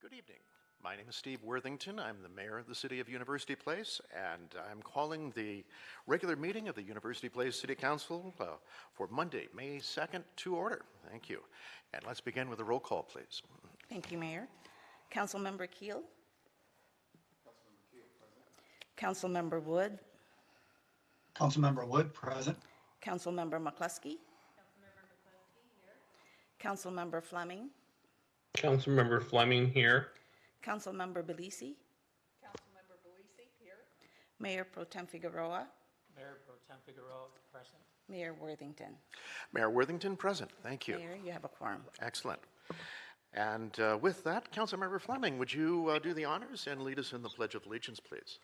Good evening. My name is Steve Worthington. I'm the mayor of the city of University Place, and I'm calling the regular meeting of the University Place City Council for Monday, May 2nd to order. Thank you. And let's begin with a roll call, please. Thank you, Mayor. Councilmember Keel. Councilmember Wood. Councilmember Wood, present. Councilmember McCluskey. Councilmember Fleming. Councilmember Fleming here. Councilmember Belisi. Councilmember Belisi here. Mayor Pro Tem Figueroa. Mayor Pro Tem Figueroa present. Mayor Worthington. Mayor Worthington, present. Thank you. Mayor, you have a quorum. Excellent. And with that, Councilmember Fleming, would you do the honors and lead us in the Pledge of Allegiance, please?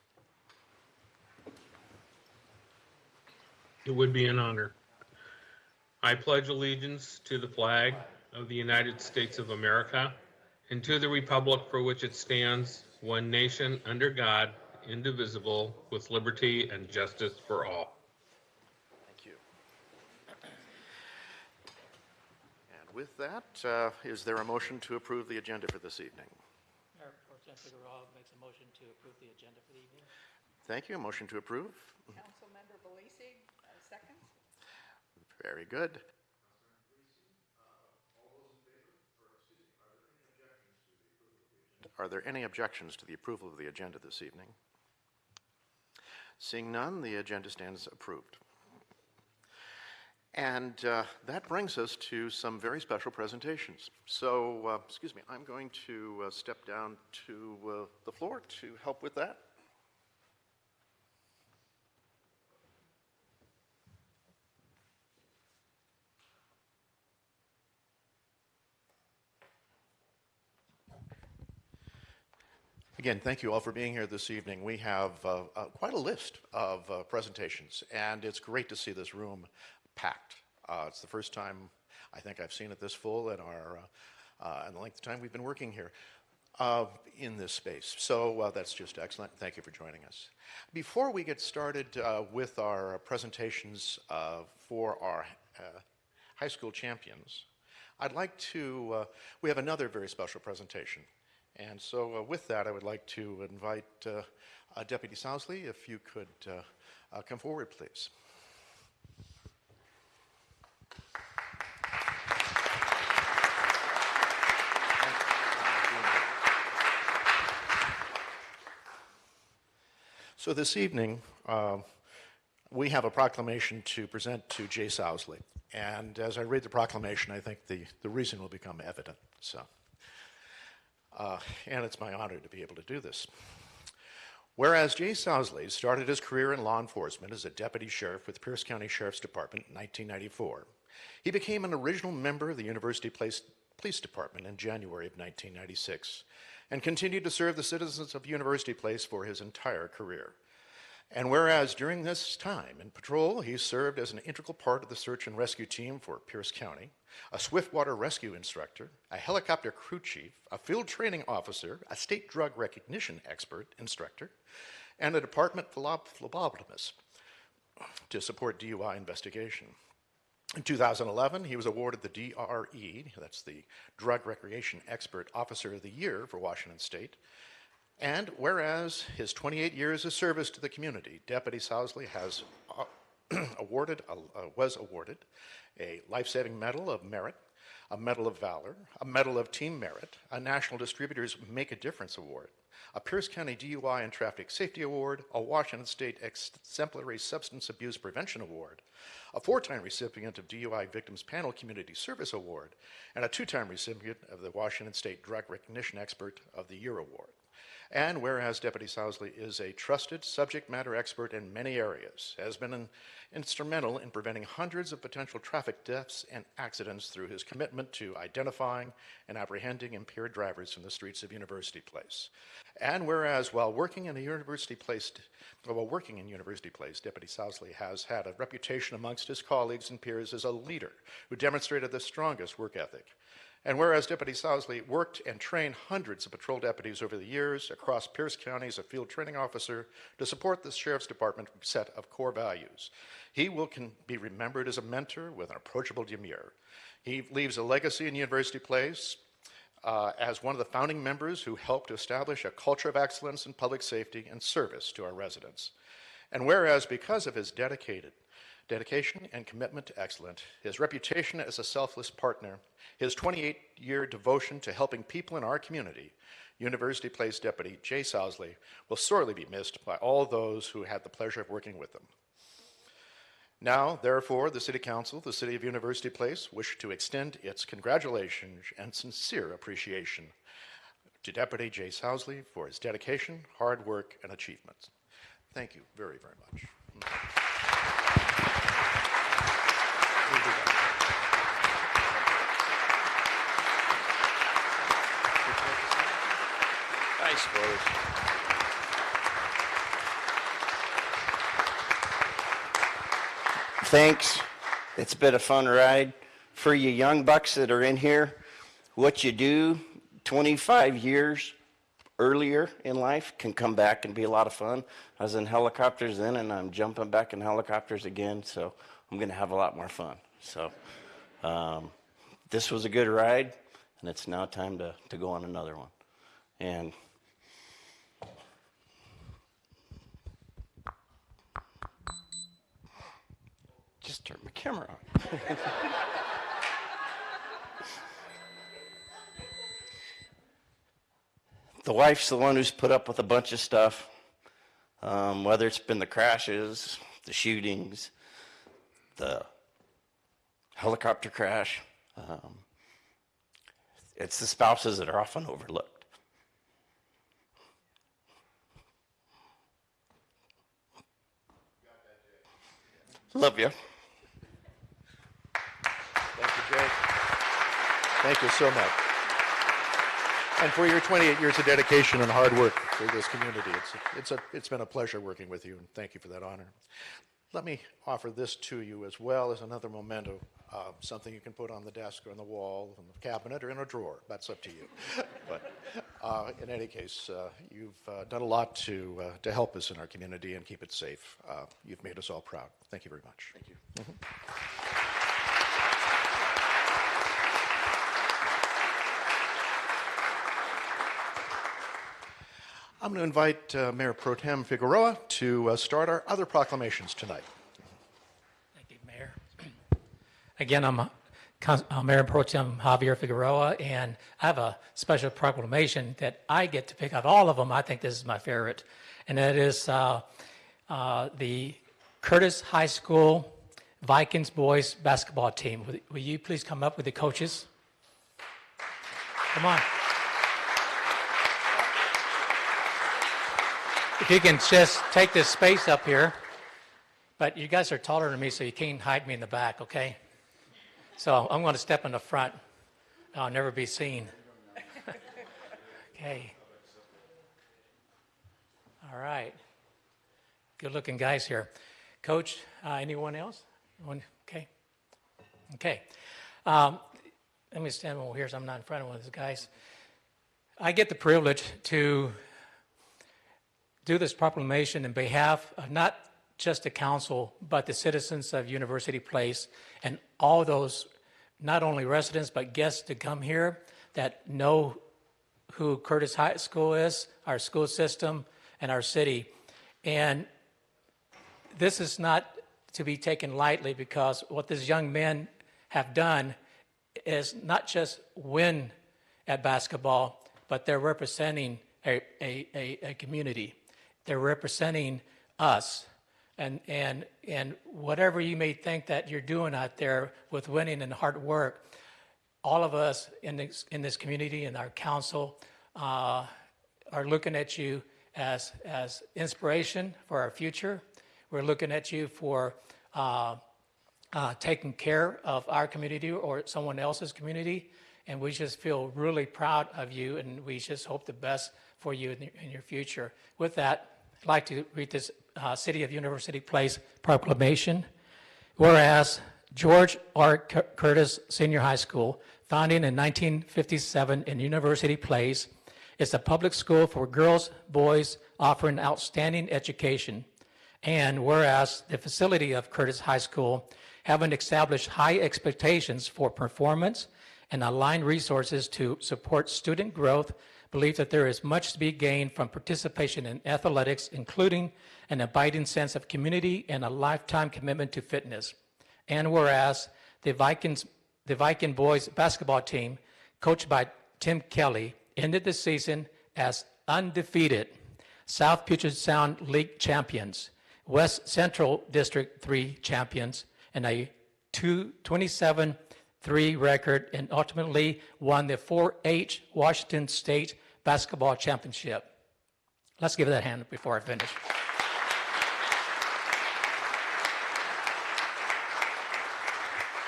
It would be an honor. I pledge allegiance to the flag of the United States of America and to the republic for which it stands, one nation under God, indivisible, with liberty and justice for all. Thank you. And with that, is there a motion to approve the agenda for this evening? Mayor Pro Tem Figueroa makes a motion to approve the agenda for the evening. Thank you. A motion to approve. Councilmember Belisi, seconds. Very good. Are there any objections to the approval of the agenda this evening? Seeing none, the agenda stands approved. And that brings us to some very special presentations. So, excuse me, I'm going to step down to the floor to help with that. Again, thank you all for being here this evening. We have quite a list of presentations, and it's great to see this room packed. It's the first time I think I've seen it this full in the length of time we've been working here in this space. So that's just excellent. Thank you for joining us. Before we get started with our presentations for our high school champions, I'd like to, we have another very special presentation. And so with that, I would like to invite Deputy Sousley, if you could come forward, please. So this evening, we have a proclamation to present to Jay Sousley. And as I read the proclamation, I think the reason will become evident. So. And it's my honor to be able to do this. Whereas Jay Sousley started his career in law enforcement as a deputy sheriff with Pierce County Sheriff's Department in 1994, he became an original member of the University Place Police Department in January of 1996 and continued to serve the citizens of University Place for his entire career. And whereas during this time in patrol, he served as an integral part of the search and rescue team for Pierce County, a swiftwater rescue instructor, a helicopter crew chief, a field training officer, a state drug recognition expert instructor, and a department phlebotomist to support DUI investigation. In 2011, he was awarded the DRE, that's the Drug Recreation Expert Officer of the Year for Washington State. And whereas his 28 years of service to the community, Deputy Sousley has was awarded a Life-Saving Medal of Merit, a Medal of Valor, a Medal of Team Merit, a National Distributors Make a Difference Award, a Pierce County DUI and Traffic Safety Award, a Washington State Exemplary Substance Abuse Prevention Award, a 4-time recipient of DUI Victims Panel Community Service Award, and a 2-time recipient of the Washington State Drug Recognition Expert of the Year Award. And whereas Deputy Sousley is a trusted subject matter expert in many areas, has been instrumental in preventing hundreds of potential traffic deaths and accidents through his commitment to identifying and apprehending impaired drivers in the streets of University Place. And whereas while working in University Place, Deputy Sousley has had a reputation amongst his colleagues and peers as a leader who demonstrated the strongest work ethic. And whereas Deputy Sousley worked and trained hundreds of patrol deputies over the years across Pierce County as a field training officer to support the Sheriff's Department set of core values, he will be remembered as a mentor with an approachable demeanor. He leaves a legacy in University Place as one of the founding members who helped to establish a culture of excellence in public safety and service to our residents. And whereas because of his dedication and commitment to excellence, his reputation as a selfless partner, his 28-year devotion to helping people in our community, University Place Deputy Jay Sousley will sorely be missed by all those who had the pleasure of working with him. Now, therefore, the City Council, the City of University Place, wish to extend its congratulations and sincere appreciation to Deputy Jay Sousley for his dedication, hard work, and achievements. Thank you very, very much. I suppose. Thanks. It's been a fun ride. For you young bucks that are in here, what you do 25 years earlier in life can come back and be a lot of fun. I was in helicopters then, and I'm jumping back in helicopters again, so I'm going to have a lot more fun. So this was a good ride, and it's now time to go on another one. And just turn my camera on. The wife's the one who's put up with a bunch of stuff, whether it's been the crashes, the shootings, the helicopter crash. It's the spouses that are often overlooked. Love you. Thank you, Jay. Thank you so much. And for your 28 years of dedication and hard work for this community, it's been a pleasure working with you, and thank you for that honor. Let me offer this to you as well as another memento, something you can put on the desk or on the wall, in the cabinet, or in a drawer. That's up to you. But in any case, you've done a lot to help us in our community and keep it safe. You've made us all proud. Thank you very much. Thank you. I'm going to invite Mayor Pro Tem Figueroa to start our other proclamations tonight. Thank you, Mayor. Again, I'm Mayor Pro Tem Javier Figueroa, and I have a special proclamation that I get to pick out all of them. I think this is my favorite, and that is the Curtis High School Vikings boys basketball team. Will you please come up with the coaches? Come on. If you can just take this space up here, but you guys are taller than me, so you can't hide me in the back, okay? So I'm going to step in the front. I'll never be seen. Okay. All right. Good-looking guys here. Coach, anyone else? Okay. Okay. Let me stand over here so I'm not in front of one of those guys. I get the privilege to do this proclamation in behalf of not just the council, but the citizens of University Place and all those, not only residents, but guests to come here that know who Curtis High School is, our school system, and our city. And this is not to be taken lightly, because what these young men have done is not just win at basketball, but they're representing a community. They're representing us, and whatever you may think that you're doing out there with winning and hard work, all of us in this community and our council are looking at you as inspiration for our future. We're looking at you for taking care of our community or someone else's community, and we just feel really proud of you, and we just hope the best for you in your future. With that, I'd like to read this City of University Place proclamation. Whereas George R. Curtis Senior High School, founded in 1957 in University Place, is a public school for girls, boys, offering outstanding education. And whereas the facility of Curtis High School, having established high expectations for performance and align resources to support student growth, believe that there is much to be gained from participation in athletics, including an abiding sense of community and a lifetime commitment to fitness. And whereas the Viking boys basketball team, coached by Tim Kelly, ended the season as undefeated South Puget Sound League champions, West Central District 3 champions, and a 27-3 record, and ultimately won the 4-H Washington State Basketball Championship. Let's give it that hand before I finish.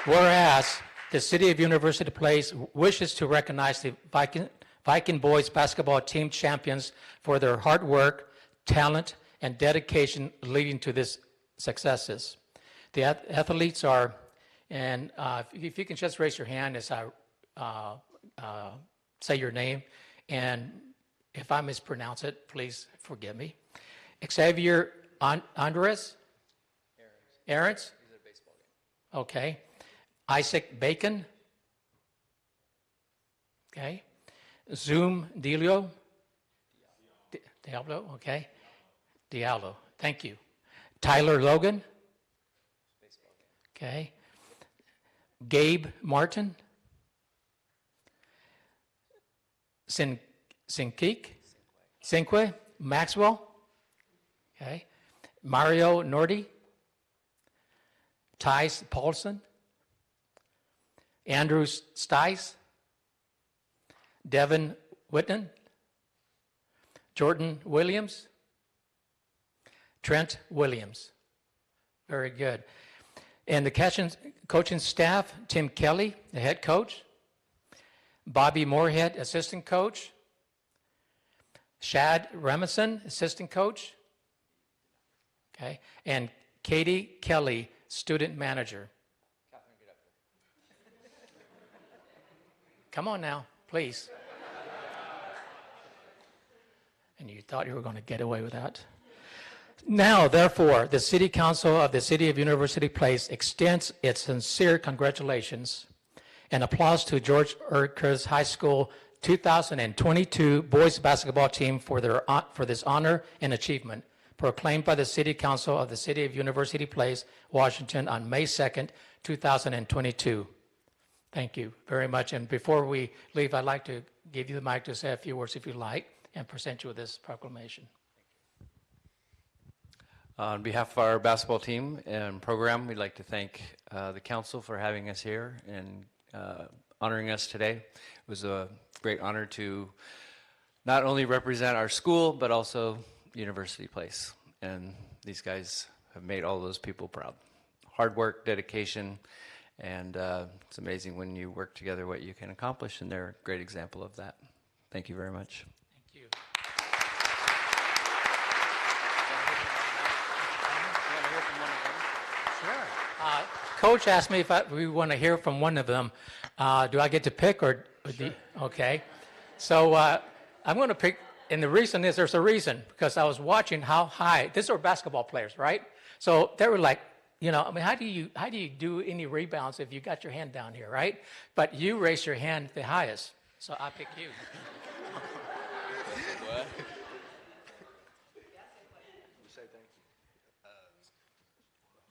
Whereas the City of University Place wishes to recognize the Viking boys basketball team champions for their hard work, talent, and dedication leading to these successes. The athletes are, and if you can just raise your hand as I say your name, and if I mispronounce it, please forgive me. Xavier Andres? Aarons? Okay. Isaac Bacon? Okay. Zoom Diallo? Diablo, okay. Diallo, thank you. Tyler Logan? Okay. Gabe Martin? Cinque Maxwell? Okay. Mario Nordi? Tice Paulson? Andrew Stice? Devin Whitten? Jordan Williams? Trent Williams. Very good. And the coaching staff, Tim Kelly, the head coach. Bobby Moorhead, assistant coach. Shad Remison, assistant coach. Okay. And Katie Kelly, student manager. Catherine, get up here. Come on now, please. And you thought you were going to get away with that? Now, therefore, the City Council of the City of University Place extends its sincere congratulations and applause to George Erkers High School 2022 boys basketball team for this honor and achievement, proclaimed by the City Council of the City of University Place, Washington on May 2nd, 2022. Thank you very much. And before we leave, I'd like to give you the mic to say a few words if you like and present you with this proclamation. On behalf of our basketball team and program, we'd like to thank the council for having us here and honoring us today. It was a great honor to not only represent our school, but also University Place. And these guys have made all those people proud. Hard work, dedication, and it's amazing when you work together what you can accomplish, and they're a great example of that. Thank you very much. Thank you. Sure. Coach asked me if we want to hear from one of them. Do I get to pick or sure. Okay. So I'm going to pick, and the reason is there's a reason, because I was watching how high, these are basketball players, right? So they were like, you know, I mean, how do you do any rebounds if you got your hand down here, right? But you raised your hand the highest, so I pick you. What?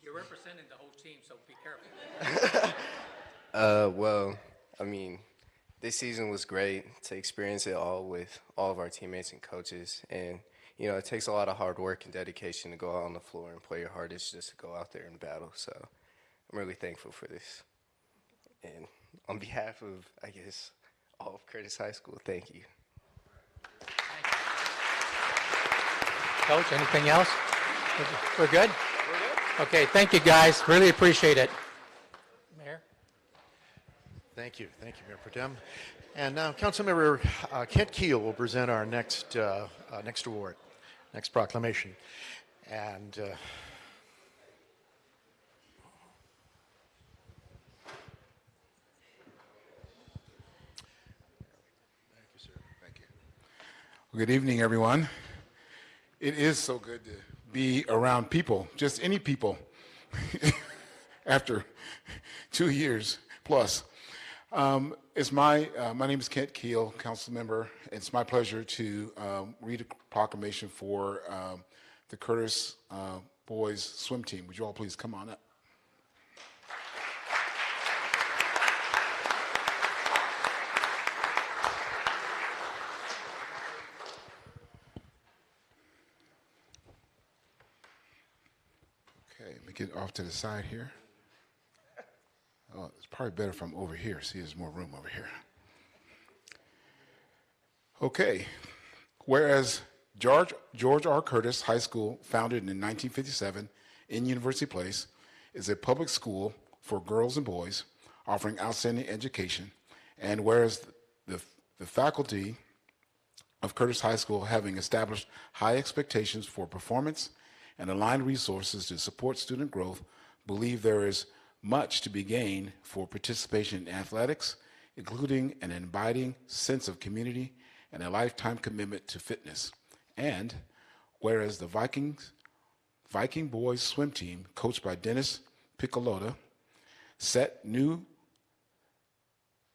You're representing the whole team, so be careful. Well, I mean, this season was great to experience it all with all of our teammates and coaches. And, you know, it takes a lot of hard work and dedication to go out on the floor and play your hardest just to go out there and battle. So I'm really thankful for this. And on behalf of, I guess, all of Curtis High School, thank you. Coach, anything else? We're good? Okay, thank you, guys. Really appreciate it. Mayor? Thank you, Mayor Pro Tem. And now Councilmember Kent Keel will present our next award, next proclamation. And thank you, sir. Thank you. Well, good evening, everyone. It is so good to be around people, just any people, after 2 years plus. My name is Kent Keel, council member. It's my pleasure to read a proclamation for the Curtis boys swim team. Would you all please come on up? Okay, let me get off to the side here. Oh, it's probably better if I'm over here. See, there's more room over here. Okay. Whereas George R. Curtis High School, founded in 1957 in University Place, is a public school for girls and boys offering outstanding education. And whereas the faculty of Curtis High School, having established high expectations for performance and aligned resources to support student growth, believe there is much to be gained for participation in athletics, including an abiding sense of community and a lifetime commitment to fitness. And whereas the Viking boys swim team, coached by Dennis Piccolota, set new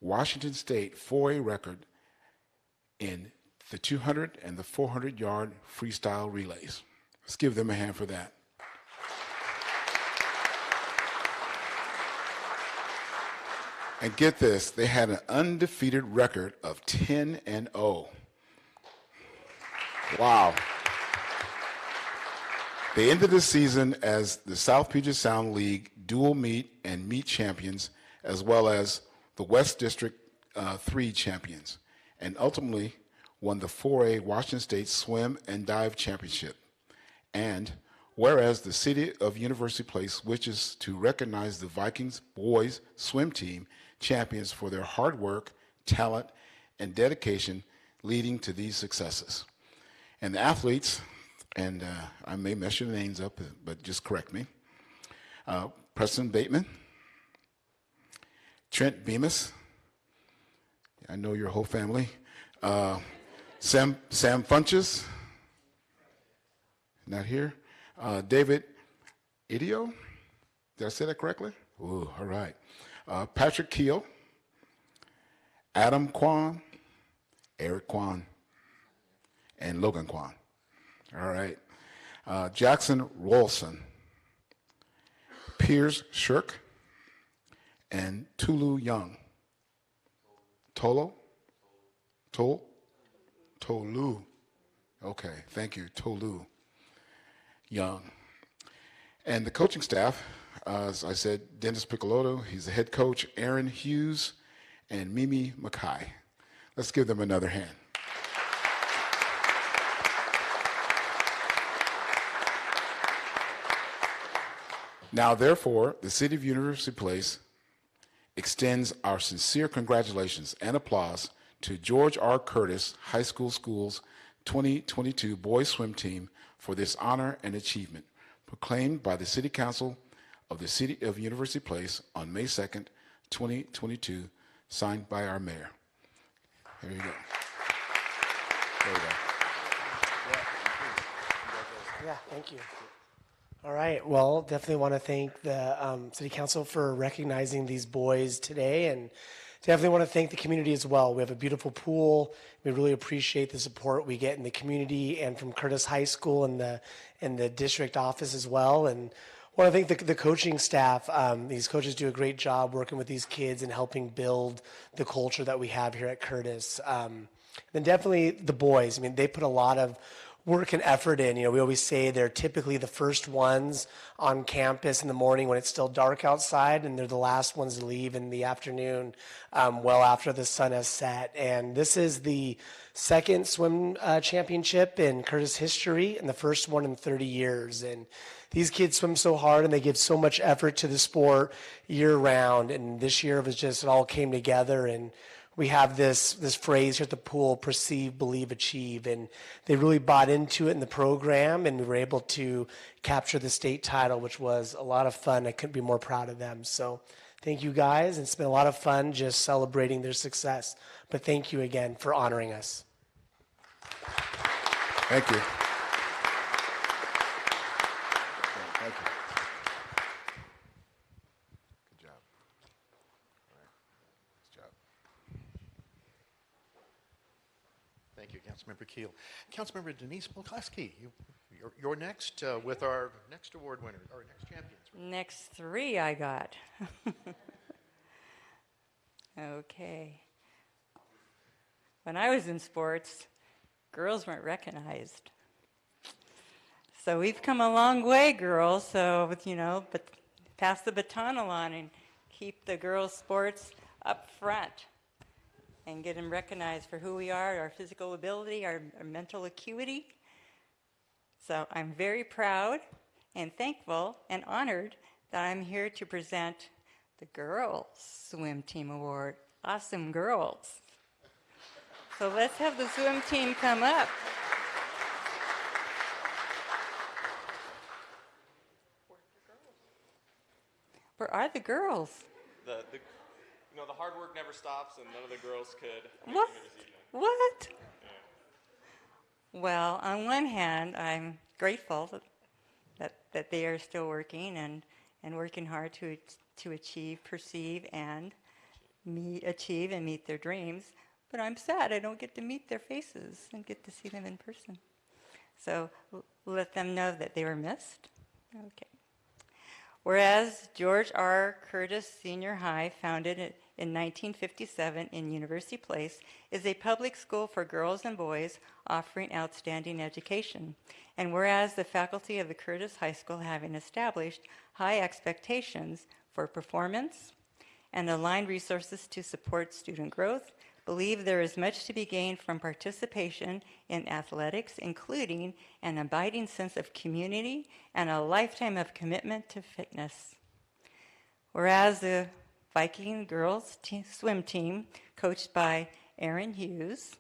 Washington State 4A record in the 200 and the 400-yard freestyle relays. Let's give them a hand for that. And get this, they had an undefeated record of 10-0. Wow. They ended the season as the South Puget Sound League dual meet and meet champions, as well as the West District 3 champions, and ultimately won the 4A Washington State Swim and Dive Championship. And whereas the City of University Place wishes to recognize the Vikings boys swim team champions for their hard work, talent, and dedication leading to these successes. And the athletes, and I may mess your names up, but just correct me. Preston Bateman, Trent Bemis, I know your whole family. Sam Funches, not here. David Idio, did I say that correctly? Ooh, all right. Patrick Keel, Adam Kwan, Eric Kwan, and Logan Kwan. All right. Jackson Rolson, Piers Shirk, and Tulu Young. Tolu? Okay, thank you, Tolu Young. And the coaching staff, as I said, Dennis Piccolotto, he's the head coach, Aaron Hughes, and Mimi Mackay. Let's give them another hand. Now, therefore, the City of University Place extends our sincere congratulations and applause to George R. Curtis High School's 2022 boys swim team for this honor and achievement, proclaimed by the City Council of the City of University Place on May 2nd, 2022, signed by our mayor. There you go. There you go. Yeah, thank you. All right, well, definitely want to thank the City Council for recognizing these boys today, and definitely want to thank the community as well. We have a beautiful pool. We really appreciate the support we get in the community and from Curtis High School and the district office as well. And want to thank the coaching staff. These coaches do a great job working with these kids and helping build the culture that we have here at Curtis. Then definitely the boys. I mean, they put a lot of work and effort in. You know, we always say they're typically the first ones on campus in the morning when it's still dark outside, and they're the last ones to leave in the afternoon, well after the sun has set. And this is the second swim championship in Curtis history and the first one in 30 years. And these kids swim so hard and they give so much effort to the sport year round. And this year it was just, it all came together, and we have this phrase here at the pool, perceive, believe, achieve, and they really bought into it in the program, and we were able to capture the state title, which was a lot of fun. I couldn't be more proud of them. So thank you guys. It's been a lot of fun just celebrating their success. But thank you again for honoring us. Thank you. Thank you. Good job. All right. Nice job. Councilmember Keel. Councilmember Denise McCluskey, you're next with our next award winner, our next champions. Next 3 I got. Okay. When I was in sports, girls weren't recognized. So we've come a long way, girls. So, but pass the baton along and keep the girls' sports up front and get them recognized for who we are, our physical ability, our mental acuity. So I'm very proud and thankful and honored that I'm here to present the Girls Swim Team Award. Awesome girls. So let's have the swim team come up. Where are the girls? The hard work never stops, and none of the girls could. What? What? Well, on one hand, I'm grateful that they are still working and working hard to achieve, perceive, and meet their dreams. But I'm sad I don't get to meet their faces and get to see them in person. So let them know that they were missed. Okay. Whereas George R. Curtis Senior High, founded in 1957 in University Place, is a public school for girls and boys offering outstanding education. And whereas the faculty of the Curtis High School, having established high expectations for performance and aligned resources to support student growth, believe there is much to be gained from participation in athletics, including an abiding sense of community and a lifetime of commitment to fitness. Whereas the Viking girls swim team, coached by Aaron Hughes,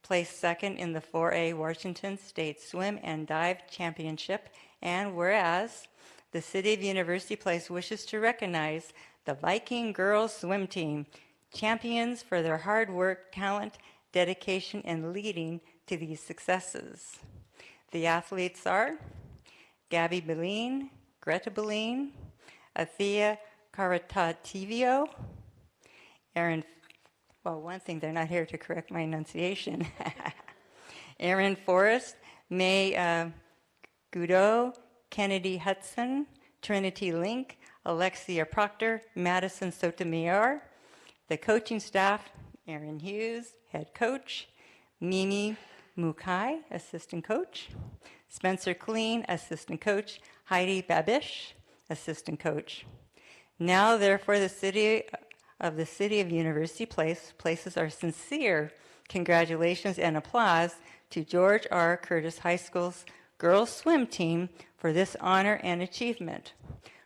placed second in the 4A Washington State Swim and Dive Championship, and whereas the City of University Place wishes to recognize the Viking girls swim team, champions for their hard work, talent, dedication, and leading to these successes. The athletes are Gabby Beline, Greta Beline, Athea Caritativio, one thing, they're not here to correct my enunciation. Aaron Forrest, May Goudot, Kennedy Hudson, Trinity Link, Alexia Proctor, Madison Sotomayor. The coaching staff, Aaron Hughes, head coach, Mimi Mukai, assistant coach, Spencer Clean, assistant coach, Heidi Babish, assistant coach. Now, therefore, the City of University Place places our sincere congratulations and applause to George R. Curtis High School's girls swim team for this honor and achievement.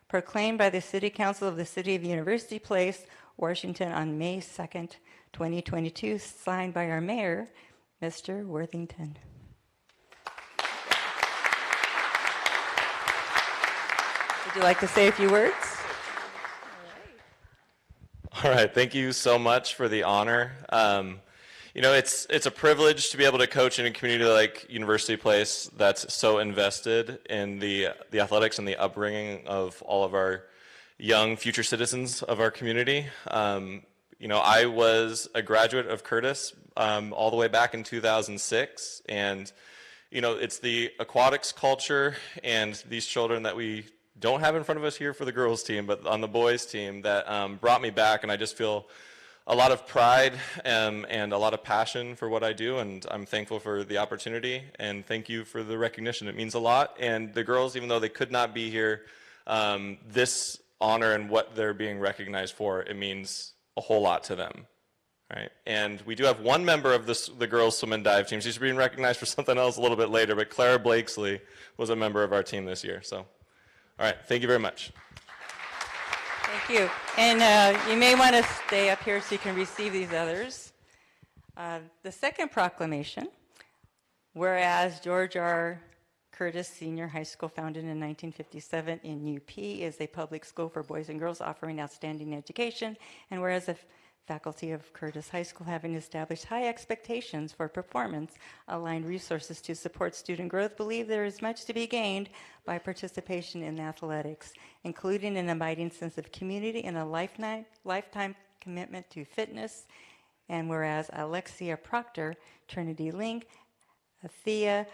Proclaimed by the City Council of the City of University Place, Washington on May 2nd, 2022, signed by our mayor, Mr. Worthington. Would you like to say a few words? All right, thank you so much for the honor. It's a privilege to be able to coach in a community like University Place that's so invested in the athletics and the upbringing of all of our young future citizens of our community. I was a graduate of Curtis all the way back in 2006, and it's the aquatics culture and these children that we don't have in front of us here for the girls team, but on the boys team that brought me back, and I just feel a lot of pride and a lot of passion for what I do, and I'm thankful for the opportunity, and thank you for the recognition. It means a lot, and the girls, even though they could not be here, this honor and what they're being recognized for, it means a whole lot to them, right? And we do have one member of the girls swim and dive team. She's being recognized for something else a little bit later, but Clara Blakesley was a member of our team this year. So, all right, thank you very much. Thank you. And you may want to stay up here so you can receive these others. The second proclamation, whereas George R. Curtis Senior High School, founded in 1957 in UP, is a public school for boys and girls offering outstanding education. And whereas the faculty of Curtis High School, having established high expectations for performance, aligned resources to support student growth, believe there is much to be gained by participation in athletics, including an abiding sense of community and a lifetime commitment to fitness. And whereas Alexia Proctor, Trinity Link, Thea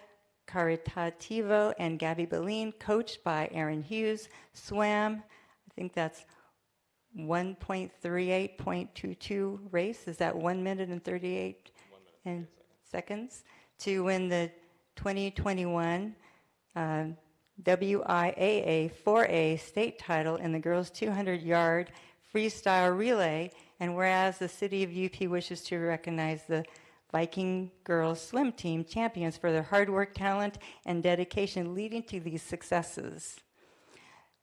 Caritativo, and Gabby Beline, coached by Aaron Hughes, swam, I think that's 1.38.22 race. Is that 1 minute and 38 seconds to win the 2021 WIAA 4A state title in the girls 200-yard freestyle relay. And whereas the City of UP wishes to recognize the Viking girls swim team champions for their hard work, talent, and dedication leading to these successes.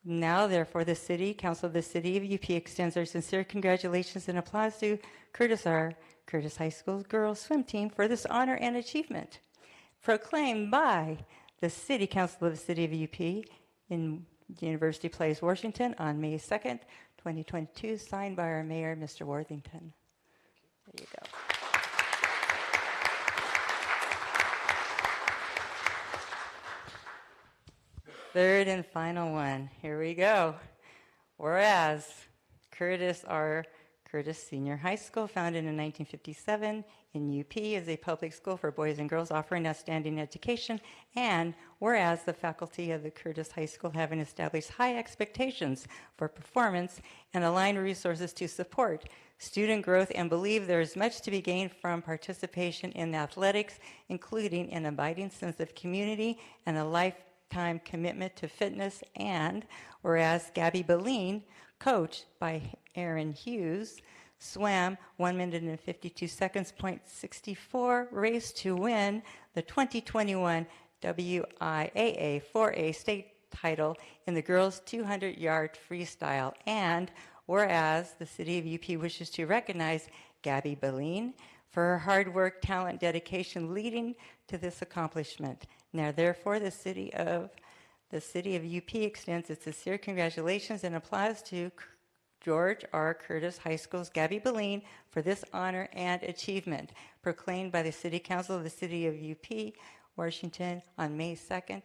Now, therefore, the City Council of the City of UP extends their sincere congratulations and applause to Curtis High School girls swim team for this honor and achievement. Proclaimed by the City Council of the City of UP in University Place, Washington on May 2nd, 2022, signed by our Mayor, Mr. Worthington. There you go. Third and final one. Here we go. Whereas Curtis Senior High School, founded in 1957 in UP, is a public school for boys and girls offering outstanding education. And whereas the faculty of the Curtis High School have established high expectations for performance and aligned resources to support student growth, and believe there is much to be gained from participation in athletics, including an abiding sense of community and a lifetime commitment to fitness. And whereas Gabby Beline, coached by Aaron Hughes, swam 1 minute and 52 seconds, .64 race to win the 2021 WIAA 4A state title in the girls 200-yard freestyle. And whereas the City of UP wishes to recognize Gabby Beline for her hard work, talent, dedication leading to this accomplishment. Now, therefore, the City of UP extends its sincere congratulations and applause to George R. Curtis High School's Gabby Beline for this honor and achievement, proclaimed by the City Council of the City of UP, Washington, on May 2nd,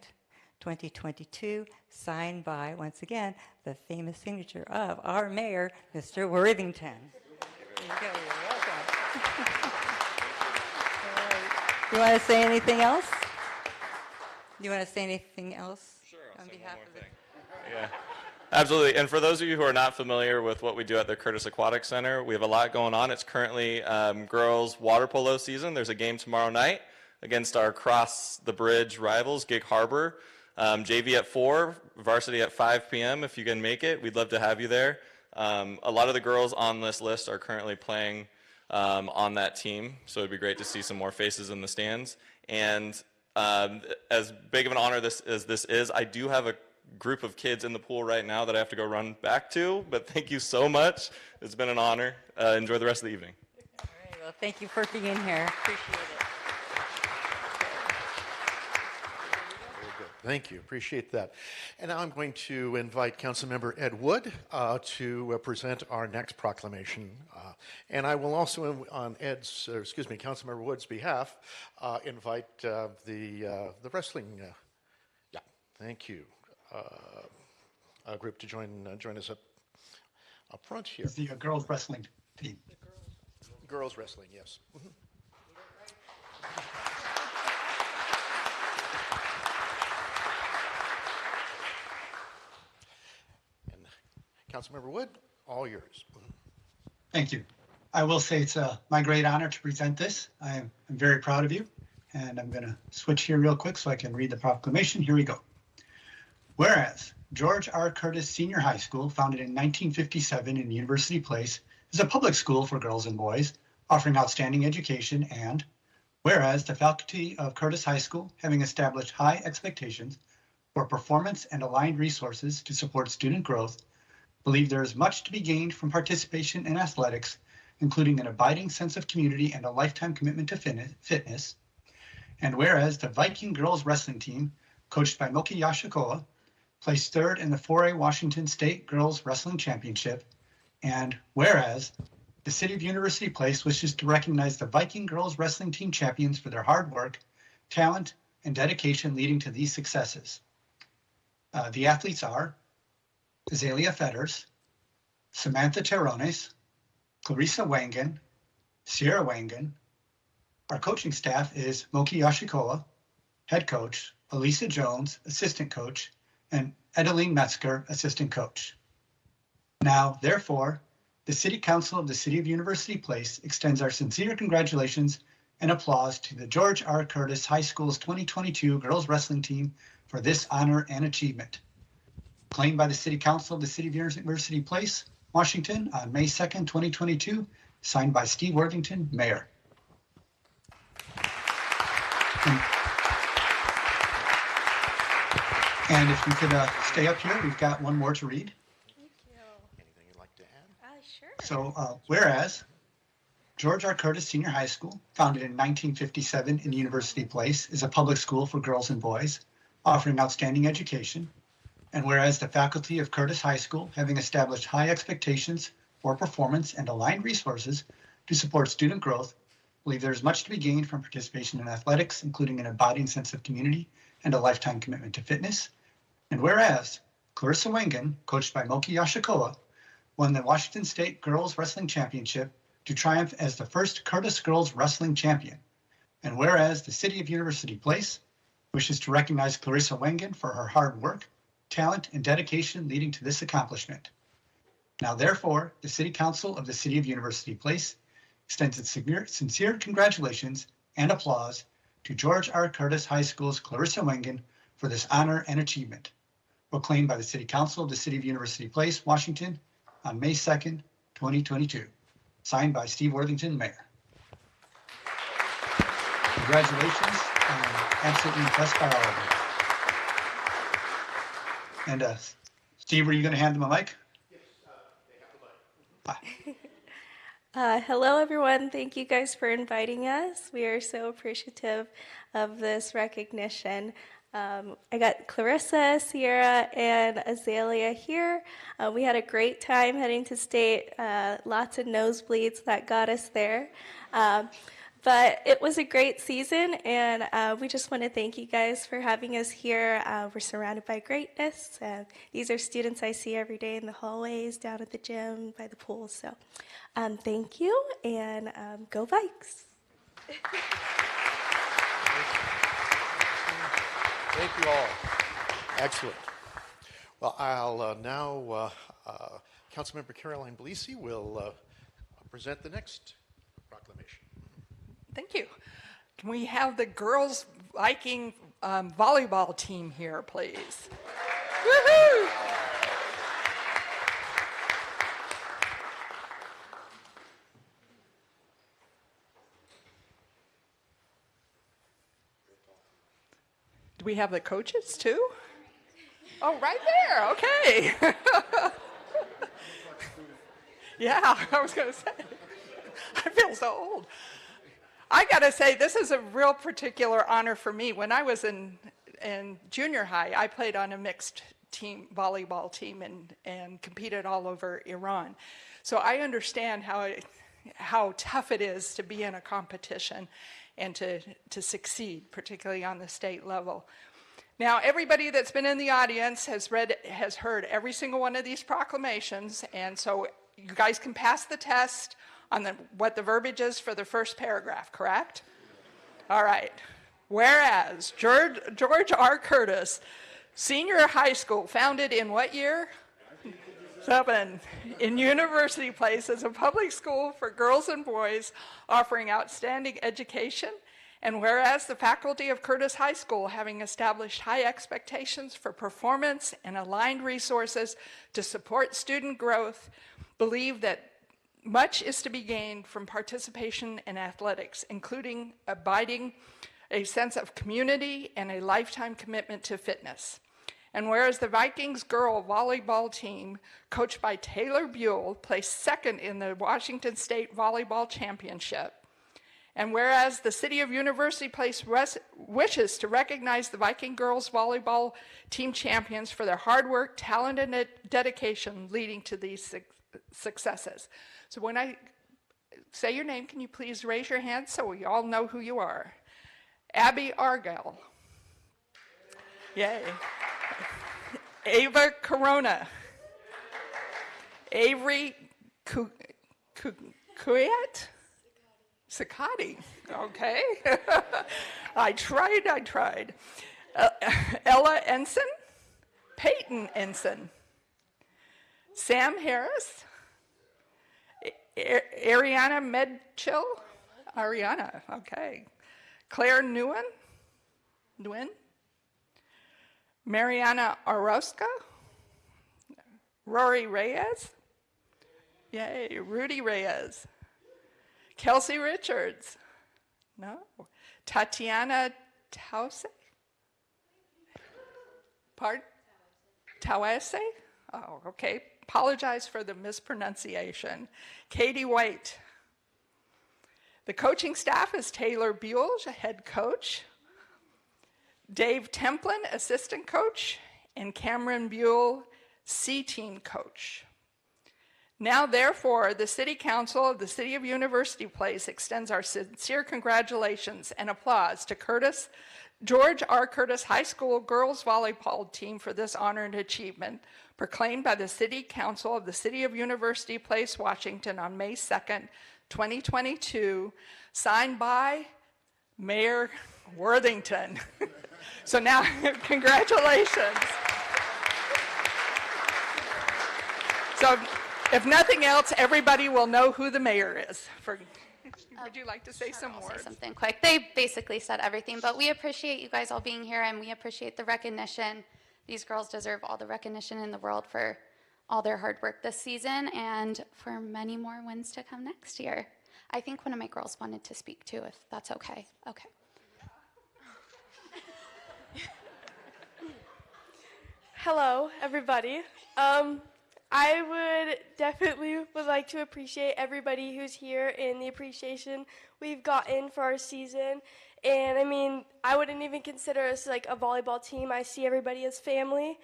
2022, signed by, once again, the famous signature of our Mayor, Mr. Worthington. There you go. You're welcome. You want to say anything else? Do you want to say anything else? Sure, on behalf of the Yeah, absolutely. And for those of you who are not familiar with what we do at the Curtis Aquatic Center, we have a lot going on. It's currently girls water polo season. There's a game tomorrow night against our Cross the Bridge rivals, Gig Harbor. JV at 4, varsity at 5 p.m. If you can make it, we'd love to have you there. A lot of the girls on this list are currently playing on that team, so it'd be great to see some more faces in the stands. And as big of an honor as this is, I do have a group of kids in the pool right now that I have to go run back to, but thank you so much. It's been an honor. Enjoy the rest of the evening. All right, well, thank you for being here. Appreciate it. Thank you. Appreciate that. And now I'm going to invite Councilmember Ed Wood to present our next proclamation. And I will also, on Councilmember Wood's behalf, invite the wrestling. Thank you. Group to join us up front here. It's the girls wrestling team. Girls wrestling, yes. Mm-hmm. Councilmember Wood, all yours. Thank you. I will say it's my great honor to present this. I'm very proud of you, and I'm going to switch here real quick so I can read the proclamation. Here we go. Whereas George R. Curtis Senior High School, founded in 1957 in University Place, is a public school for girls and boys offering outstanding education, and whereas the faculty of Curtis High School, having established high expectations for performance and aligned resources to support student growth, believe there is much to be gained from participation in athletics, including an abiding sense of community and a lifetime commitment to fitness. And whereas the Viking girls wrestling team, coached by Milky Yashikoa, placed third in the 4A Washington State Girls Wrestling Championship. And whereas the City of University Place wishes to recognize the Viking girls wrestling team champions for their hard work, talent, and dedication leading to these successes. The athletes are Azalea Fetters, Samantha Terrones, Clarissa Wangan, Sierra Wangan. Our coaching staff is Moki Yashikoa, head coach, Elisa Jones, assistant coach, and Edeline Metzger, assistant coach. Now, therefore, the City Council of the City of University Place extends our sincere congratulations and applause to the George R. Curtis High School's 2022 girls wrestling team for this honor and achievement. Claimed by the City Council of the City of University Place, Washington on May 2nd, 2022, signed by Steve Worthington, Mayor. And if you could stay up here, we've got one more to read. Anything you'd like to add? Sure. So, whereas George R. Curtis Senior High School, founded in 1957 in University Place, is a public school for girls and boys, offering outstanding education. And whereas the faculty of Curtis High School, having established high expectations for performance and aligned resources to support student growth, believe there is much to be gained from participation in athletics, including an abiding sense of community and a lifetime commitment to fitness. And whereas Clarissa Wangan, coached by Moki Yashikoa, won the Washington State Girls Wrestling Championship to triumph as the first Curtis Girls Wrestling Champion. And whereas the City of University Place wishes to recognize Clarissa Wangan for her hard work, talent, and dedication leading to this accomplishment. Now, therefore, the City Council of the City of University Place extends its sincere congratulations and applause to George R. Curtis High School's Clarissa Wangan for this honor and achievement, proclaimed by the City Council of the City of University Place, Washington, on May 2nd, 2022. Signed by Steve Worthington, Mayor. Congratulations. I'm absolutely impressed by all of you. And Steve, were you going to hand them a mic? Yes, they have the mic. Hello, everyone. Thank you guys for inviting us. We are so appreciative of this recognition. I got Clarissa, Sierra, and Azalea here. We had a great time heading to state, lots of nosebleeds that got us there. But it was a great season, and we just want to thank you guys for having us here. We're surrounded by greatness. These are students I see every day in the hallways, down at the gym, by the pool. So thank you, and go Vikes. Thank you all. Excellent. Well, I'll now, Councilmember Caroline Bellisi will present the next proclamation. Thank you. Can we have the girls Viking volleyball team here, please? Woohoo! Do we have the coaches too? Oh, right there. Okay. Yeah, I was going to say. I feel so old. I got to say, this is a real particular honor for me. When I was in junior high, I played on a mixed team, volleyball team, and competed all over Iran. So I understand how tough it is to be in a competition and to succeed, particularly on the state level. Now, everybody that's been in the audience has heard every single one of these proclamations, and so you guys can pass the test on what the verbiage is for the first paragraph, correct? All right. Whereas George R. Curtis Senior High School, founded in what year? 7. In University Place, is a public school for girls and boys offering outstanding education. And whereas the faculty of Curtis High School, having established high expectations for performance and aligned resources to support student growth, believe that much is to be gained from participation in athletics, including abiding a sense of community and a lifetime commitment to fitness. And whereas the Vikings girl volleyball team, coached by Taylor Buell, placed 2nd in the Washington State Volleyball Championship, and whereas the City of University Place wishes to recognize the Viking girls volleyball team champions for their hard work, talent, and dedication leading to these successes. So when I say your name, can you please raise your hand so we all know who you are? Abby Argyle. Yay. Ava Corona. Avery Kuyat. Sakati, okay. I tried. Ella Ensign, Peyton Ensign, Sam Harris, Ariana Medchill, Ariana, okay. Claire Nguyen, Mariana Orozca, Rory Reyes, yay, Rudy Reyes, Kelsey Richards, no, Tatiana Tause, pardon? Tawese? Oh, okay. Apologize for the mispronunciation. Katie White. The coaching staff is Taylor Buell, head coach, Dave Templin, assistant coach, and Cameron Buell, C-team coach. Now, therefore, the City Council of the City of University Place extends our sincere congratulations and applause to George R. Curtis High School girls volleyball team for this honor and achievement, proclaimed by the City Council of the City of University Place, Washington on May 2nd, 2022, signed by Mayor Worthington. So now, congratulations. So, if nothing else, everybody will know who the mayor is. Would you like to say some words? Say something quick. They basically said everything, but we appreciate you guys all being here, and we appreciate the recognition. These girls deserve all the recognition in the world for all their hard work this season and for many more wins to come next year. I think one of my girls wanted to speak too, if that's okay. Okay. Hello, everybody. I would definitely like to appreciate everybody who's here and the appreciation we've gotten for our season. And I mean, I wouldn't even consider us like a volleyball team. I see everybody as family,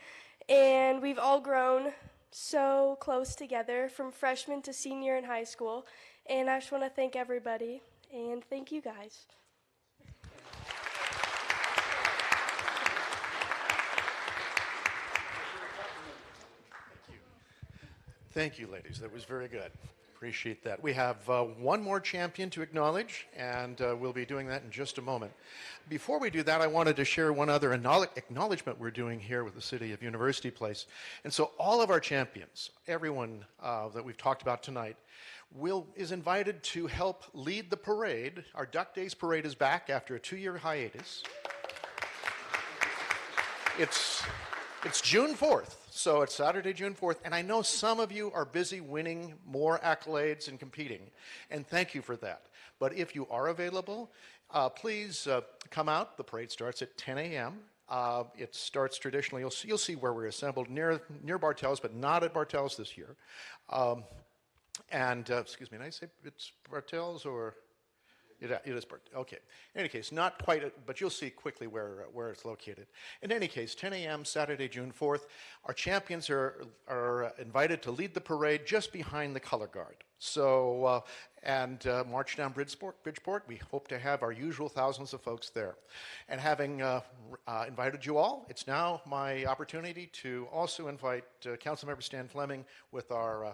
and we've all grown so close together from freshman to senior in high school. And I just want to thank everybody, and thank you guys. Thank you, ladies. That was very good. Appreciate that. We have one more champion to acknowledge, and we'll be doing that in just a moment. Before we do that, I wanted to share one other acknowledgement we're doing here with the City of University Place. And so all of our champions, everyone that we've talked about tonight, is invited to help lead the parade. Our Duck Days parade is back after a 2-year hiatus. It's June 4th, so it's Saturday, June 4th, and I know some of you are busy winning more accolades and competing, and thank you for that. But if you are available, please come out. The parade starts at 10 a.m. It starts traditionally, you'll see where we're assembled near Bartels, but not at Bartels this year. Excuse me, did I say it's Bartels or? It is okay. In any case, not quite, but you'll see quickly where it's located. In any case, 10 a.m. Saturday, June 4th. Our champions are invited to lead the parade just behind the color guard. So, march down Bridgeport. We hope to have our usual thousands of folks there. And having invited you all, it's now my opportunity to also invite Councilmember Stan Fleming with our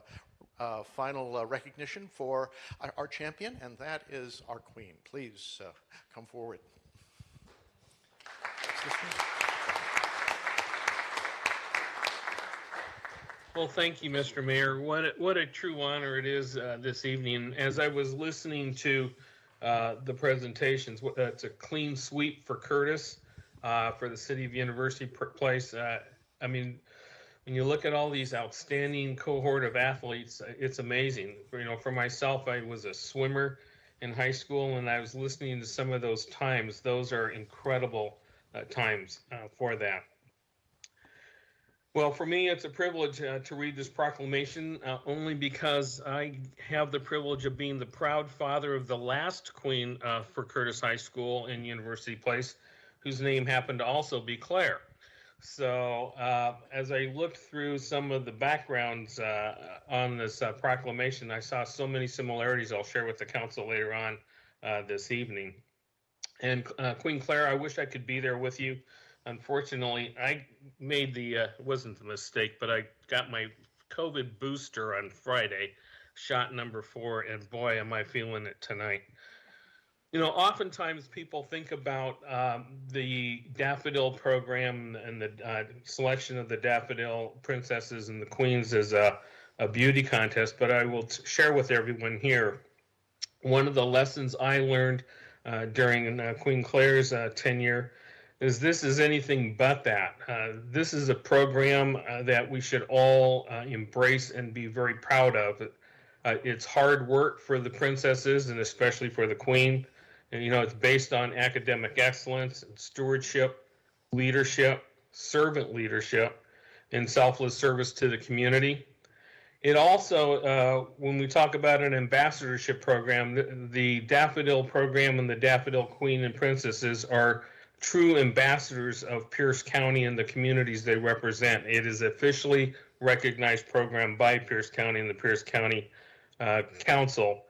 final recognition for our champion, and that is our queen. Please come forward. Well, thank you, Mr. Mayor. What a true honor it is this evening. As I was listening to the presentations, it's a clean sweep for Curtis, for the City of University Place. I mean, when you look at all these outstanding cohort of athletes, it's amazing. For myself, I was a swimmer in high school, and I was listening to some of those times. Those are incredible times for that. Well, for me, it's a privilege to read this proclamation, only because I have the privilege of being the proud father of the last queen for Curtis High School in University Place, whose name happened to also be Claire. So as I looked through some of the backgrounds on this proclamation, I saw so many similarities I'll share with the council later on this evening. And Queen Claire, I wish I could be there with you. Unfortunately, I made wasn't the mistake, but I got my COVID booster on Friday, shot number 4, and boy, am I feeling it tonight. You know, oftentimes people think about the Daffodil program and the selection of the Daffodil princesses and the queens as a beauty contest, but I will share with everyone here one of the lessons I learned during Queen Claire's tenure is this is anything but that. This is a program that we should all embrace and be very proud of. It's hard work for the princesses and especially for the queen. And, you know, it's based on academic excellence and stewardship, leadership, servant leadership, and selfless service to the community. It also, when we talk about an ambassadorship program, the Daffodil program and the Daffodil Queen and Princesses are true ambassadors of Pierce County and the communities they represent. It is officially recognized program by Pierce County and the Pierce County Council.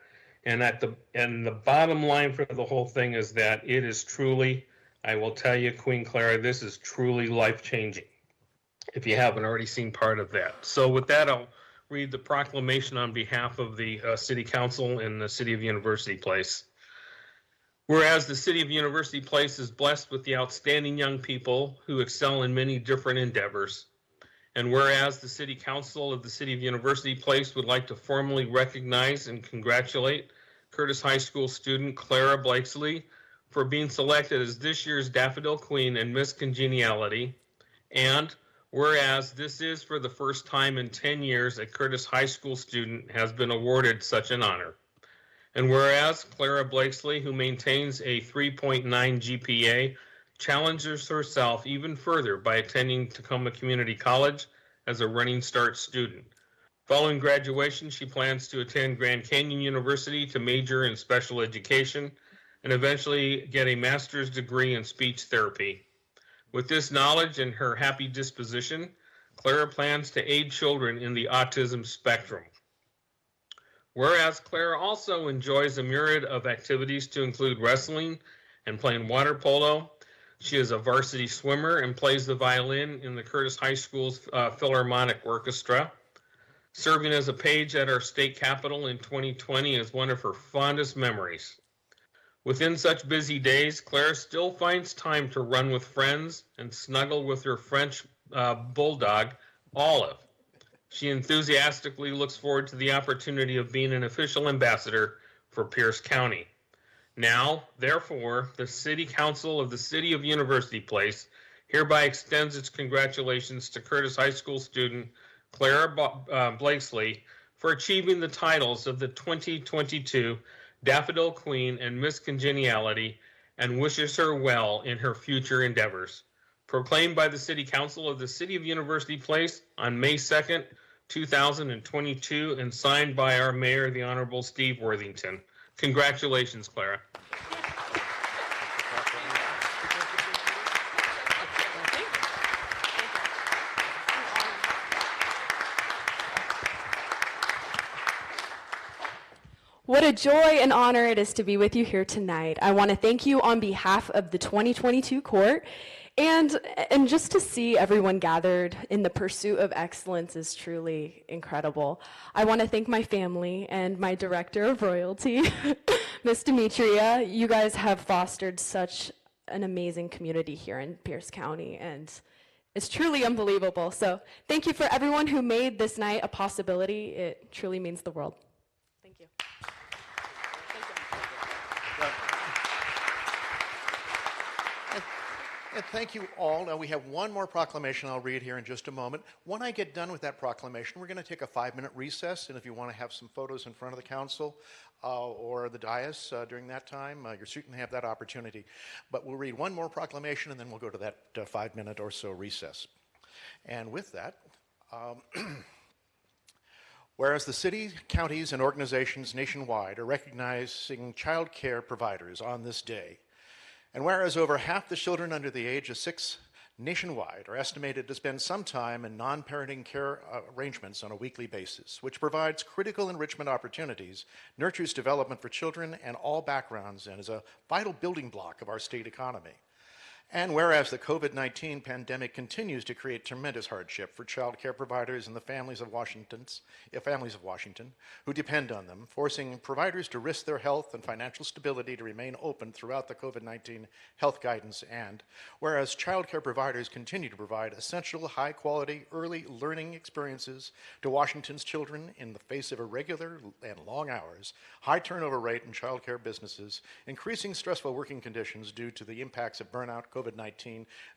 And the bottom line for the whole thing is that it is truly, I will tell you, Queen Clara, this is truly life-changing, if you haven't already seen part of that. So with that, I'll read the proclamation on behalf of the City Council and the City of University Place. Whereas the City of University Place is blessed with the outstanding young people who excel in many different endeavors. And whereas the City Council of the City of University Place would like to formally recognize and congratulate Curtis High School student Clara Blakesley for being selected as this year's Daffodil Queen and Miss Congeniality. And whereas this is for the first time in 10 years a Curtis High School student has been awarded such an honor. And whereas Clara Blakesley, who maintains a 3.9 GPA, challenges herself even further by attending Tacoma Community College as a Running Start student. Following graduation, she plans to attend Grand Canyon University to major in special education and eventually get a master's degree in speech therapy. With this knowledge and her happy disposition, Clara plans to aid children in the autism spectrum. Whereas Clara also enjoys a myriad of activities to include wrestling and playing water polo. She is a varsity swimmer and plays the violin in the Curtis High School's Philharmonic Orchestra. Serving as a page at our state capitol in 2020 is one of her fondest memories. Within such busy days, Clara still finds time to run with friends and snuggle with her French bulldog, Olive. She enthusiastically looks forward to the opportunity of being an official ambassador for Pierce County. Now, therefore, the City Council of the City of University Place hereby extends its congratulations to Curtis High School student Clara Blakesley for achieving the titles of the 2022 Daffodil Queen and Miss Congeniality and wishes her well in her future endeavors. Proclaimed by the City Council of the City of University Place on May 2nd, 2022, and signed by our Mayor, the Honorable Steve Worthington. Congratulations, Clara. What a joy and honor it is to be with you here tonight. I want to thank you on behalf of the 2022 court, and just to see everyone gathered in the pursuit of excellence is truly incredible. I want to thank my family and my director of royalty, Miss Demetria. You guys have fostered such an amazing community here in Pierce County, and it's truly unbelievable. So thank you for everyone who made this night a possibility. It truly means the world. Thank you. And thank you all. Now we have one more proclamation I'll read here in just a moment. When I get done with that proclamation, we're going to take a 5-minute recess, and if you want to have some photos in front of the council or the dais during that time, you're certain to have that opportunity. But we'll read one more proclamation, and then we'll go to that 5-minute or so recess. And with that, whereas the city, counties, and organizations nationwide are recognizing child care providers on this day, and whereas over half the children under the age of 6 nationwide are estimated to spend some time in non-parenting care arrangements on a weekly basis, which provides critical enrichment opportunities, nurtures development for children and all backgrounds, and is a vital building block of our state economy. And whereas the COVID-19 pandemic continues to create tremendous hardship for child care providers and the families of Washington who depend on them, forcing providers to risk their health and financial stability to remain open throughout the COVID-19 health guidance, and whereas child care providers continue to provide essential, high-quality, early learning experiences to Washington's children in the face of irregular and long hours, high turnover rate in child care businesses, increasing stressful working conditions due to the impacts of burnout, COVID-19,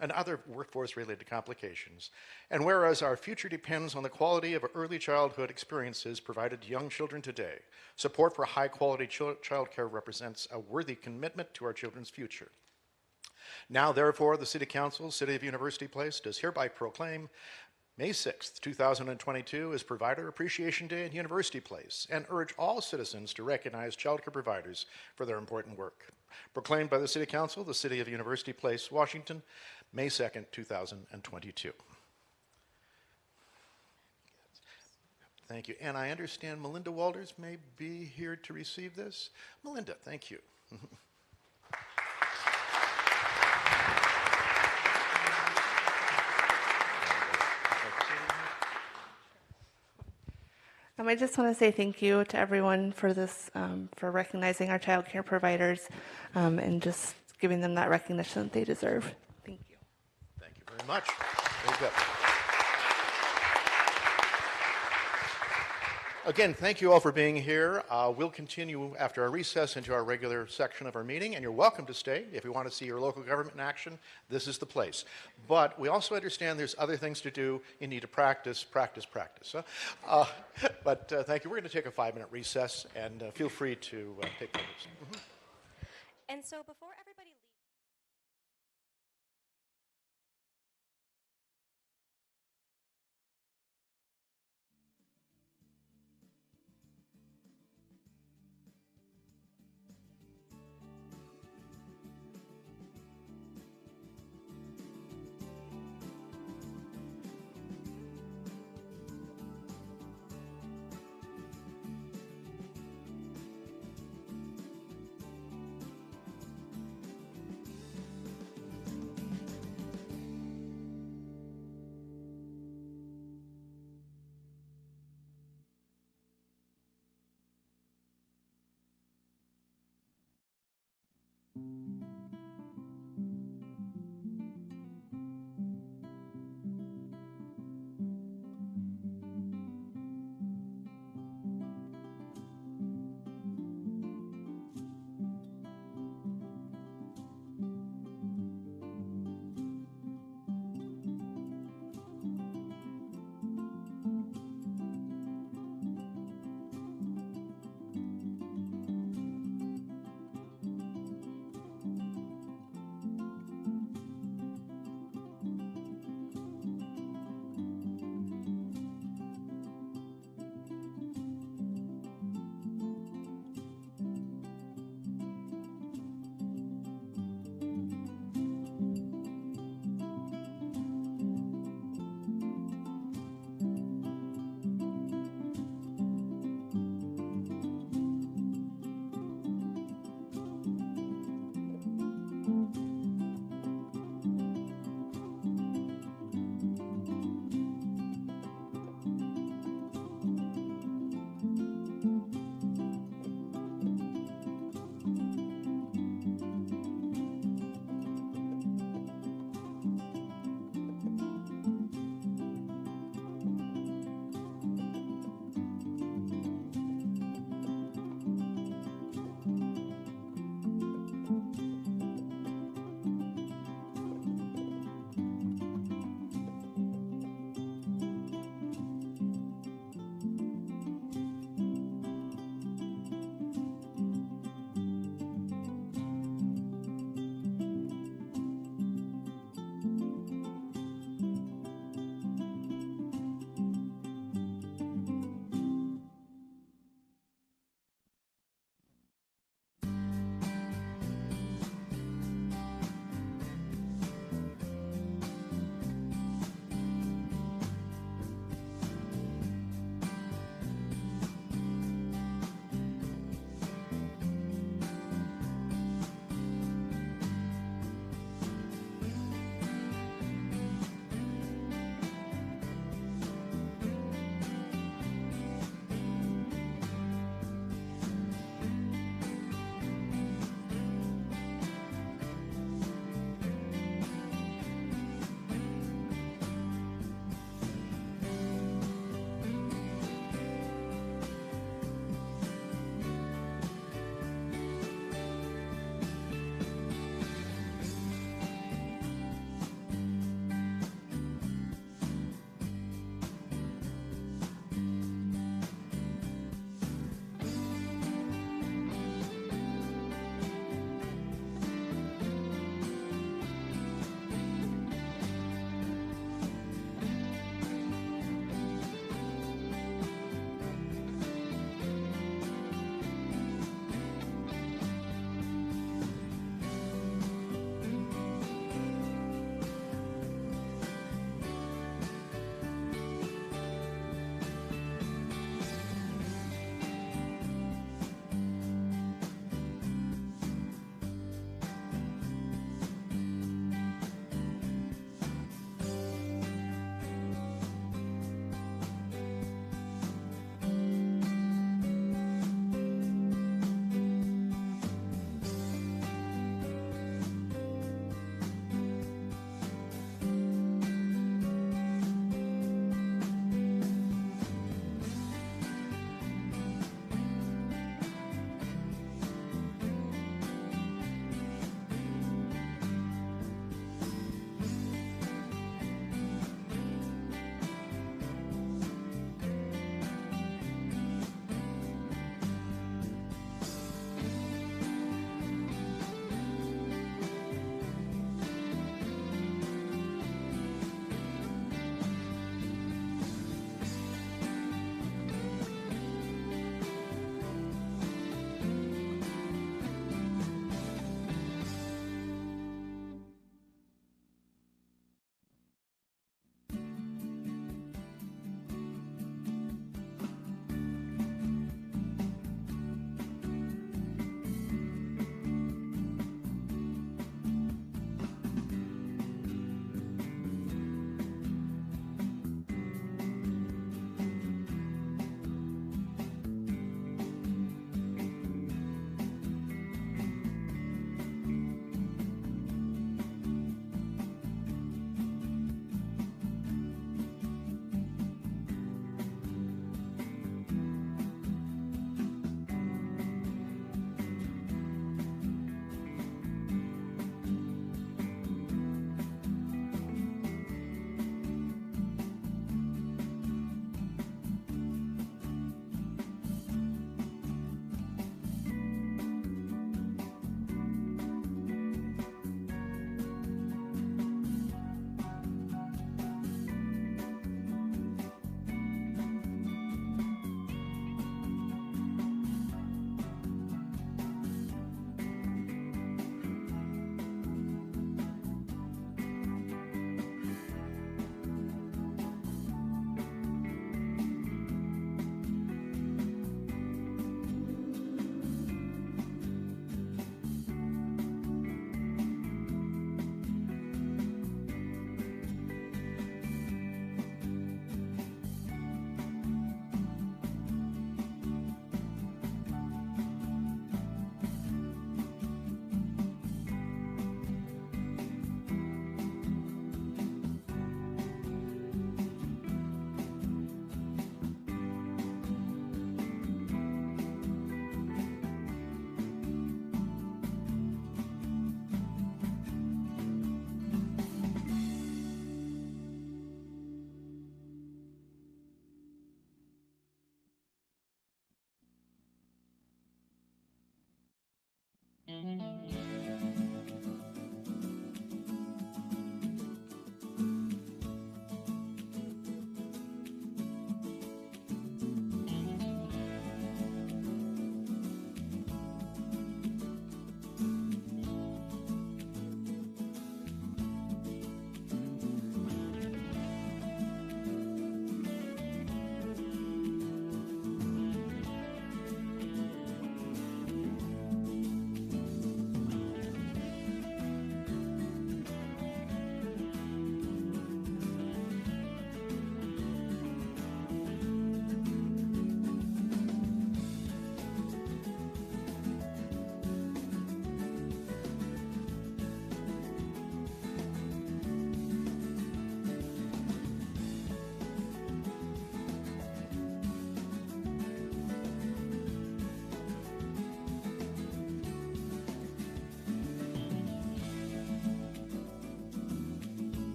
and other workforce-related complications. And whereas our future depends on the quality of early childhood experiences provided to young children today, support for high-quality child care represents a worthy commitment to our children's future. Now, therefore, the City Council, City of University Place, does hereby proclaim May 6th, 2022 is Provider Appreciation Day at University Place, and urge all citizens to recognize childcare providers for their important work. Proclaimed by the City Council, the City of University Place, Washington, May 2nd, 2022. Thank you. And I understand Melinda Walters may be here to receive this. Melinda, thank you. I just want to say thank you to everyone for this, for recognizing our child care providers and just giving them that recognition that they deserve. Thank you. Thank you very much. Very good. Again, thank you all for being here. We'll continue after our recess into our regular section of our meeting, and you're welcome to stay. If you want to see your local government in action, this is the place. But we also understand there's other things to do. You need to practice. But thank you. We're going to take a 5-minute recess, and feel free to take photos. And so before everybody leaves,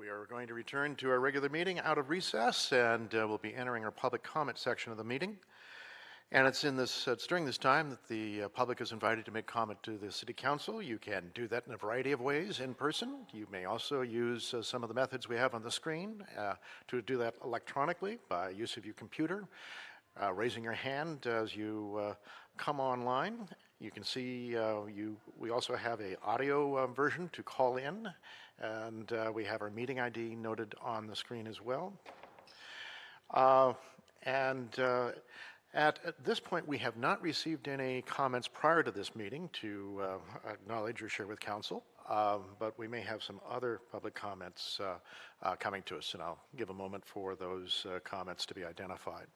We are going to return to our regular meeting out of recess, and we'll be entering our public comment section of the meeting. And it's during this time that the public is invited to make comment to the City Council. You can do that in a variety of ways in person. You may also use some of the methods we have on the screen to do that electronically by use of your computer, raising your hand as you come online. You can see we also have an audio version to call in, and we have our meeting ID noted on the screen as well. At this point, we have not received any comments prior to this meeting to acknowledge or share with council, but we may have some other public comments coming to us, and I'll give a moment for those comments to be identified.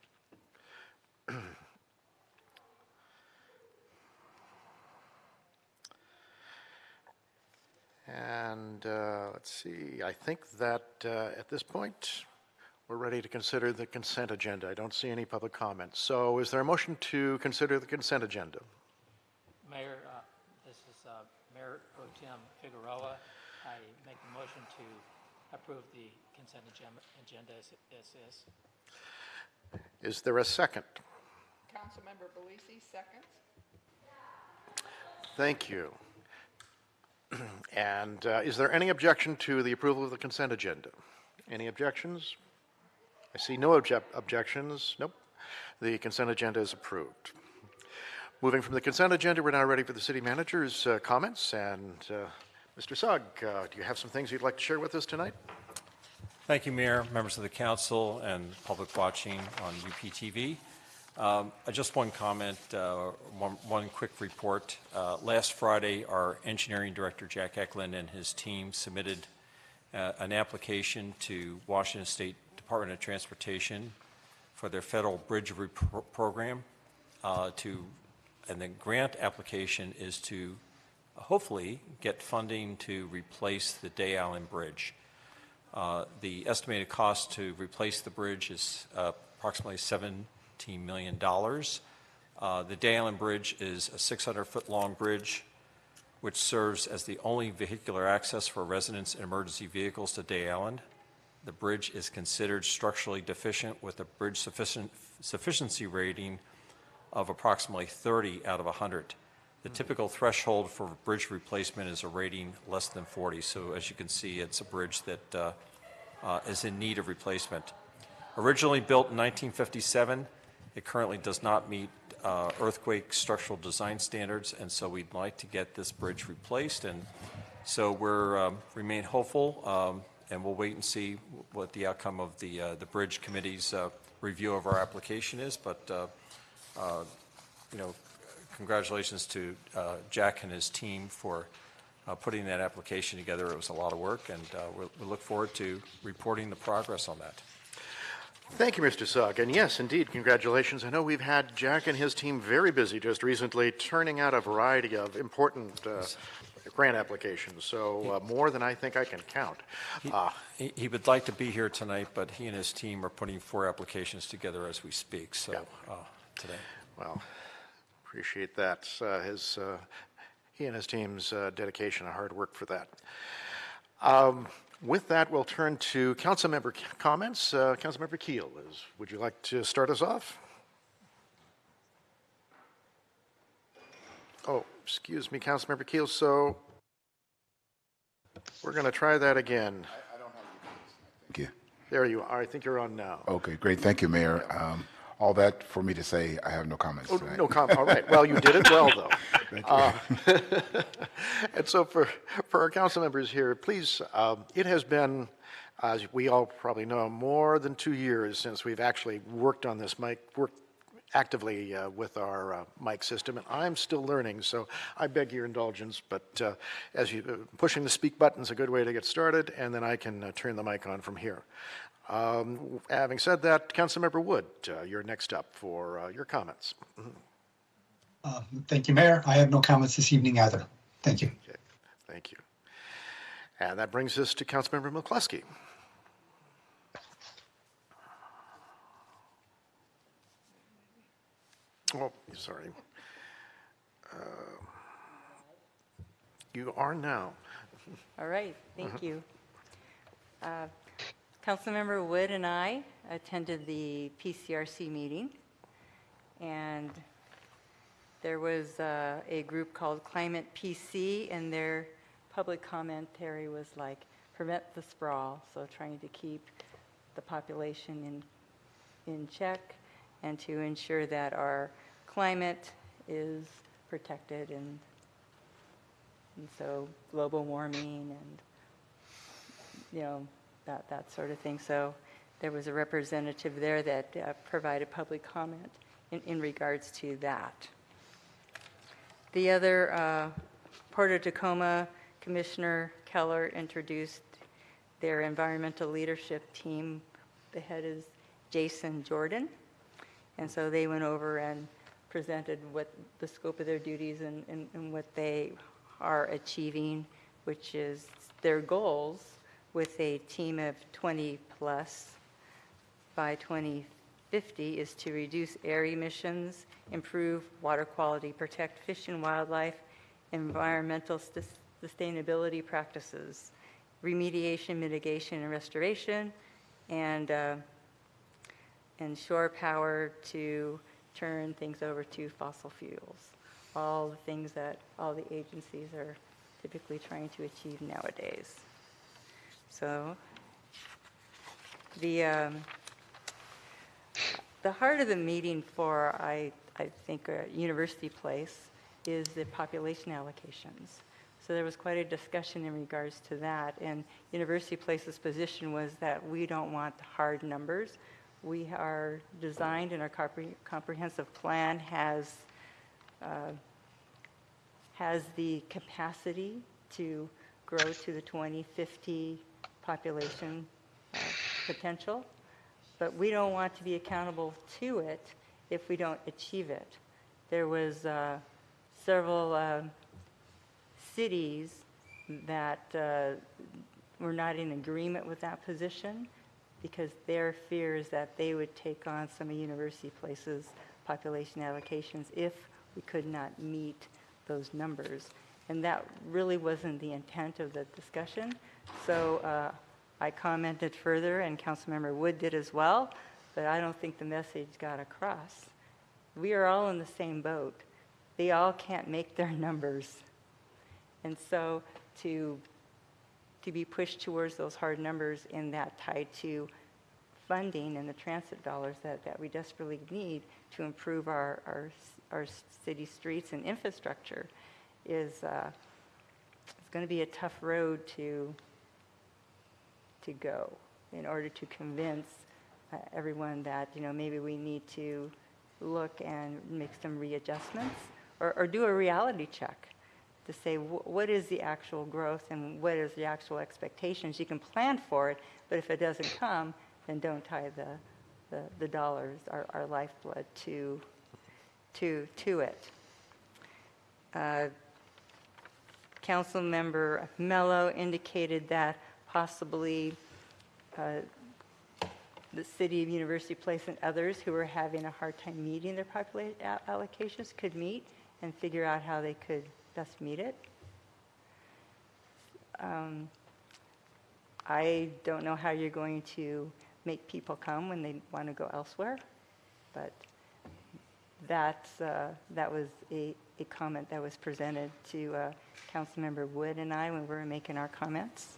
And let's see, I think that at this point, we're ready to consider the consent agenda. I don't see any public comments. So is there a motion to consider the consent agenda? Mayor, this is Mayor Pro Tem Figueroa. I make the motion to approve the consent agenda as is. Is there a second? Councilmember Belisi, seconds. Thank you. And is there any objection to the approval of the consent agenda? Any objections? I see no objections. Nope. The consent agenda is approved. Moving from the consent agenda, we're now ready for the city manager's comments. And Mr. Sugg, do you have some things you'd like to share with us tonight? Thank you, Mayor, members of the council, and public watching on UPTV. Just one comment, one quick report. Last Friday, our engineering director, Jack Eklund, and his team submitted an application to Washington State Department of Transportation for their federal bridge program. And the grant application is to hopefully get funding to replace the Day Island Bridge. The estimated cost to replace the bridge is approximately $17 million. The Day Island Bridge is a 600-foot long bridge which serves as the only vehicular access for residents and emergency vehicles to Day Island. The bridge is considered structurally deficient with a bridge sufficiency rating of approximately 30 out of 100. The typical threshold for bridge replacement is a rating less than 40. So as you can see, it's a bridge that is in need of replacement. Originally built in 1957, it currently does not meet earthquake structural design standards, and so we'd like to get this bridge replaced. And so we're remain hopeful, and we'll wait and see what the outcome of the Bridge Committee's review of our application is. But you know, congratulations to Jack and his team for putting that application together. It was a lot of work, and we look forward to reporting the progress on that. Thank you, Mr. Sugg. And yes, indeed, congratulations. I know we've had Jack and his team very busy just recently turning out a variety of important grant applications, so more than I think I can count. He would like to be here tonight, but he and his team are putting 4 applications together as we speak, so today. Well, appreciate that. He and his team's dedication and hard work for that. With that, we'll turn to council member comments. Councilmember Keel, would you like to start us off? Oh, excuse me, Councilmember Keel. So we're going to try that again. I don't have you. Thank you. There you are. I think you're on now. Okay, great. Thank you, Mayor. All that for me to say, I have no comments tonight. No comment. All right. Well, you did it well, though. Thank you. And so for our council members here, please, it has been, as we all probably know, more than 2 years since we've actually worked on this mic, worked actively with our mic system, and I'm still learning, so I beg your indulgence, but as you pushing the speak button is a good way to get started, and then I can turn the mic on from here. Having said that, Councilmember Wood, you're next up for your comments. Thank you, Mayor. I have no comments this evening either. Thank you. Okay. Thank you. And that brings us to Councilmember McCluskey. Oh, sorry. You are now. All right, thank you. Councilmember Wood and I attended the PCRC meeting, and there was a group called Climate PC, and their public commentary was like, prevent the sprawl, so trying to keep the population in check and to ensure that our climate is protected, and so global warming and, you know, that sort of thing. So there was a representative there that provided public comment in regards to that. The other, Port of Tacoma Commissioner Keller introduced their environmental leadership team. The head is Jason Jordan. And so they went over and presented what the scope of their duties and what they are achieving, which is their goals with a team of 20 plus by 2050 is to reduce air emissions, improve water quality, protect fish and wildlife, environmental sustainability practices, remediation, mitigation, and restoration, and shore power to turn things over to fossil fuels. All the things that all the agencies are typically trying to achieve nowadays. So the heart of the meeting for, I think, University Place is the population allocations. So there was quite a discussion in regards to that. And University Place's position was that we don't want hard numbers. We are designed, and our comprehensive plan has the capacity to grow to the 2050 population potential, but we don't want to be accountable to it if we don't achieve it. There was several cities that were not in agreement with that position because their fear is that they would take on some of University Place's population allocations if we could not meet those numbers. And that really wasn't the intent of the discussion. So I commented further, and Councilmember Wood did as well, but I don't think the message got across. We are all in the same boat. They all can't make their numbers. And so to be pushed towards those hard numbers in that tied to funding and the transit dollars that we desperately need to improve our city streets and infrastructure is it's going to be a tough road to go in order to convince everyone that, you know, maybe we need to look and make some readjustments or do a reality check to say what is the actual growth and what is the actual expectations. You can plan for it, but if it doesn't come, then don't tie the dollars, our lifeblood, to it. Councilmember Mello indicated that possibly the city of University Place and others who are having a hard time meeting their population allocations could meet and figure out how they could best meet it. I don't know how you're going to make people come when they want to go elsewhere, but that was a comment that was presented to Councilmember Wood and I when we were making our comments.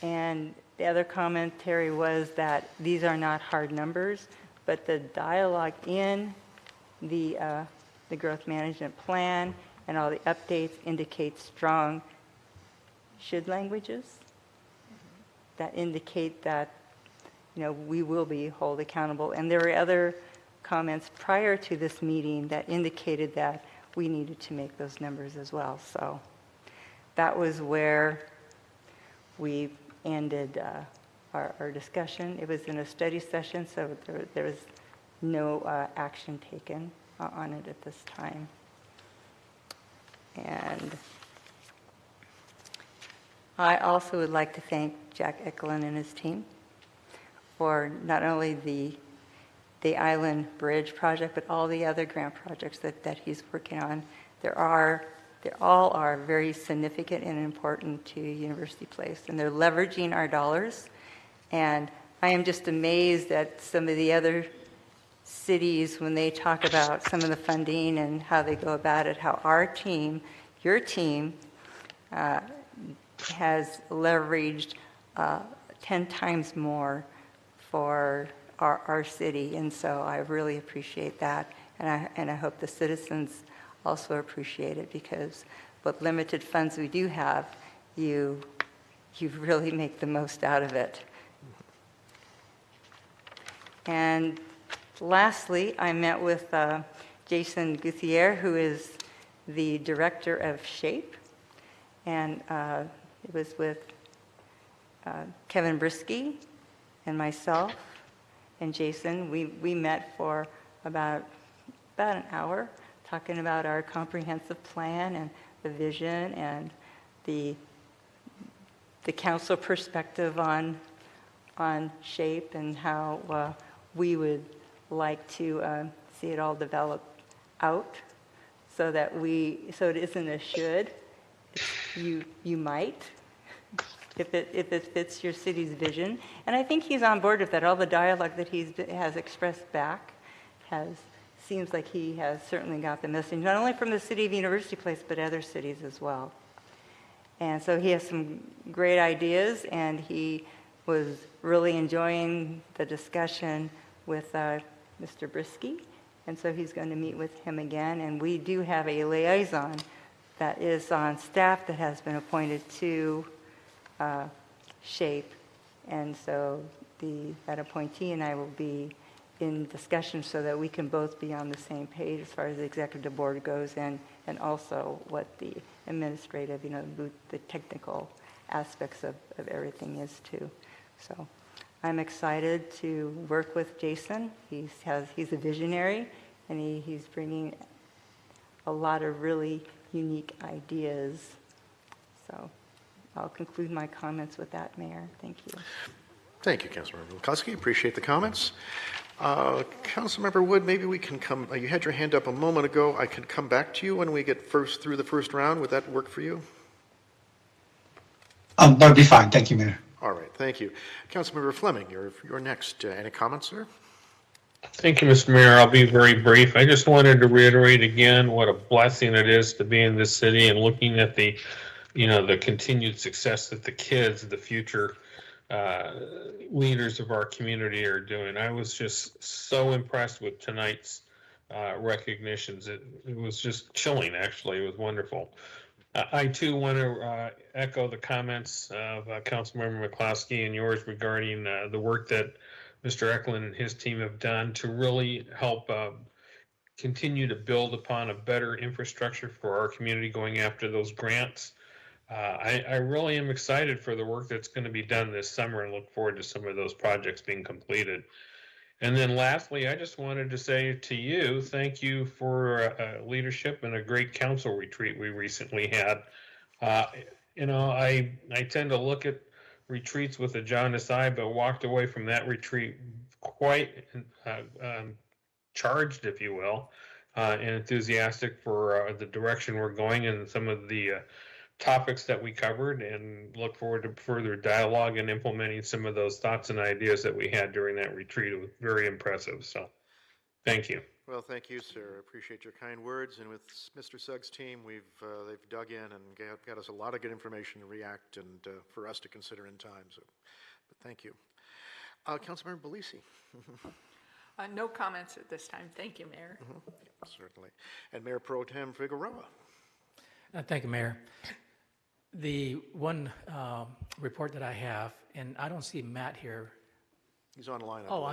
And the other commentary was that these are not hard numbers, but the dialogue in the growth management plan and all the updates indicate strong should languages that indicate that, you know, we will be held accountable. And there were other comments prior to this meeting that indicated that we needed to make those numbers as well. So that was where we ended our discussion. It was in a study session, so there was no action taken on it at this time. And I also would like to thank Jack Eklund and his team for not only the Island Bridge project, but all the other grant projects that he's working on. There are They all are very significant and important to University Place, and they're leveraging our dollars. And I am just amazed at some of the other cities when they talk about some of the funding and how they go about it, how our team, your team, has leveraged 10 times more for our city. And so I really appreciate that. And I hope the citizens also appreciate it, because what limited funds we do have, you really make the most out of it. And lastly, I met with Jason Gutierrez, who is the director of SHAPE, and it was with Kevin Brisky and myself and Jason. We met for about an hour talking about our comprehensive plan and the vision and the council perspective on SHAPE and how we would like to see it all develop out, so it isn't a should. You might, if it fits your city's vision. And I think he's on board with that. All the dialogue that he has expressed back seems like he has certainly got the message, not only from the city of University Place, but other cities as well. And so he has some great ideas, and he was really enjoying the discussion with Mr. Brisky. And so he's going to meet with him again. And we do have a liaison that is on staff that has been appointed to SHAPE. And so that appointee and I will be in discussion so that we can both be on the same page as far as the executive board goes, and also what the administrative, the technical aspects of everything is too. So I'm excited to work with Jason. He's a visionary, and he's bringing a lot of really unique ideas. So I'll conclude my comments with that, Mayor. Thank you. Thank you, Councilmember Wilkowski. Appreciate the comments. Councilmember Wood, maybe we can come, you had your hand up a moment ago. I can come back to you when we get through the first round. Would that work for you? That would be fine. Thank you, Mayor. All right, thank you. Councilmember Fleming, you're next. Any comments, sir? Thank you, Mr. Mayor. I'll be very brief. I just wanted to reiterate again what a blessing it is to be in this city and looking at the continued success that the kids, the future leaders of our community are doing. I was just so impressed with tonight's recognitions. It was just chilling, actually. It was wonderful. I too want to echo the comments of Councilmember McCloskey and yours regarding the work that Mr. Eklund and his team have done to really help continue to build upon a better infrastructure for our community going after those grants. I really am excited for the work that's going to be done this summer and look forward to some of those projects being completed. And then lastly, I just wanted to say to you, thank you for leadership and a great council retreat we recently had. I tend to look at retreats with a jaundiced eye, but walked away from that retreat quite charged, if you will, and enthusiastic for the direction we're going and some of the topics that we covered, and look forward to further dialogue and implementing some of those thoughts and ideas that we had during that retreat. It was very impressive. So thank you. Well, thank you, sir. I appreciate your kind words. And with Mr. Sugg's team, they've dug in and got us a lot of good information to react and for us to consider in time. So, but thank you. Councilmember Belisi. No comments at this time. Thank you, Mayor. Certainly. And Mayor Pro Tem Figueroa. Thank you, Mayor. The one report that I have, and I don't see Matt here. He's online. Oh,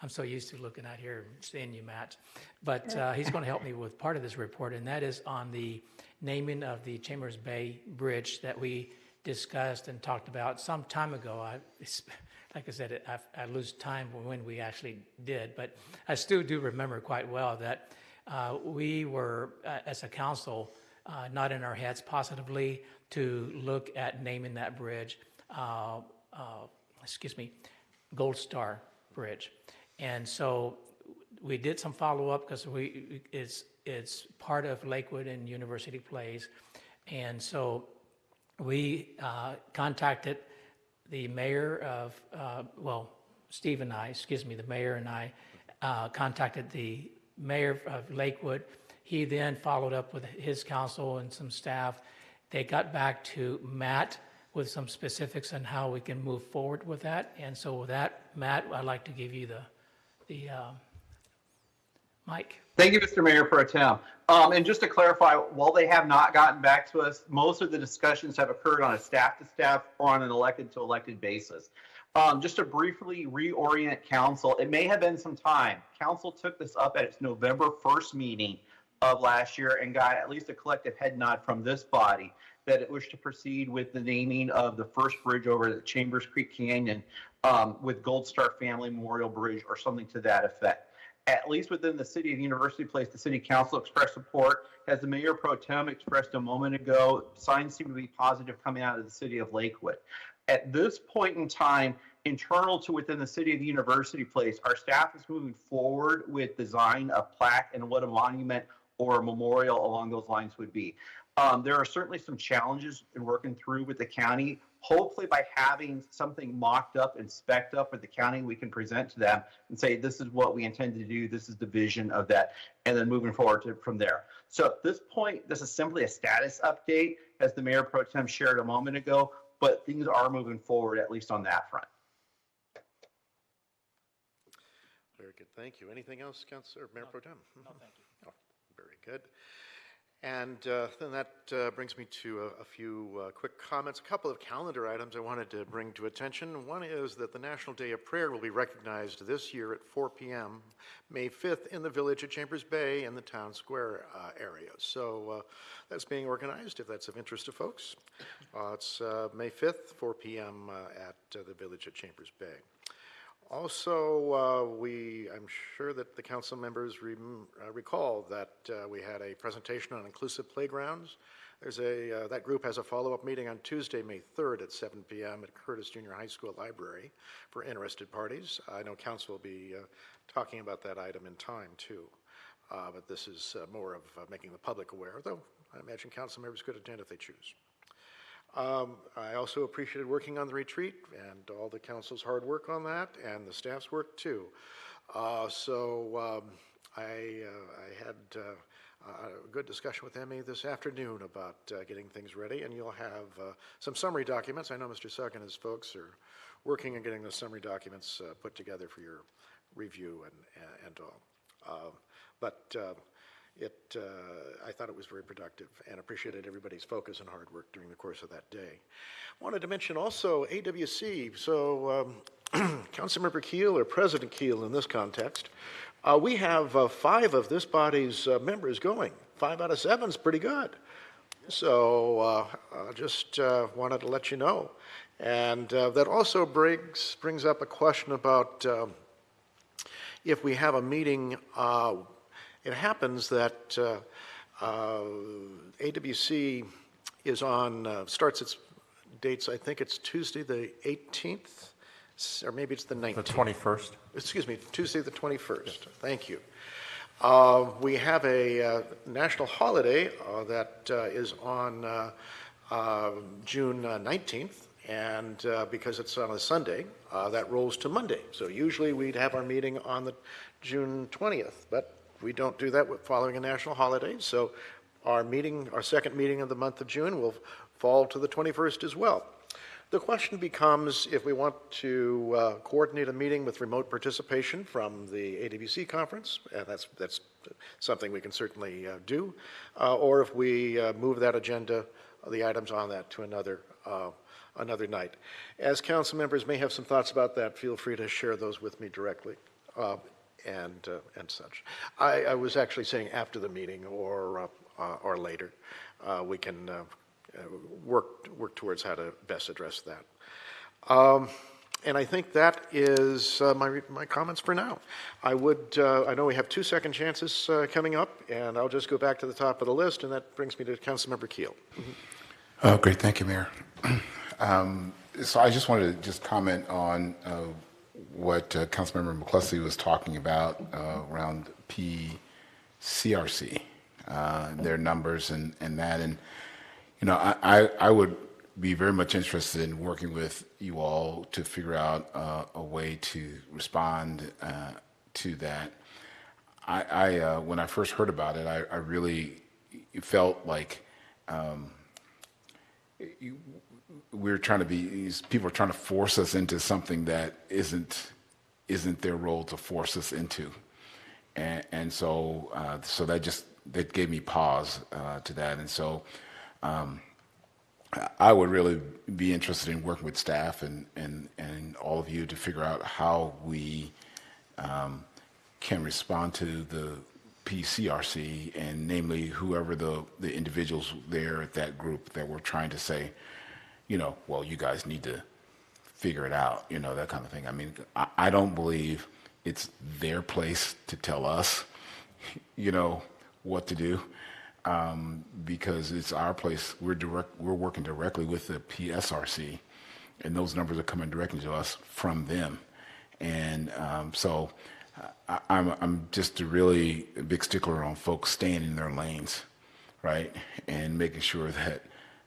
I'm so used to looking out here and seeing you, Matt. But he's going to help me with part of this report, and that is on the naming of the Chambers Bay Bridge that we discussed and talked about some time ago. Like I said, I lose time when we actually did, but I still do remember quite well that we were, as a council, not in our heads positively to look at naming that bridge, Gold Star Bridge. And so we did some follow-up because it's part of Lakewood and University Place. And so we contacted the mayor of, Steve and I, the mayor and I contacted the mayor of Lakewood. He then followed up with his council and some staff. They got back to Matt with some specifics on how we can move forward with that. And so with that, Matt, I'd like to give you the mic. Thank you, Mr. Mayor Pro Tem. And just to clarify, while they have not gotten back to us, most of the discussions have occurred on a staff-to-staff or on an elected-to-elected basis. Just to briefly reorient council, it may have been some time. Council took this up at its November 1st meeting of last year and got at least a collective head nod from this body that it wished to proceed with the naming of the first bridge over the Chambers Creek Canyon with Gold Star Family Memorial Bridge or something to that effect. At least within the city of University Place, the city council expressed support. As the mayor pro tem expressed a moment ago, signs seem to be positive coming out of the city of Lakewood. At this point in time, internal to within the city of University Place, our staff is moving forward with design a plaque and what a monument or a memorial along those lines would be. There are certainly some challenges in working through with the county. Hopefully by having something mocked up and spec'd up with the county, we can present to them and say, this is what we intend to do. This is the vision of that. And then moving forward from there. So at this point, this is simply a status update, as the mayor pro tem shared a moment ago, but things are moving forward, at least on that front. Very good. Thank you. Anything else, Councilor Mayor Pro Tem? No, thank you. Oh, very good. And then that brings me to a few quick comments. A couple of calendar items I wanted to bring to attention. One is that the National Day of Prayer will be recognized this year at 4 p.m., May 5th, in the village at Chambers Bay in the town square area. So that's being organized, if that's of interest to folks. It's May 5th, 4 p.m. At the village at Chambers Bay. Also, I'm sure that the council members recall that we had a presentation on inclusive playgrounds. That group has a follow-up meeting on Tuesday, May 3rd at 7 p.m. at Curtis Junior High School Library for interested parties. I know council will be talking about that item in time too, but this is more of making the public aware, though I imagine council members could attend if they choose. I also appreciated working on the retreat and all the council's hard work on that and the staff's work too. I had a good discussion with Emmy this afternoon about getting things ready, and you'll have some summary documents. I know Mr. Sugg and his folks are working on getting those summary documents put together for your review and all. I thought it was very productive and appreciated everybody's focus and hard work during the course of that day. Wanted to mention also AWC. So Councilmember Keel, or President Keel in this context, we have 5 of this body's members going. 5 out of 7 is pretty good. So just wanted to let you know. And that also brings up a question about if we have a meeting. It happens that AWC is starts its dates, I think it's Tuesday the 18th, or maybe it's the 19th. The 21st. Excuse me, Tuesday the 21st. Yes. Thank you. We have a national holiday that is on June 19th, and because it's on a Sunday, that rolls to Monday. So usually we'd have our meeting on the June 20th, but we don't do that following a national holiday, so our second meeting of the month of June will fall to the 21st as well. The question becomes if we want to coordinate a meeting with remote participation from the AWC conference, and that's something we can certainly do, or if we move that agenda, the items on that, to another night. As council members may have some thoughts about that, feel free to share those with me directly. And such. I was actually saying after the meeting or later, we can work towards how to best address that. And I think that is my comments for now. I know we have 2 second chances coming up, and I'll just go back to the top of the list, and that brings me to Councilmember Keel. Great, thank you, Mayor. So I just wanted to comment on what Councilmember McCluskey was talking about around PCRC, their numbers and that. And, you know, I would be very much interested in working with you all to figure out a way to respond to that. When I first heard about it, I really felt like we're trying to be, people are trying to force us into something that isn't their role to force us into. And so that gave me pause to that. And so I would really be interested in working with staff and all of you to figure out how we can respond to the PCRC, and namely whoever the individuals there at that group that were trying to say, you know, well, you guys need to figure it out, you know, that kind of thing. I mean, I don't believe it's their place to tell us, you know, what to do, because it's our place. We're working directly with the PSRC, and those numbers are coming directly to us from them. And so I'm just a really big stickler on folks staying in their lanes, right, and making sure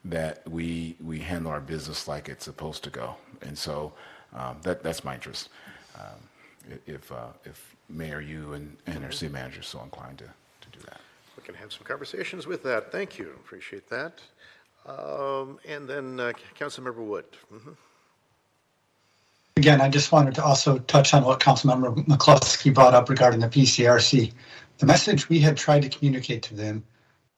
that we handle our business like it's supposed to go. And so that's my interest. If Mayor, you and our city manager are so inclined to do that. We can have some conversations with that. Thank you. Appreciate that. And then Councilmember Wood. Mm-hmm. Again, I just wanted to also touch on what Councilmember McCluskey brought up regarding the PCRC. The message we had tried to communicate to them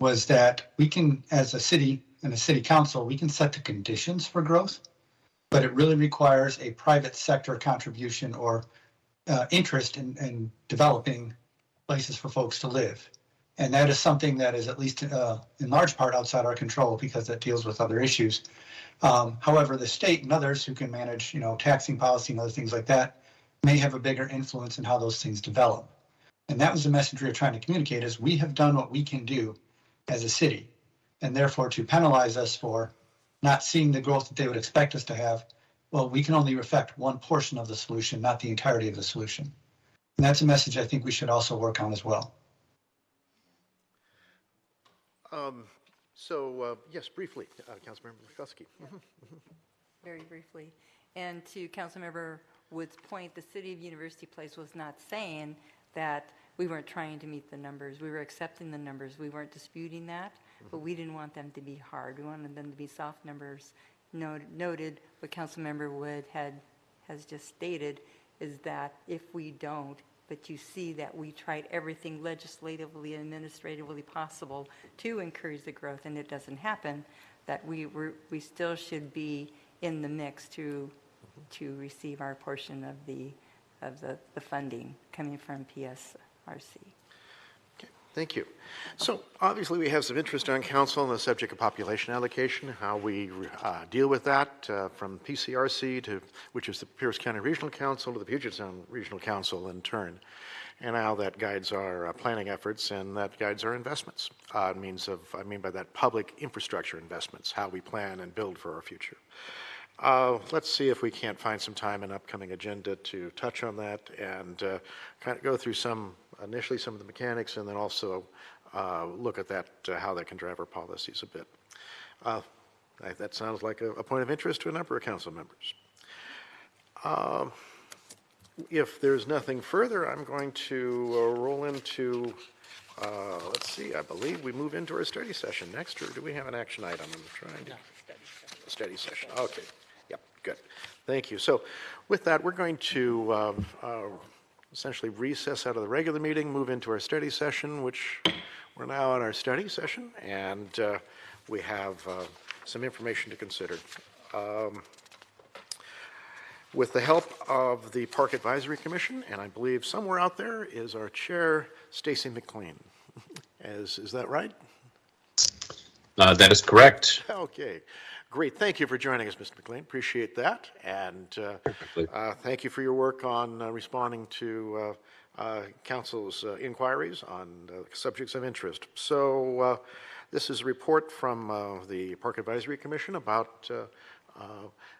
was that we can, as a city and a city council, we can set the conditions for growth, but it really requires a private sector contribution or interest in developing places for folks to live. And that is something that is at least in large part outside our control because that deals with other issues. However, the state and others who can manage, you know, taxing policy and other things like that may have a bigger influence in how those things develop. And that was the message we were trying to communicate, is we have done what we can do as a city. And therefore, to penalize us for not seeing the growth that they would expect us to have, well, we can only affect one portion of the solution, not the entirety of the solution. And that's a message I think we should also work on as well. Yes, briefly, Councilmember McCluskey. Very briefly. And to Councilmember Wood's point, the City of University Place was not saying that we weren't trying to meet the numbers. We were accepting the numbers. We weren't disputing that, but we didn't want them to be hard. We wanted them to be soft numbers. Noted what Councilmember Wood has just stated is that if we don't, but you see that we tried everything legislatively and administratively possible to encourage the growth, and it doesn't happen, that we still should be in the mix to receive our portion of the funding coming from PSRC. Thank you. So obviously we have some interest on council on the subject of population allocation, how we deal with that from PCRC to, which is the Pierce County Regional Council, to the Puget Sound Regional Council in turn, and how that guides our planning efforts and that guides our investments. I mean by that public infrastructure investments, how we plan and build for our future. Let's see if we can't find some time in upcoming agenda to touch on that and kind of go through initially some of the mechanics, and then also look at that, how that can drive our policies a bit. That sounds like a point of interest to a number of council members. If there's nothing further, I'm going to roll into, let's see, I believe we move into our study session next, or do we have an action item? I'm trying to. Study session. Okay. Yep. Good. Thank you. So with that, we're going to essentially recess out of the regular meeting, move into our study session, which we're now in our study session, and we have some information to consider. With the help of the Park Advisory Commission, and I believe somewhere out there is our chair, Stacy McLean. Is that right? That is correct. Okay. Great. Thank you for joining us, Mr. McLean. Appreciate that. And thank you for your work on responding to Council's inquiries on subjects of interest. So this is a report from the Park Advisory Commission about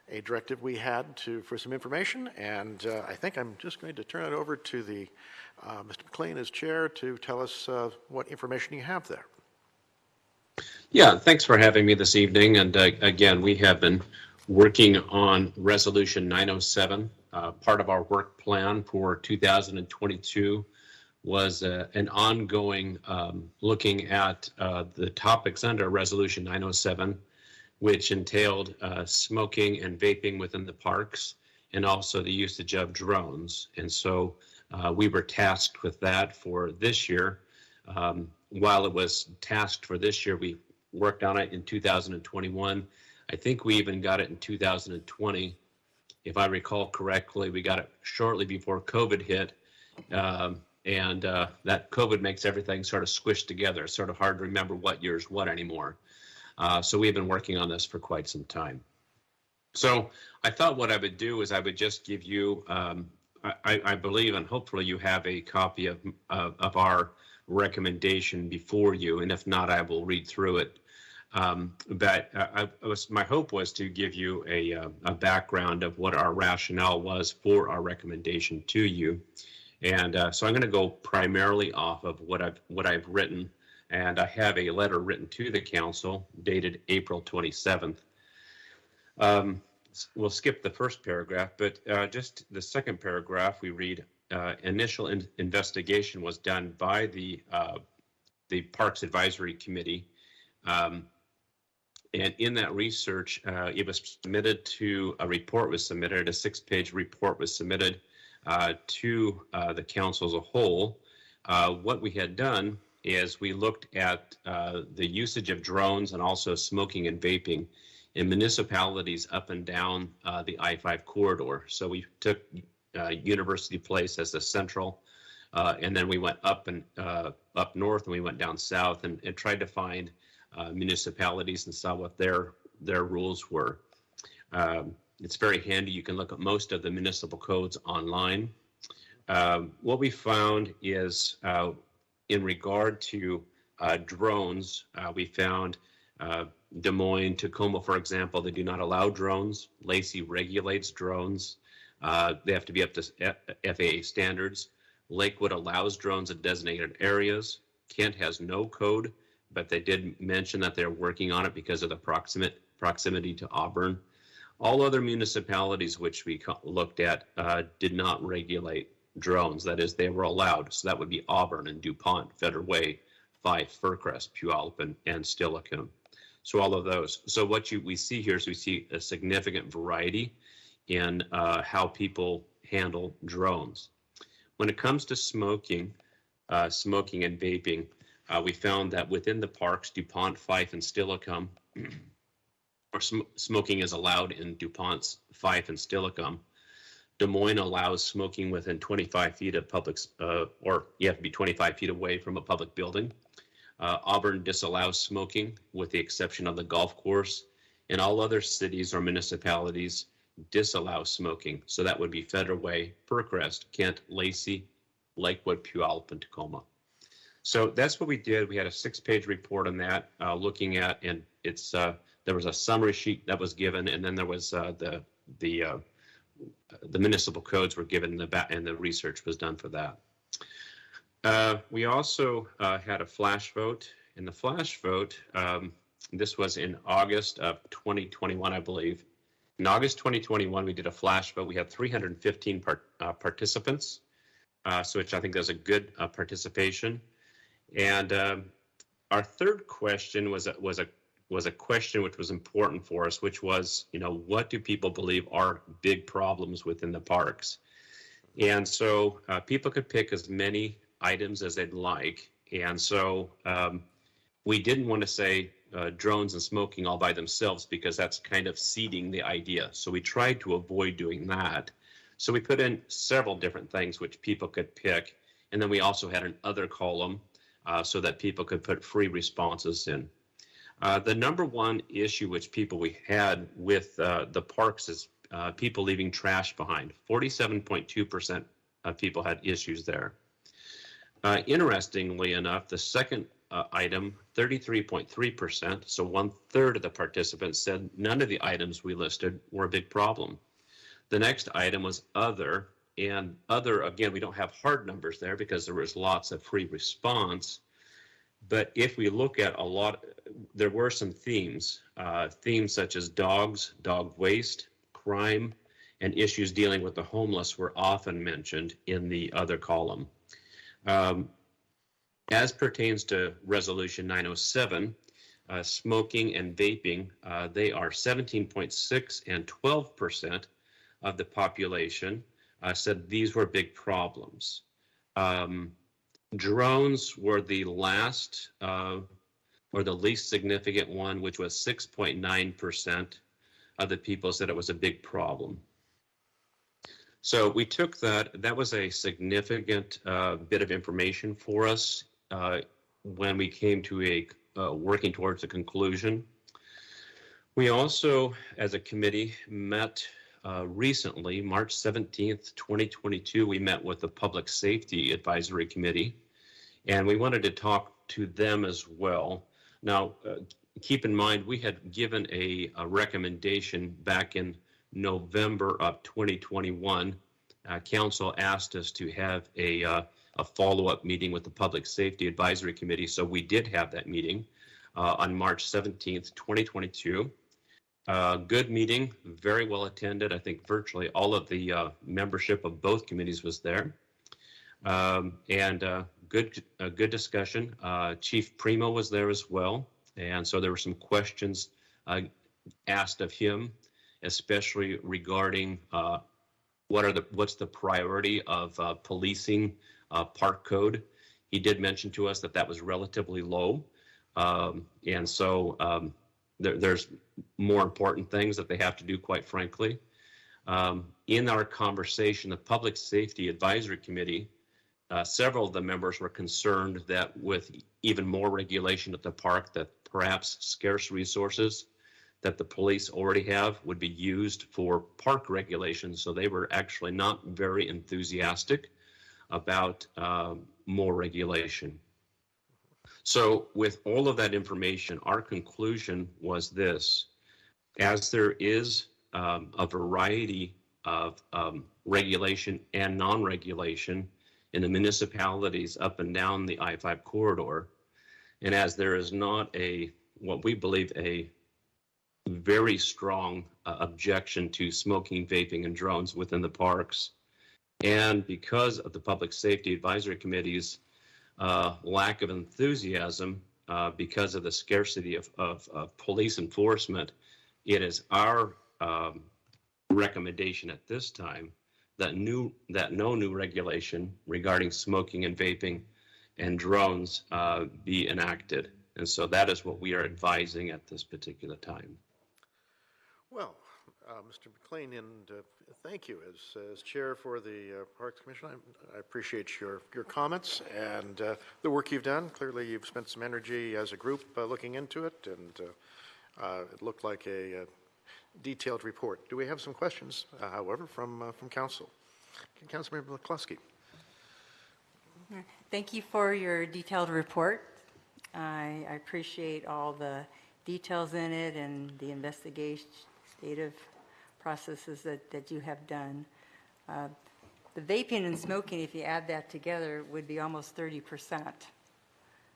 a directive we had for some information, and I think I'm just going to turn it over to Mr. McLean as chair to tell us what information you have there. Yeah, thanks for having me this evening. And again, we have been working on Resolution 907. Part of our work plan for 2022 was an ongoing looking at the topics under Resolution 907, which entailed smoking and vaping within the parks, and also the usage of drones. And so we were tasked with that for this year. While it was tasked for this year, we worked on it in 2021. I think we even got it in 2020. If I recall correctly, we got it shortly before COVID hit. And that COVID makes everything sort of squished together. It's sort of hard to remember what year's what anymore. So we've been working on this for quite some time. So I thought what I would do is I would just give you, I believe, and hopefully you have a copy of our recommendation before you, and if not, I will read through it. But my hope was to give you a background of what our rationale was for our recommendation to you. And so I'm going to go primarily off of what I've written, and I have a letter written to the council dated April 27th. We'll skip the first paragraph, but just the second paragraph, we read, initial investigation was done by the Parks Advisory Committee. And in that research, it was submitted to, a 6-page report was submitted to the council as a whole. What we had done is we looked at the usage of drones and also smoking and vaping in municipalities up and down the I-5 corridor. So we took University Place as the central, and then we went up north, and we went down south and tried to find municipalities and saw what their rules were. It's very handy. You can look at most of the municipal codes online. What we found is in regard to drones, we found Des Moines, Tacoma, for example, they do not allow drones. Lacey regulates drones. They have to be up to FAA standards. Lakewood allows drones in designated areas. Kent has no code, but they did mention that they're working on it because of the proximity to Auburn. All other municipalities which we looked at did not regulate drones. That is, they were allowed. So that would be Auburn and DuPont, Federal Way, Fife, Fircrest, Puyallup, and Steilacoom. So all of those. So what we see here is we see a significant variety in how people handle drones. When it comes to smoking and vaping, we found that within the parks, DuPont, Fife, and Steilacoom, or smoking is allowed in DuPont's, Fife, and Steilacoom. Des Moines allows smoking within 25 feet of public, or you have to be 25 feet away from a public building. Auburn disallows smoking with the exception of the golf course, and all other cities or municipalities disallow smoking. So that would be Federal Way, Fircrest, Kent, Lacey, Lakewood, Puyallup, and Tacoma. So that's what we did. We had a 6-page report on that, looking at, and it's there was a summary sheet that was given, and then there was the municipal codes were given, and the research was done for that. We also had a flash vote. In the flash vote, this was in August of 2021, I believe. In August 2021, we did a flash vote. We had 315 participants, so which I think was a good participation. And our third question was a question which was important for us, which was, what do people believe are big problems within the parks? And so people could pick as many items as they'd like. And so we didn't want to say drones and smoking all by themselves, because that's kind of seeding the idea. So we tried to avoid doing that. So we put in several different things which people could pick. And then we also had an other column so that people could put free responses in. The number one issue which we had with the parks is people leaving trash behind. 47.2% of people had issues there. Interestingly enough, the second item, 33.3%, so 1/3 of the participants said none of the items we listed were a big problem. The next item was other, and other, again, we don't have hard numbers there because there was lots of free response. But if we look at a lot, there were some themes, themes such as dogs, dog waste, crime, and issues dealing with the homeless were often mentioned in the other column. As pertains to Resolution 907, smoking and vaping, they are 17.6 and 12% of the population said these were big problems. Drones were the last or the least significant one, which was 6.9% of the people said it was a big problem. So we took that was a significant bit of information for us when we came to a working towards a conclusion. We also, as a committee, met recently, March 17th, 2022, we met with the Public Safety Advisory Committee, and we wanted to talk to them as well. Now, keep in mind, we had given a recommendation back in November of 2021. Council asked us to have a follow-up meeting with the Public Safety Advisory Committee, so we did have that meeting on March 17th, 2022. Good meeting, very well attended. I think virtually all of the membership of both committees was there. And good discussion. Chief Primo was there as well. And so there were some questions asked of him, especially regarding what's the priority of policing park code. He did mention to us that that was relatively low. And so there's more important things that they have to do, quite frankly. In our conversation, the Public Safety Advisory Committee, several of the members were concerned that with even more regulation at the park, that perhaps scarce resources that the police already have would be used for park regulations. So they were actually not very enthusiastic about more regulation. So with all of that information, our conclusion was this: as there is a variety of regulation and non-regulation in the municipalities up and down the I-5 corridor, and as there is not what we believe a very strong objection to smoking, vaping, and drones within the parks, and because of the Public Safety Advisory Committee's lack of enthusiasm because of the scarcity of police enforcement, it is our recommendation at this time that no new regulation regarding smoking and vaping and drones be enacted. And so that is what we are advising at this particular time. Well, Mr. McLean, and thank you as chair for the Parks Commission. I appreciate your comments and the work you've done. Clearly, you've spent some energy as a group looking into it, and it looked like a detailed report. Do we have some questions, however, from council? Councilmember McCluskey. Thank you for your detailed report. I appreciate all the details in it and the investigative processes that you have done. The vaping and smoking, if you add that together, would be almost 30%.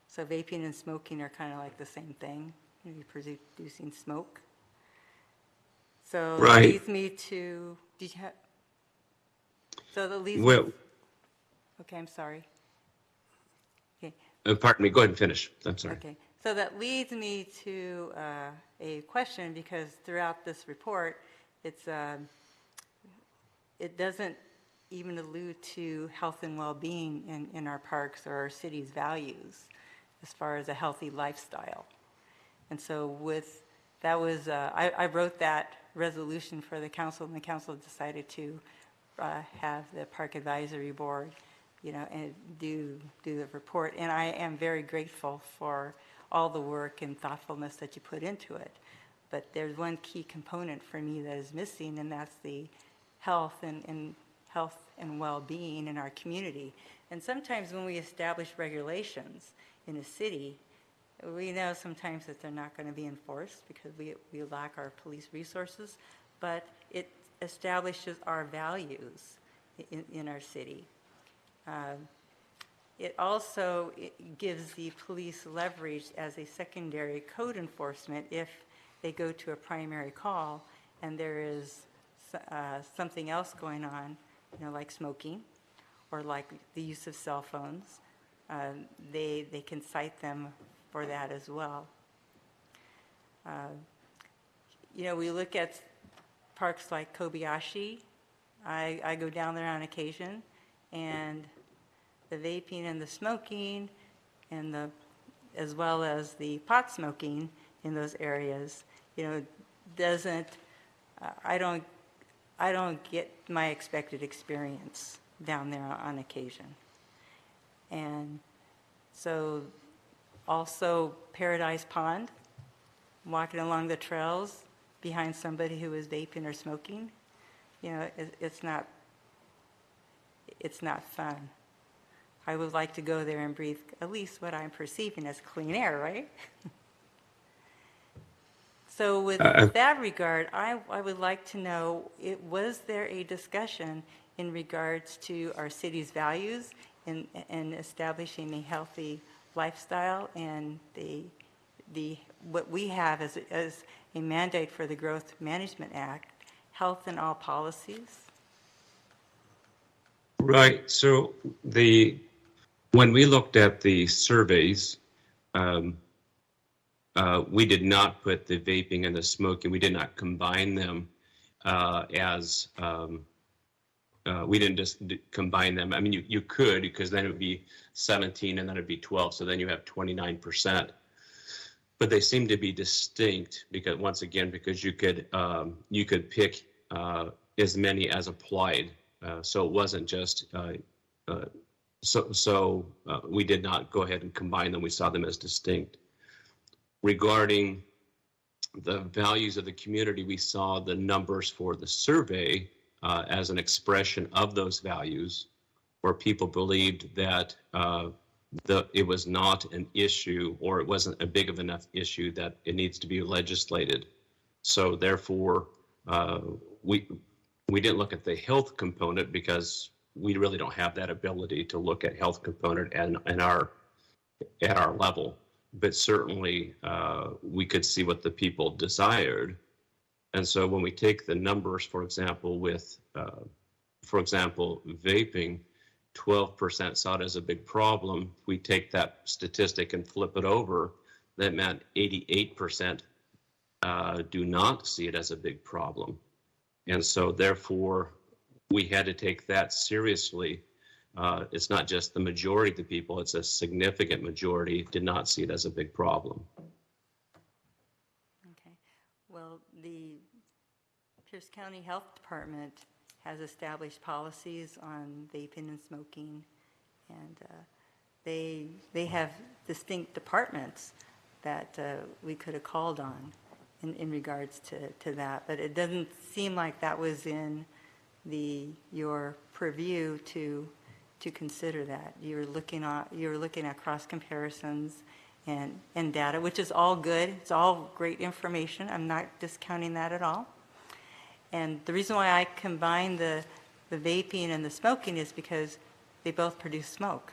So vaping and smoking are kind of like the same thing. You're producing smoke. So that leads me to, did you have, so that leads me, okay, I'm sorry. Okay. Pardon me, go ahead and finish. I'm sorry. Okay, so that leads me to a question, because throughout this report, it doesn't even allude to health and well-being in our parks or our city's values as far as a healthy lifestyle. And so that was, I wrote that resolution for the council, and the council decided to have the Park Advisory Board, and do the report. And I am very grateful for all the work and thoughtfulness that you put into it. But there's one key component for me that is missing, and that's the health and well-being in our community. And sometimes when we establish regulations, in a city, we know sometimes that they're not going to be enforced because we lack our police resources, but it establishes our values in our city. It also gives the police leverage as a secondary code enforcement if they go to a primary call and there is something else going on, like smoking or like the use of cell phones. They can cite them for that as well. We look at parks like Kobayashi. I go down there on occasion, and the vaping and the smoking, and as well as the pot smoking in those areas, doesn't. I don't get my expected experience down there on occasion. And so also Paradise Pond, walking along the trails behind somebody who is vaping or smoking, it's not fun. I would like to go there and breathe at least what I'm perceiving as clean air, right? So with that regard, I would like to know, was there a discussion in regards to our city's values in establishing a healthy lifestyle and what we have as a mandate for the Growth Management Act, health in all policies? Right. So when we looked at the surveys, we did not put the vaping and the smoking. We did not combine them we didn't just combine them. I mean, you could, because then it would be 17 and then it'd be 12. So then you have 29%. But they seem to be distinct because, once again, because you could pick as many as applied. So it wasn't just we did not go ahead and combine them. We saw them as distinct. Regarding the values of the community, we saw the numbers for the survey as an expression of those values, where people believed that it was not an issue, or it wasn't a big of enough issue that it needs to be legislated. So therefore, we didn't look at the health component because we really don't have that ability to look at health component at our level. But certainly we could see what the people desired. And so when we take the numbers, for example, vaping, 12% saw it as a big problem. If we take that statistic and flip it over, that meant 88% do not see it as a big problem. And so therefore, we had to take that seriously. It's not just the majority of the people, it's a significant majority did not see it as a big problem. Okay. Well, the Pierce County Health Department has established policies on vaping and smoking, and they have distinct departments that we could have called on in regards to that, but it doesn't seem like that was in your purview to consider that. You're looking at cross comparisons and data, which is all good. It's all great information. I'm not discounting that at all. And the reason why I combine the vaping and the smoking is because they both produce smoke.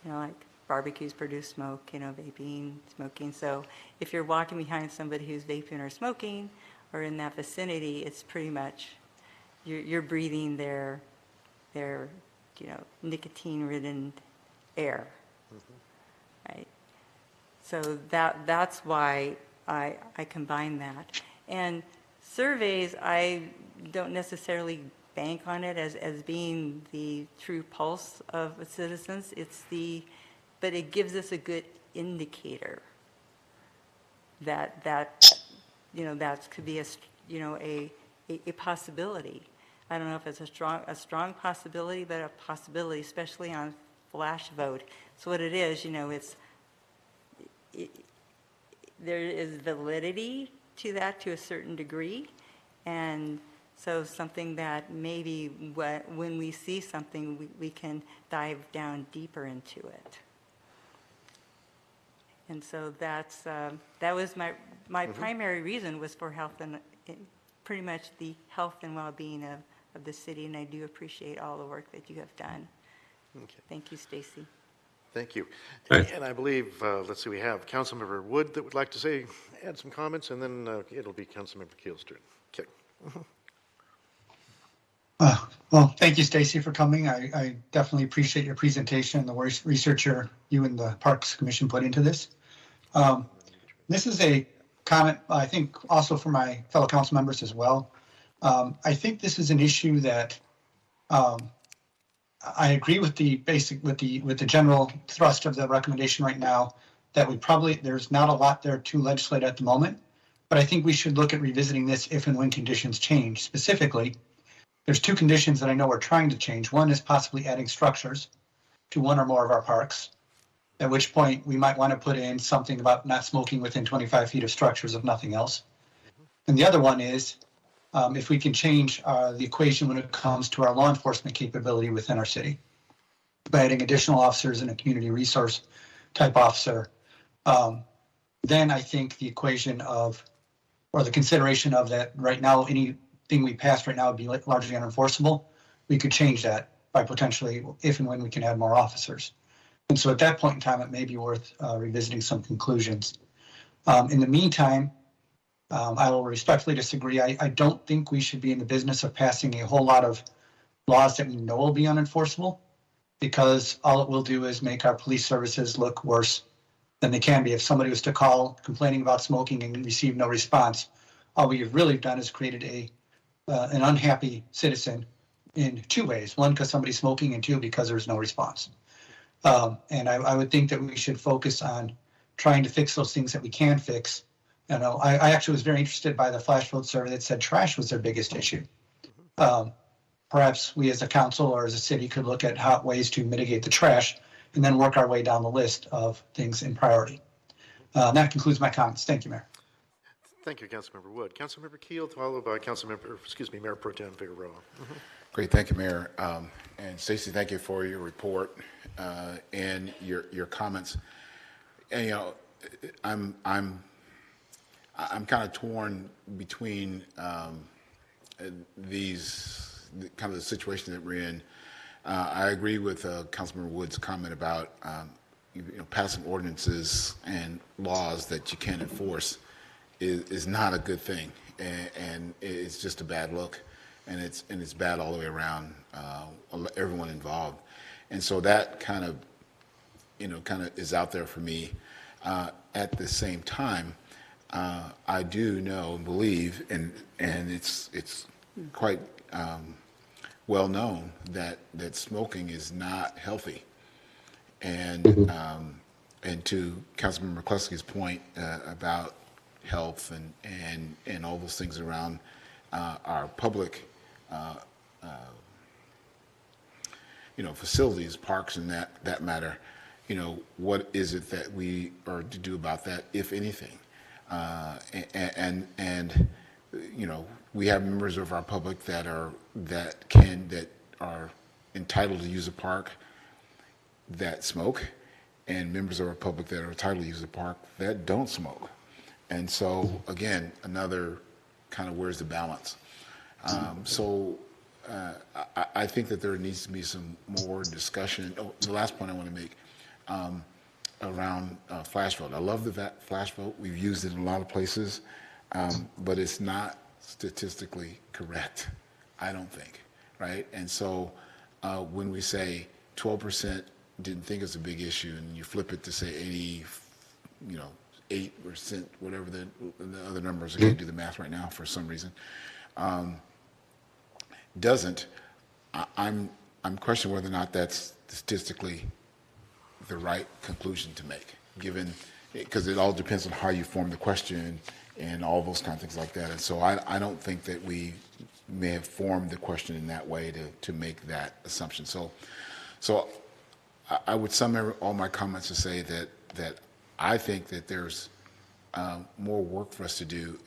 Like barbecues produce smoke, vaping, smoking. So if you're walking behind somebody who's vaping or smoking or in that vicinity, it's pretty much you're breathing their nicotine-ridden air, right? So that's why I combine that. And surveys, I don't necessarily bank on it as being the true pulse of citizens. But it gives us a good indicator that could be a possibility. I don't know if it's a strong possibility, but a possibility, especially on flash vote. So what it is, there is validity to that to a certain degree, and so something that maybe when we see something, we can dive down deeper into it. And so that was my primary reason was for health and pretty much the health and well-being of the city, and I do appreciate all the work that you have done. Okay. Thank you, Stacy. Thank you. Right. And I believe, let's see, we have Councilmember Wood that would like to add some comments, and then it'll be Councilmember Keel's turn. Okay. Well, thank you, Stacy, for coming. I definitely appreciate your presentation and the research you and the Parks Commission put into this. This is a comment, I think, also for my fellow council members as well. I think this is an issue that I agree with the general thrust of the recommendation right now, that there's not a lot there to legislate at the moment, but I think we should look at revisiting this if and when conditions change. Specifically, there's two conditions that I know we're trying to change. One is possibly adding structures to one or more of our parks, at which point we might want to put in something about not smoking within 25 feet of structures, if nothing else. And the other one is if we can change the equation when it comes to our law enforcement capability within our city by adding additional officers and a community resource type officer, then I think the equation or the consideration of that right now, anything we passed right now would be largely unenforceable. We could change that by potentially, if and when we can add more officers. And so at that point in time, it may be worth revisiting some conclusions. In the meantime, I will respectfully disagree. I don't think we should be in the business of passing a whole lot of laws that we know will be unenforceable, because all it will do is make our police services look worse than they can be. If somebody was to call complaining about smoking and receive no response, all we have really done is created an unhappy citizen in two ways. One, because somebody's smoking, and two, because there's no response. And I would think that we should focus on trying to fix those things that we can fix. You know, I actually was very interested by the flash vote survey that said trash was their biggest issue. Perhaps we as a council or as a city could look at ways to mitigate the trash and then work our way down the list of things in priority. That concludes my comments. Thank you, Mayor. Thank you, Councilmember Wood. Councilmember Keel, followed by Mayor Pro Tem Figueroa. Great, thank you, Mayor. And Stacy, thank you for your report and your comments. And, you know, I'm kind of torn between these kind of the situation that we're in. I agree with Councilmember Wood's comment about passing ordinances and laws that you can't enforce is not a good thing, and it's just a bad look, and it's bad all the way around, everyone involved, and so that kind of is out there for me. At the same time, I do know and believe, and it's quite well known that smoking is not healthy, and to Councilmember McCluskey's point about health and all those things around our public facilities, parks, and that matter. What is it that we are to do about that, if anything? And we have members of our public that are entitled to use a park that smoke, and members of our public that are entitled to use a park that don't smoke. And so again, another kind of where's the balance? I think that there needs to be some more discussion. Oh, the last point I want to make around flash vote. I love the flash vote. We've used it in a lot of places, but it's not statistically correct, I don't think, right? And so when we say 12% didn't think it's a big issue, and you flip it to say 8%, whatever the other numbers, I can't do the math right now for some reason, doesn't, I'm questioning whether or not that's statistically the right conclusion to make, given, because it all depends on how you form the question and all those kind of things like that. And so I don't think that we may have formed the question in that way to make that assumption. So I would sum all my comments to say that I think that there's more work for us to do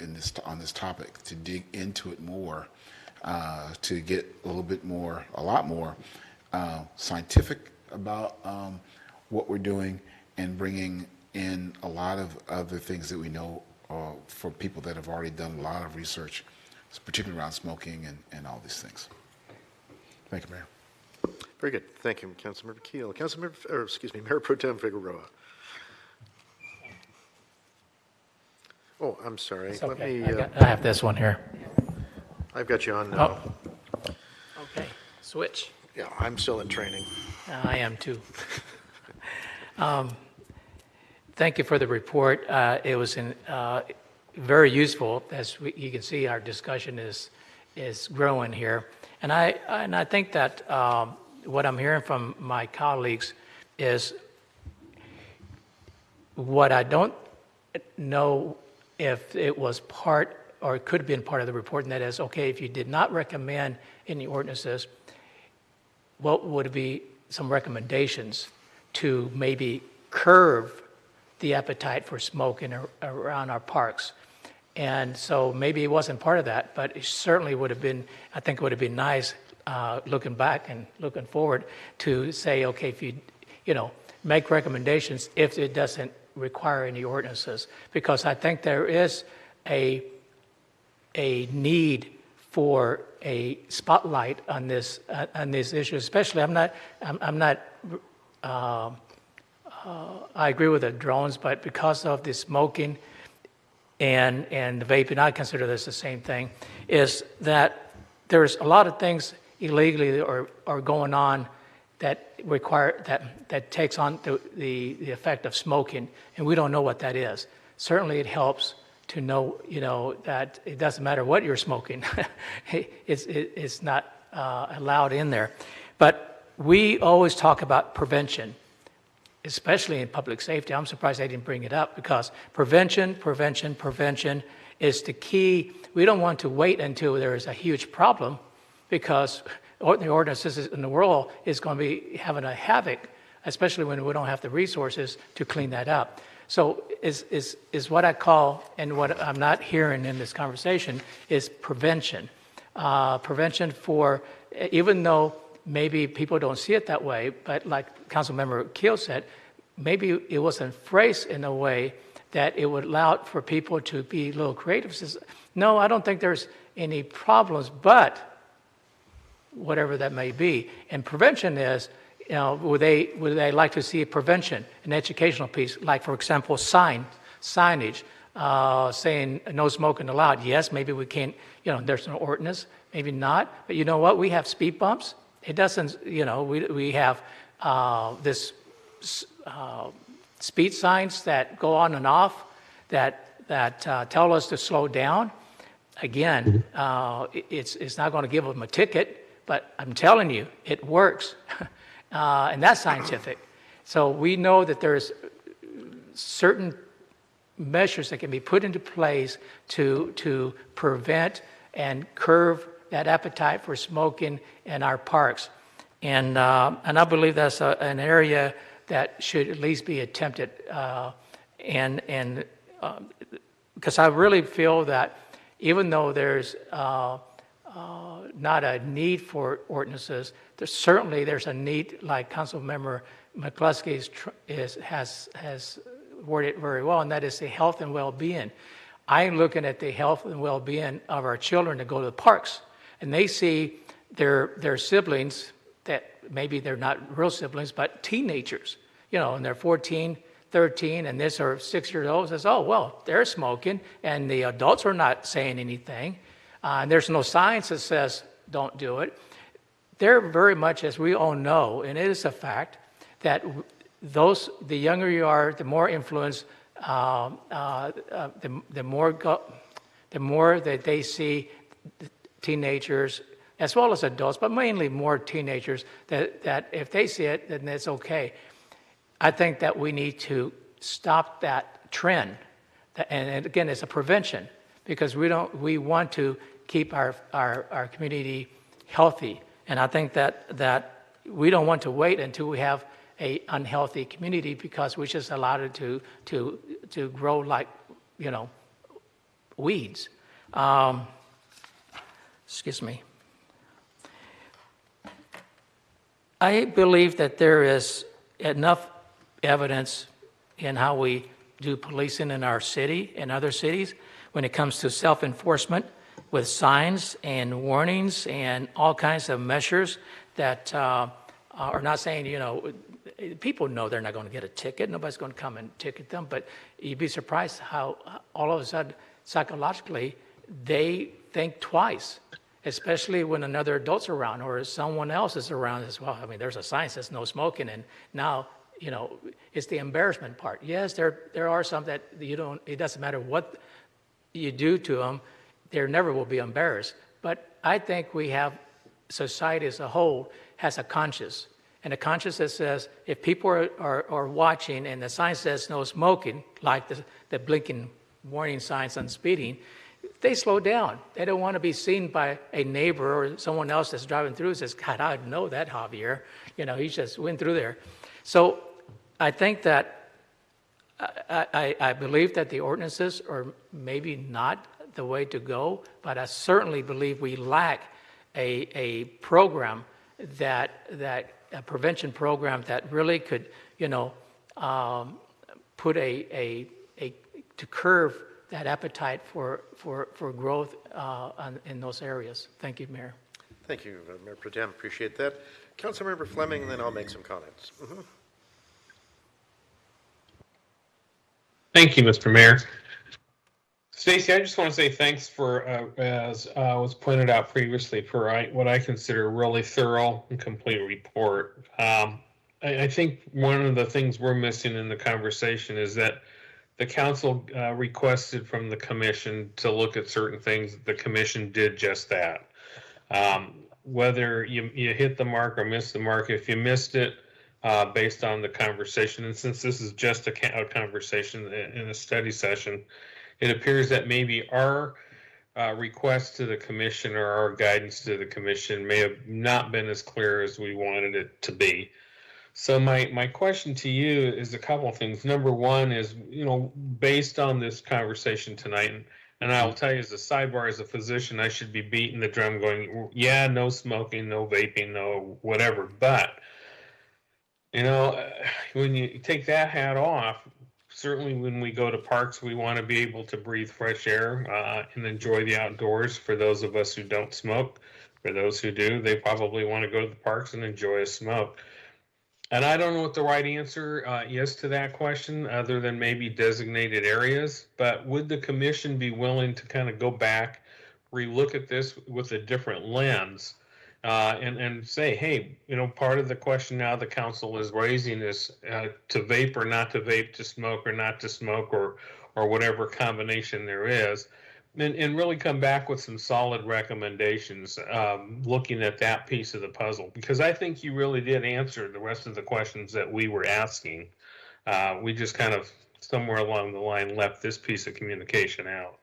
on this topic, to dig into it more, to get a lot more scientific about what we're doing, and bringing in a lot of other things that we know for people that have already done a lot of research, particularly around smoking and all these things. Thank you, Mayor. Very good. Thank you, Councilmember Keel. Mayor Pro Tem Figueroa. Oh, I'm sorry. It's Let okay. me. I have this one here. I've got you on now. Oh. Okay, switch. Yeah, I'm still in training. I am too. Thank you for the report. It was very useful. As you can see, our discussion is growing here, and I think that what I'm hearing from my colleagues is what I don't know if it was part or it could have been part of the report, and that is, okay, if you did not recommend any ordinances, what would be some recommendations to maybe curb the appetite for smoking around our parks? And so maybe it wasn't part of that, but it certainly would have been, I think it would have been nice looking back and looking forward to say, okay, if you make recommendations if it doesn't require any ordinances, because I think there is a need for a spotlight on this on these issues. Especially, I agree with the drones, but because of the smoking and the vaping, I consider this the same thing. Is that there's a lot of things illegally are going on that require that takes on the effect of smoking, and we don't know what that is. Certainly, it helps to know, that it doesn't matter what you're smoking, it's not allowed in there. But we always talk about prevention, especially in public safety. I'm surprised they didn't bring it up, because prevention is the key. We don't want to wait until there is a huge problem, because the ordinances in the world is going to be having a havoc, especially when we don't have the resources to clean that up. So is what I call, and what I'm not hearing in this conversation, is prevention. Prevention for, even though maybe people don't see it that way, but like Councilmember Keel said, maybe it wasn't phrased in a way that it would allow for people to be a little creative. Says, no, I don't think there's any problems, but whatever that may be. And prevention is, would they like to see a prevention, an educational piece, like, for example, signage saying no smoking allowed? Yes, maybe we can't, there's an ordinance, maybe not. But you know what? We have speed bumps. It doesn't, we have this speed signs that go on and off that tell us to slow down. Again, it's not going to give them a ticket, but I'm telling you, it works. And that's scientific. So we know that there's certain measures that can be put into place to prevent and curb that appetite for smoking in our parks. And I believe that's an area that should at least be attempted. Because I really feel that even though there's not a need for ordinances, there's a need, like Councilmember McCluskey has worded very well, and that is the health and well-being. I'm looking at the health and well-being of our children that go to the parks, and they see their siblings that maybe they're not real siblings, but teenagers, and they're 14, 13, and this are 6 years old, says, oh, well, they're smoking, and the adults are not saying anything. And there's no science that says don't do it. They're very much, as we all know, and it is a fact, that the younger you are, the more influence, the more that they see teenagers, as well as adults, but mainly more teenagers, that if they see it, then it's okay. I think that we need to stop that trend. And again, it's a prevention, because we want to keep our community healthy. And I think that we don't want to wait until we have a unhealthy community, because we just allowed it to grow like, weeds. Excuse me. I believe that there is enough evidence in how we do policing in our city and other cities when it comes to self-enforcement with signs and warnings and all kinds of measures that are not saying, you know, people know they're not going to get a ticket. Nobody's going to come and ticket them. But you'd be surprised how all of a sudden, psychologically, they think twice, especially when another adult's around or someone else is around as well. I mean, there's a sign that says no smoking, and now, you know, it's the embarrassment part. Yes, there are some that you don't, it doesn't matter what you do to them, they never will be embarrassed. But I think we have, society as a whole has a conscience. And a conscience that says, if people are watching and the sign says no smoking, like the blinking warning signs on speeding, they slow down. They don't want to be seen by a neighbor or someone else that's driving through and says, God, I know that Javier. You know, he just went through there. So I think that I believe that the ordinances are maybe not the way to go, but I certainly believe we lack a program a prevention program that really could, you know, put to curb that appetite for growth in those areas. Thank you, Mayor. Thank you, Mayor Pro Tem. Appreciate that. Councilmember Fleming, and then I'll make some comments. Thank you, Mr. Mayor. Stacy, I just want to say thanks for, as was pointed out previously, for what I consider a really thorough and complete report. I think one of the things we're missing in the conversation is that the council requested from the commission to look at certain things. The commission did just that. Whether you hit the mark or missed the mark, if you missed it based on the conversation, and since this is just a conversation in a study session, it appears that maybe our request to the commission or our guidance to the commission may have not been as clear as we wanted it to be. So my question to you is a couple of things. Number one is, you know, based on this conversation tonight, and I'll tell you as a sidebar, as a physician, I should be beating the drum going, yeah, no smoking, no vaping, no whatever. But, you know, when you take that hat off, certainly when we go to parks, we want to be able to breathe fresh air and enjoy the outdoors. For those of us who don't smoke, for those who do, they probably want to go to the parks and enjoy a smoke. And I don't know what the right answer is to that question, other than maybe designated areas. But would the commission be willing to kind of go back, relook at this with a different lens, and say, hey, you know, part of the question now the council is raising is to vape or not to vape, to smoke or not to smoke, or whatever combination there is, and really come back with some solid recommendations, looking at that piece of the puzzle. Because I think you really did answer the rest of the questions that we were asking. We just kind of somewhere along the line left this piece of communication out.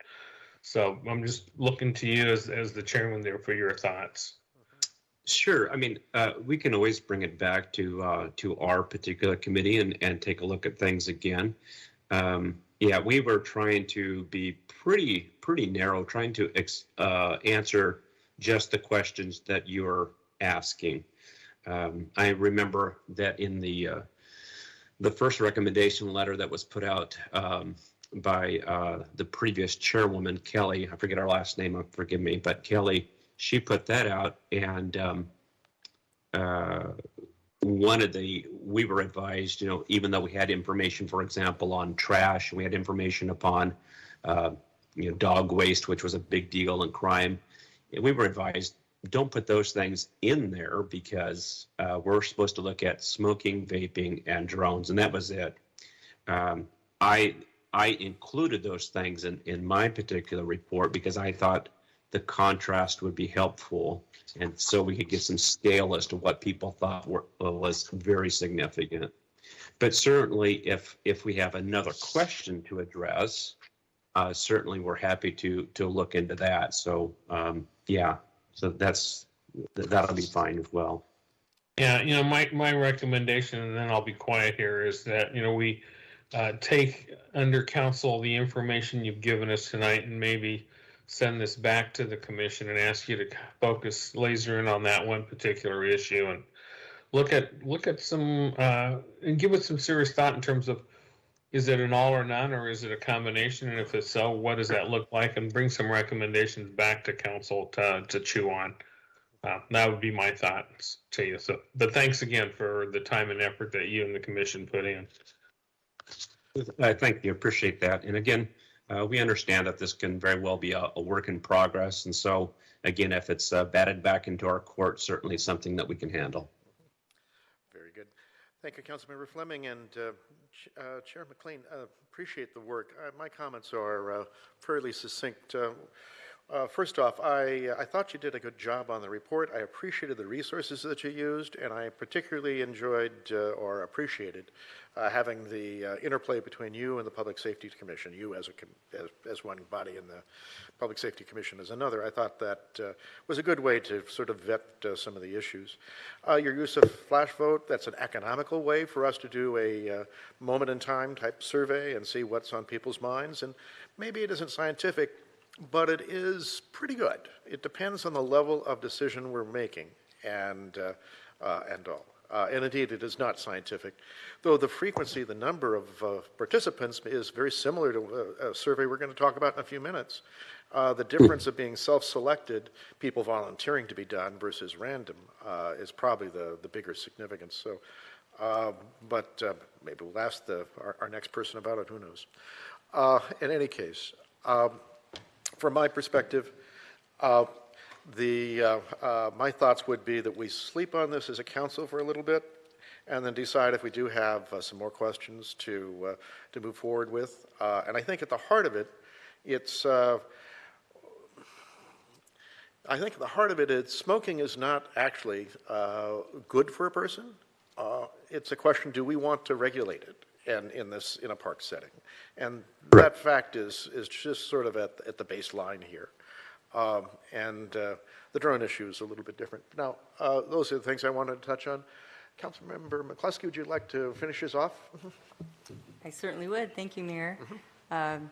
So I'm just looking to you as the chairman there for your thoughts. Sure. I mean, we can always bring it back to our particular committee and take a look at things again. Yeah, we were trying to be pretty narrow, trying to answer just the questions that you're asking. I remember that in the first recommendation letter that was put out by the previous chairwoman, Kelly, I forget her last name, forgive me, but Kelly, she put that out, and we were advised, you know, even though we had information, for example, on trash, we had information upon, you know, dog waste, which was a big deal in crime. We were advised, don't put those things in there because we're supposed to look at smoking, vaping, and drones, and that was it. I included those things in my particular report because I thought the contrast would be helpful, and so we could get some scale as to what people thought was very significant. But certainly, if we have another question to address, certainly we're happy to look into that. So yeah, so that'll be fine as well. Yeah, you know, my recommendation, and then I'll be quiet here, is that, you know, we take under council the information you've given us tonight and maybe send this back to the commission and ask you to focus, laser in on that one particular issue, and look at some and give it some serious thought in terms of, Is it an all or none, or is it a combination? And if it's so, what does that look like? And bring some recommendations back to council to chew on. That would be my thoughts to you. So, but thanks again for the time and effort that you and the commission put in. Thank you. Appreciate that. And again, we understand that this can very well be a work in progress. And so, again, if it's batted back into our court, certainly something that we can handle. Very good. Thank you, Councilmember Fleming and Chair McLean. Appreciate the work. My comments are fairly succinct. First off, I thought you did a good job on the report. I appreciated the resources that you used, and I particularly enjoyed or appreciated having the interplay between you and the Public Safety Commission, you as one body and the Public Safety Commission as another. I thought that was a good way to sort of vet some of the issues. Your use of flash vote, that's an economical way for us to do a moment in time type survey and see what's on people's minds. And maybe it isn't scientific, but it is pretty good. It depends on the level of decision we're making and all. And indeed, it is not scientific, though the frequency, the number of participants is very similar to a survey we're going to talk about in a few minutes. The difference of being self-selected, people volunteering to be done versus random, is probably the bigger significance. So, but maybe we'll ask our next person about it, who knows. In any case, from my perspective, my thoughts would be that we sleep on this as a council for a little bit, and then decide if we do have some more questions to move forward with. And I think at the heart of it, it's smoking is not actually good for a person. It's a question: do we want to regulate it? And in a park setting, and that fact is just sort of at the baseline here. The drone issue is a little bit different. Now, those are the things I wanted to touch on. Councilmember McCluskey, would you like to finish this off? I certainly would. Thank you, Mayor. And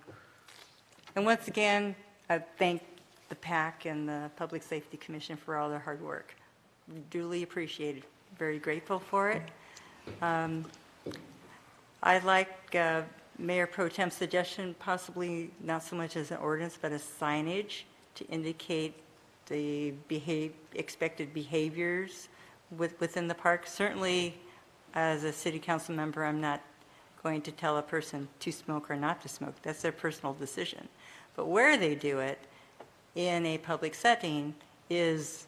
once again, I thank the PAC and the Public Safety Commission for all their hard work. Duly appreciated. Very grateful for it. I like Mayor Pro Tem's suggestion, possibly not so much as an ordinance, but a signage to indicate the expected behaviors within the park. Certainly, as a city council member, I'm not going to tell a person to smoke or not to smoke. That's their personal decision. But where they do it in a public setting is,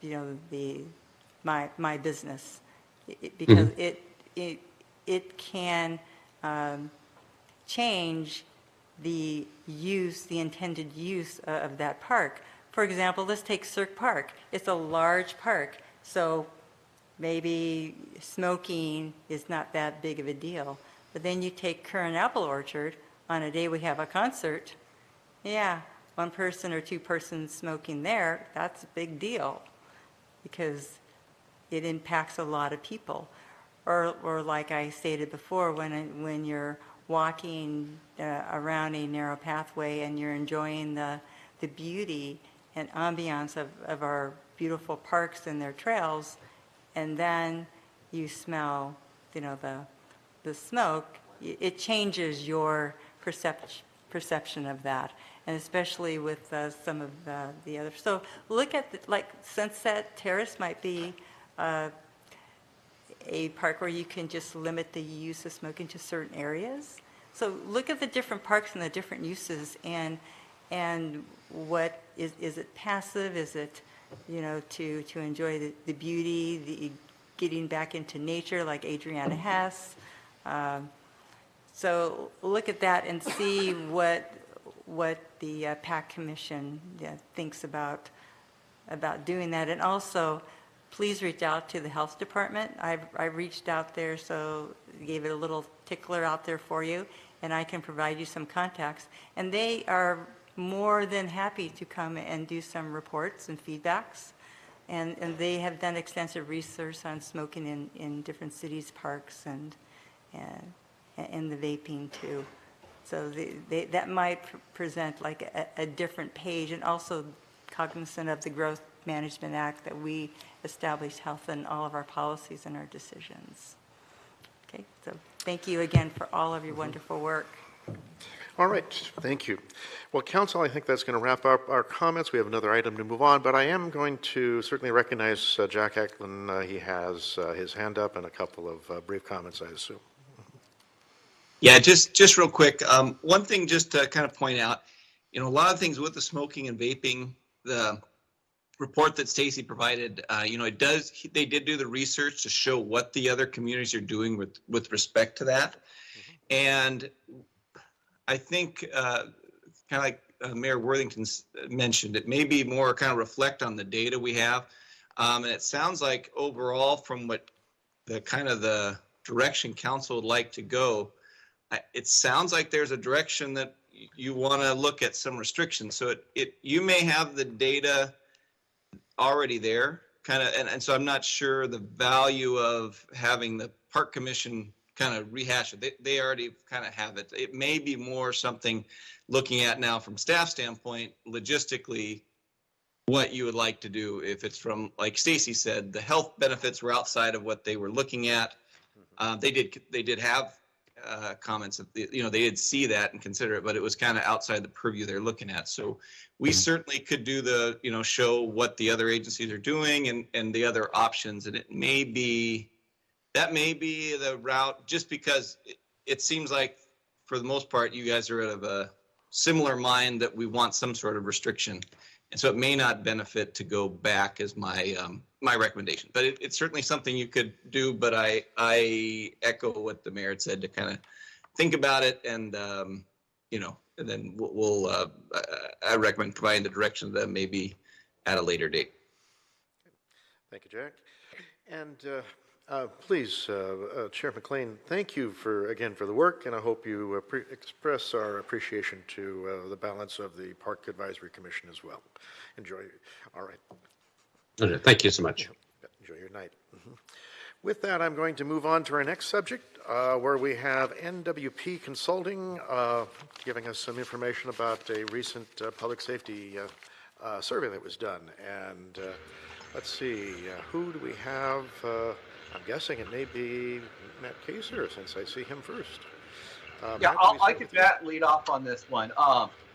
my business, because it can change the intended use of that park. For example, let's take Cirque Park. It's a large park, so maybe smoking is not that big of a deal. But then you take Current Apple Orchard, on a day we have a concert, yeah, one person or two persons smoking there, that's a big deal because it impacts a lot of people. Or like I stated before, when you're walking around a narrow pathway and you're enjoying the beauty and ambiance of our beautiful parks and their trails, and then you smell, the smoke, it changes your perception of that, and especially with some of the other. So look at like Sunset Terrace might be a park where you can just limit the use of smoking to certain areas. So look at the different parks and the different uses, and what is it passive? Is it, to enjoy the beauty, the getting back into nature like Adriana Hess? So look at that and see what the PAC Commission thinks about doing that. And also, please reach out to the health department. I reached out there, so gave it a little tickler out there for you, and I can provide you some contacts. And they are more than happy to come and do some reports and feedbacks. And they have done extensive research on smoking in different cities, parks, and the vaping too. So that might present like a different page, and also cognizant of the Growth Management Act that we establish health in all of our policies and our decisions. Okay, so thank you again for all of your wonderful work. All right, thank you. Well, Council, I think that's going to wrap up our comments. We have another item to move on, but I am going to certainly recognize Jack Eklund. He has his hand up and a couple of brief comments, I assume. Yeah, just real quick. One thing just to kind of point out, a lot of things with the smoking and vaping, the report that Stacy provided, they did do the research to show what the other communities are doing with respect to that. And I think kind of like Mayor Worthington mentioned, it may be more kind of reflect on the data we have. And it sounds like overall from what the kind of the direction council would like to go, it sounds like there's a direction that you want to look at some restrictions. So you may have the data already there kind of, and so I'm not sure the value of having the park commission kind of rehash it. They already kind of have it. It may be more something looking at now from staff standpoint, logistically, what you would like to do. If it's from, like Stacy said, the health benefits were outside of what they were looking at. They did have comments of, they did see that and consider it, but it was kind of outside the purview they're looking at. So we certainly could do the, show what the other agencies are doing and the other options. And that may be the route, just because it seems like for the most part, you guys are of a similar mind that we want some sort of restriction. And so it may not benefit to go back as my recommendation, but it's certainly something you could do. But I echo what the mayor had said to kind of think about it, and and then I recommend providing the direction of them maybe at a later date. Thank you, Jack. And please, Chair McLean, thank you again for the work, and I hope you express our appreciation to the balance of the Park Advisory Commission as well. Enjoy. All right. Okay, thank you so much. Enjoy your night. With that, I'm going to move on to our next subject, where we have NWP Consulting giving us some information about a recent public safety survey that was done. And let's see, who do we have? I'm guessing it may be Matt Kaser, since I see him first. Yeah, I could lead off on this one.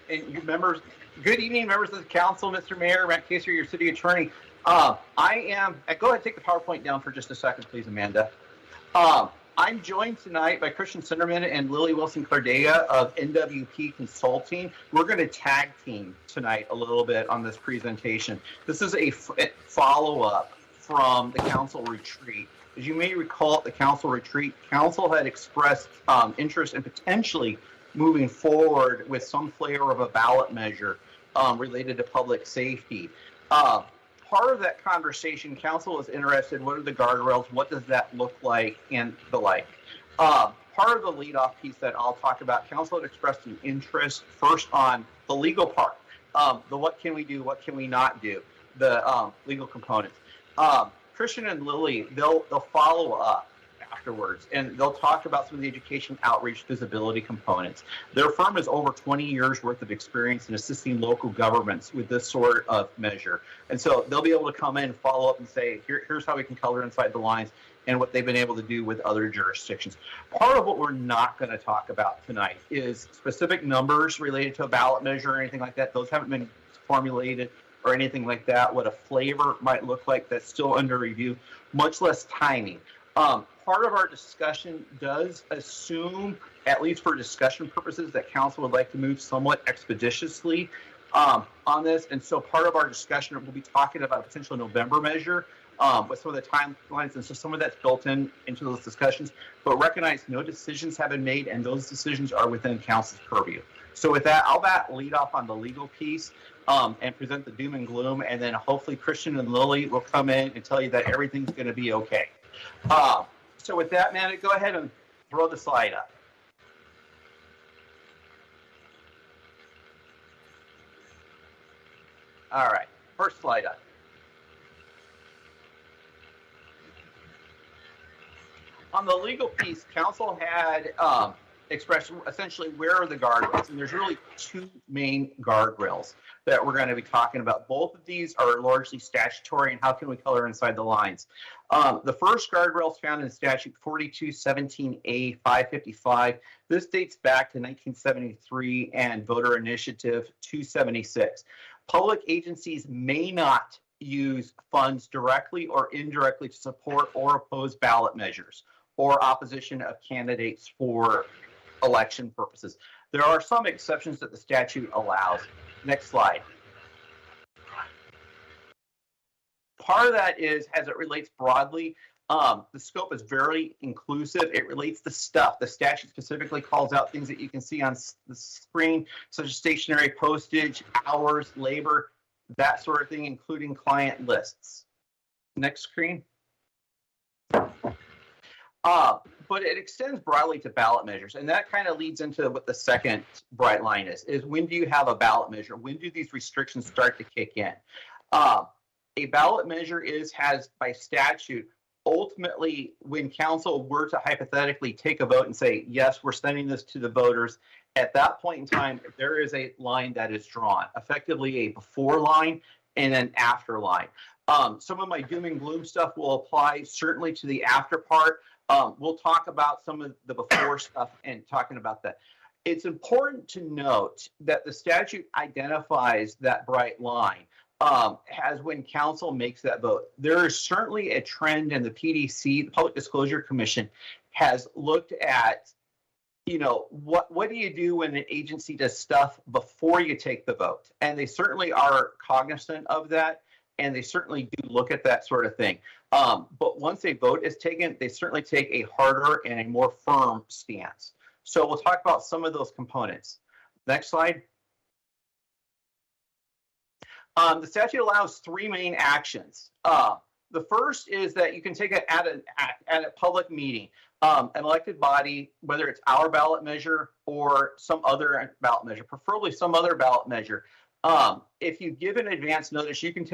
And you members, good evening, members of the council, Mr. Mayor, Matt Kaser, your city attorney. Go ahead and take the PowerPoint down for just a second, please, Amanda. I'm joined tonight by Christian Sinderman and Lily Wilson-Cardea of NWP Consulting. We're going to tag team tonight a little bit on this presentation. This is a follow-up from the council retreat. As you may recall, at the council retreat, council had expressed interest in potentially moving forward with some flavor of a ballot measure related to public safety. Part of that conversation, council was interested, what are the guardrails, what does that look like, and the like. Part of the leadoff piece that I'll talk about, council had expressed an interest first on the legal part, the what can we do, what can we not do, the legal components. Christian and Lily, they'll follow up afterwards, and they'll talk about some of the education, outreach, visibility components. Their firm has over 20 years worth of experience in assisting local governments with this sort of measure. And so they'll be able to come in and follow up and say, here's how we can color inside the lines and what they've been able to do with other jurisdictions. Part of what we're not going to talk about tonight is specific numbers related to a ballot measure or anything like that. Those haven't been formulated or anything like that. What a flavor might look like, that's still under review, much less timing. Part of our discussion does assume, at least for discussion purposes, that council would like to move somewhat expeditiously on this. And so part of our discussion, we'll be talking about a potential November measure with some of the timelines. And so some of that's built into those discussions, but recognize no decisions have been made, and those decisions are within council's purview. So with that, I'll lead off on the legal piece and present the doom and gloom. And then hopefully Christian and Lily will come in and tell you that everything's going to be okay. So with that, man, go ahead and throw the slide up. All right, first slide up. On the legal piece, council had express essentially where are the guardrails, and there's really two main guardrails that we're going to be talking about. Both of these are largely statutory, and how can we color inside the lines? The first guardrail is found in statute 4217A 555. This dates back to 1973 and voter initiative 276. Public agencies may not use funds directly or indirectly to support or oppose ballot measures or opposition of candidates for election purposes. There are some exceptions that the statute allows. Next slide. Part of that is, as it relates broadly, the scope is very inclusive. It relates to stuff. The statute specifically calls out things that you can see on the screen, such as stationary postage, hours, labor, that sort of thing, including client lists. Next screen. But it extends broadly to ballot measures, and that kind of leads into what the second bright line is when do you have a ballot measure? When do these restrictions start to kick in? A ballot measure has by statute, ultimately, when council were to hypothetically take a vote and say, yes, we're sending this to the voters, at that point in time, there is a line that is drawn, effectively a before line and an after line. Some of my doom and gloom stuff will apply certainly to the after part. We'll talk about some of the before stuff and talking about that. It's important to note that the statute identifies that bright line as when council makes that vote. There is certainly a trend in the PDC, the Public Disclosure Commission, has looked at, what do you do when an agency does stuff before you take the vote? And they certainly are cognizant of that, and they certainly do look at that sort of thing. But once a vote is taken, they certainly take a harder and a more firm stance. So we'll talk about some of those components. Next slide. The statute allows three main actions. The first is that you can take it at a public meeting, an elected body, whether it's our ballot measure or some other ballot measure, preferably some other ballot measure. If you give an advance notice, you can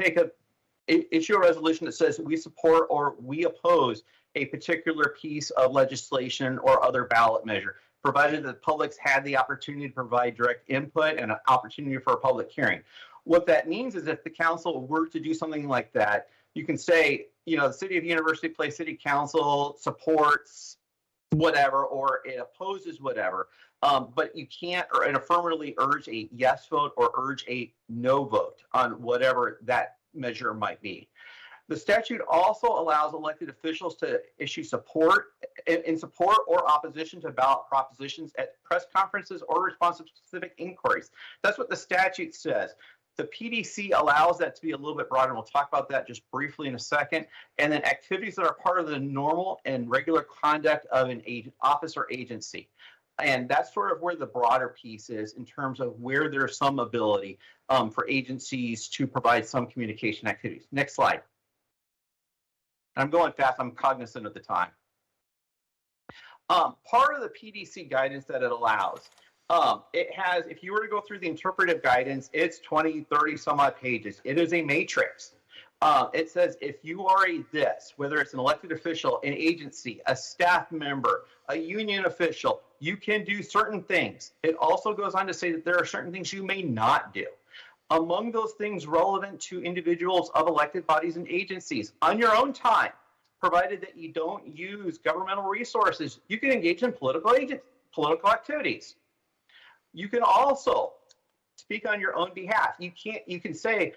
issue a resolution that says we support or we oppose a particular piece of legislation or other ballot measure, provided that the public's had the opportunity to provide direct input and an opportunity for a public hearing. What that means is if the council were to do something like that, you can say, the City of University Place City Council supports whatever, or it opposes whatever, but you can't affirmatively urge a yes vote or urge a no vote on whatever that measure might be. The statute also allows elected officials to issue support or opposition to ballot propositions at press conferences or respond to specific inquiries. That's what the statute says. The PDC allows that to be a little bit broader, and we'll talk about that just briefly in a second. And then activities that are part of the normal and regular conduct of an office or agency. And that's sort of where the broader piece is in terms of where there's some ability for agencies to provide some communication activities. Next slide. I'm going fast. I'm cognizant of the time. Part of the PDC guidance that it allows, it has, if you were to go through the interpretive guidance, it's 20, 30 some odd pages. It is a matrix. It says if you are whether it's an elected official, an agency, a staff member, a union official, you can do certain things. It also goes on to say that there are certain things you may not do. Among those things relevant to individuals of elected bodies and agencies, on your own time, provided that you don't use governmental resources, you can engage in political activities. You can also speak on your own behalf. You can say,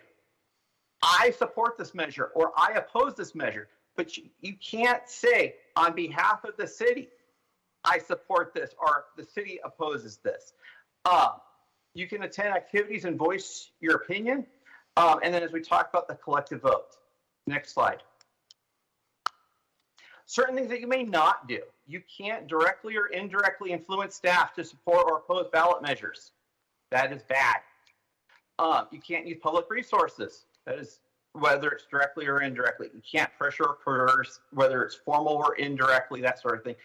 I support this measure or I oppose this measure, but you can't say on behalf of the city, I support this or the city opposes this. You can attend activities and voice your opinion. And then as we talk about the collective vote, next slide. Certain things that you may not do. You can't directly or indirectly influence staff to support or oppose ballot measures. That is bad. You can't use public resources. That is whether it's directly or indirectly. You can't pressure or coerce, whether it's formal or indirectly, that sort of thing.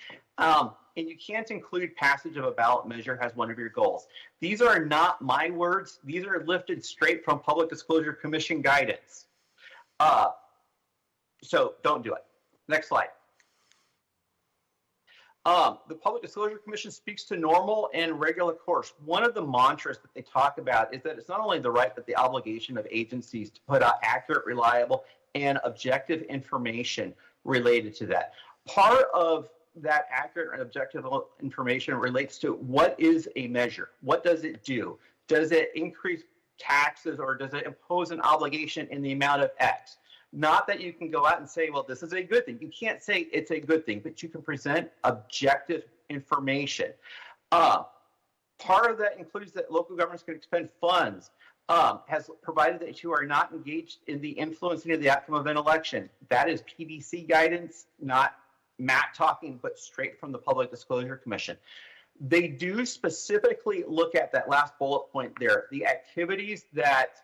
And you can't include passage of a ballot measure as one of your goals. These are not my words. These are lifted straight from Public Disclosure Commission guidance. So don't do it. Next slide. The Public Disclosure Commission speaks to normal and regular course. One of the mantras that they talk about is that it's not only the right but the obligation of agencies to put out accurate, reliable, and objective information related to that. Part of that accurate and objective information relates to what is a measure? What does it do? Does it increase taxes or does it impose an obligation in the amount of X? Not that you can go out and say, well, this is a good thing. You can't say it's a good thing, but you can present objective information. Part of that includes that local governments can expend funds, has provided that you are not engaged in the influencing of the outcome of an election. That is PDC guidance, not Matt talking, but straight from the Public Disclosure Commission. They do specifically look at that last bullet point there, the activities that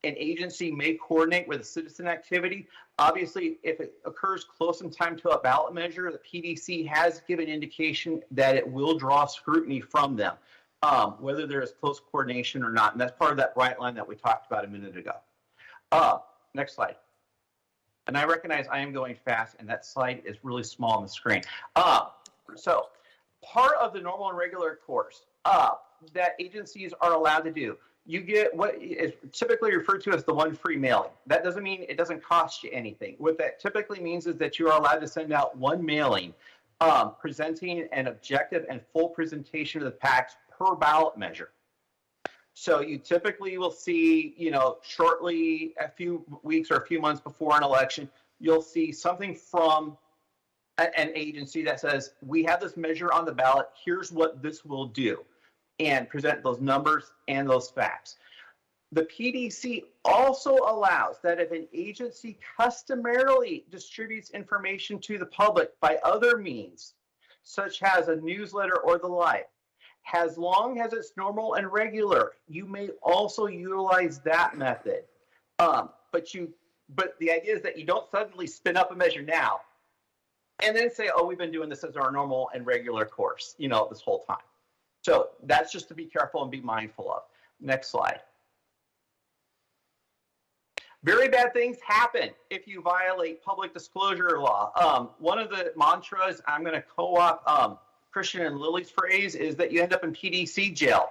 an agency may coordinate with a citizen activity. Obviously, if it occurs close in time to a ballot measure, the PDC has given indication that it will draw scrutiny from them, whether there is close coordination or not. And that's part of that bright line that we talked about a minute ago. Next slide. And I recognize I am going fast, and that slide is really small on the screen. So part of the normal and regular course that agencies are allowed to do, you get what is typically referred to as the one free mailing. That doesn't mean it doesn't cost you anything. What that typically means is that you are allowed to send out one mailing presenting an objective and full presentation of the facts per ballot measure. So you typically will see, shortly, a few weeks or a few months before an election, you'll see something from an agency that says, we have this measure on the ballot, here's what this will do, and present those numbers and those facts. The PDC also allows that if an agency customarily distributes information to the public by other means, such as a newsletter or the like, as long as it's normal and regular, you may also utilize that method. But the idea is that you don't suddenly spin up a measure now and then say, oh, we've been doing this as our normal and regular course, this whole time. So that's just to be careful and be mindful of. Next slide. Very bad things happen if you violate public disclosure law. One of the mantras, I'm going to co-op Christian and Lily's phrase, is that you end up in PDC jail.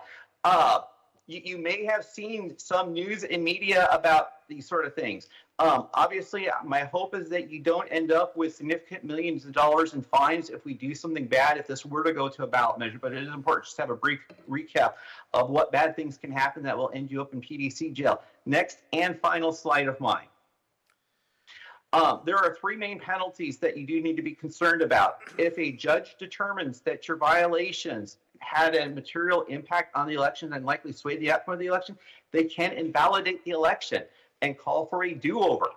You may have seen some news in media about these sort of things. Obviously, my hope is that you don't end up with significant millions of dollars in fines if we do something bad, if this were to go to a ballot measure. But it is important just to have a brief recap of what bad things can happen that will end you up in PDC jail. Next and final slide of mine. There are three main penalties that you do need to be concerned about. If a judge determines that your violations had a material impact on the election and likely swayed the outcome of the election, they can invalidate the election and call for a do-over.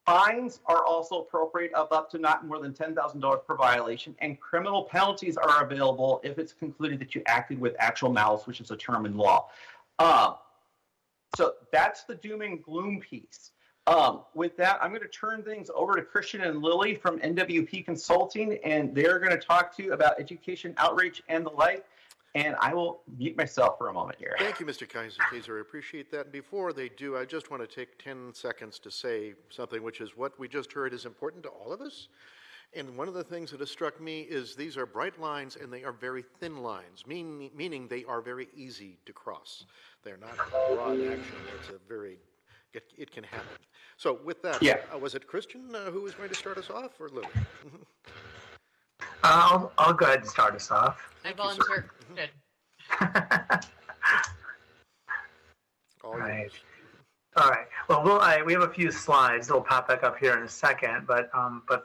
Fines are also appropriate of up to not more than $10,000 per violation, and criminal penalties are available if it's concluded that you acted with actual malice, which is a term in law. So that's the doom and gloom piece. With that, I'm going to turn things over to Christian and Lily from NWP Consulting, and they're going to talk to you about education, outreach, and the like. And I will mute myself for a moment here. Thank you, Mr. Kaiser. I appreciate that. And before they do, I just want to take 10 seconds to say something, which is what we just heard is important to all of us. And one of the things that has struck me is these are bright lines and they are very thin lines, meaning they are very easy to cross. They're not broad action. It's a very, it can happen. So with that, was it Christian who was going to start us off, or Lily? I'll go ahead and start us off. I volunteer. Good. All right. Well, we have a few slides that'll pop back up here in a second, but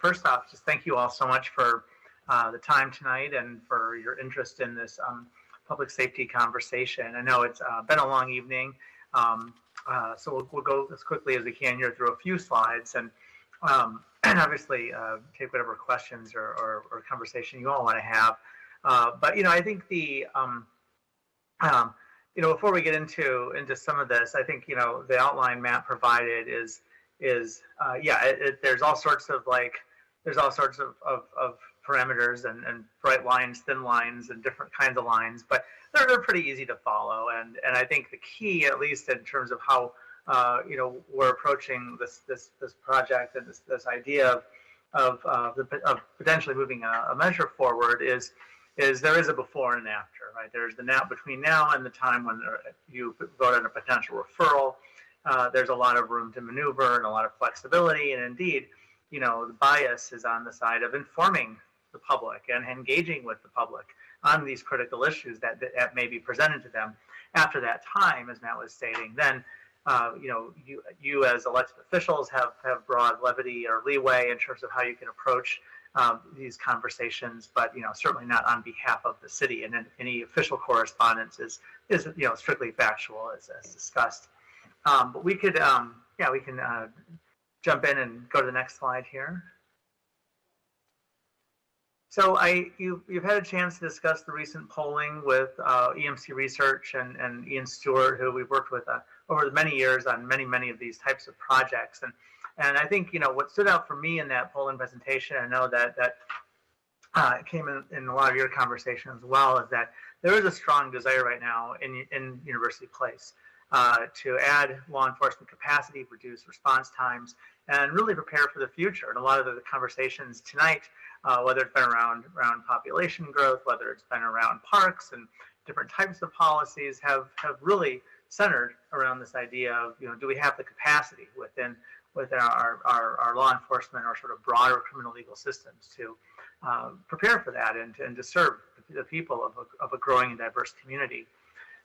first off, just thank you all so much for the time tonight and for your interest in this public safety conversation. I know it's been a long evening, so we'll go as quickly as we can here through a few slides and obviously take whatever questions or conversation you all want to have. But I think the before we get into some of this, I think the outline Matt provided is there's all sorts of parameters and bright lines, thin lines, and different kinds of lines, but they're pretty easy to follow. And I think the key, at least in terms of how we're approaching this project and this idea potentially moving a measure forward is there is a before and after, right? There's the now between now and the time when you vote on a potential referral. There's a lot of room to maneuver and a lot of flexibility, and indeed, the bias is on the side of informing the public and engaging with the public on these critical issues that may be presented to them. After that time, as Matt was stating, then you as elected officials have broad levity or leeway in terms of how you can approach these conversations, but certainly not on behalf of the city. And then any official correspondence is strictly factual, as discussed. But we could we can jump in and go to the next slide here. So you've had a chance to discuss the recent polling with EMC Research and Ian Stewart, who we've worked with over many years on many of these types of projects. And I think what stood out for me in that polling presentation, I know that came in a lot of your conversation as well, is that there is a strong desire right now in University Place to add law enforcement capacity, reduce response times, and really prepare for the future. And a lot of the conversations tonight, whether it's been around population growth, whether it's been around parks and different types of policies, have really centered around this idea of, do we have the capacity within our law enforcement or sort of broader criminal legal systems to prepare for that and to serve the people of a growing and diverse community.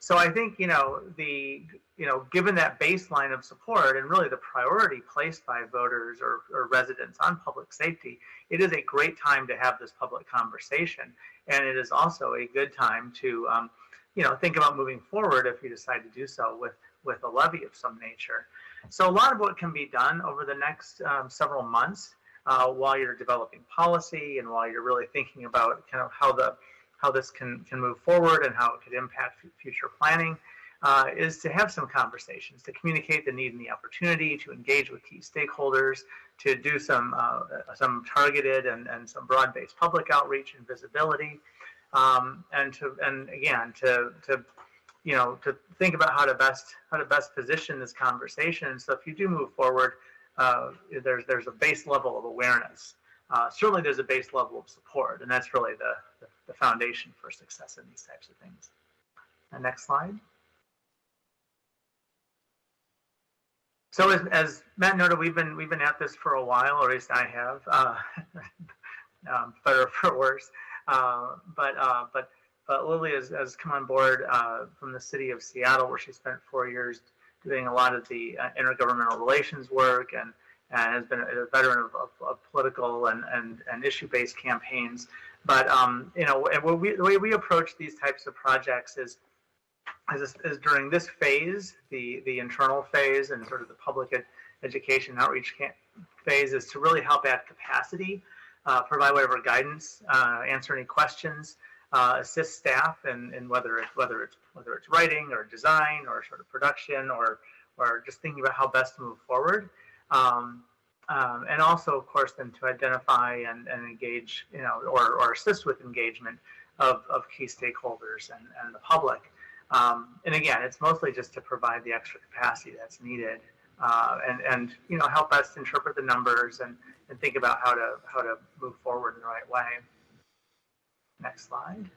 So I think, given that baseline of support and really the priority placed by voters or residents on public safety, it is a great time to have this public conversation. And it is also a good time to, think about moving forward if you decide to do so with a levy of some nature. So a lot of what can be done over the next several months while you're developing policy and while you're really thinking about kind of how this can move forward and how it could impact future planning, is to have some conversations, to communicate the need and the opportunity, to engage with key stakeholders, to do some targeted and some broad-based public outreach and visibility, and to think about how to best position this conversation. So if you do move forward, there's a base level of awareness. Certainly there's a base level of support, and that's really the foundation for success in these types of things. Next slide. So as Matt noted, we've been at this for a while, or at least I have, better or for worse. But Lily has come on board from the city of Seattle, where she spent 4 years doing a lot of the intergovernmental relations work, and has been a veteran of political and issue-based campaigns. But the way we approach these types of projects is during this phase, the internal phase and sort of the public education outreach phase, is to really help add capacity, provide whatever guidance, answer any questions, assist staff in whether it's writing or design or sort of production or just thinking about how best to move forward. And also, of course, then to identify and engage, or assist with engagement of key stakeholders and the public. And again, it's mostly just to provide the extra capacity that's needed, and help us interpret the numbers and think about how to move forward in the right way. Next slide.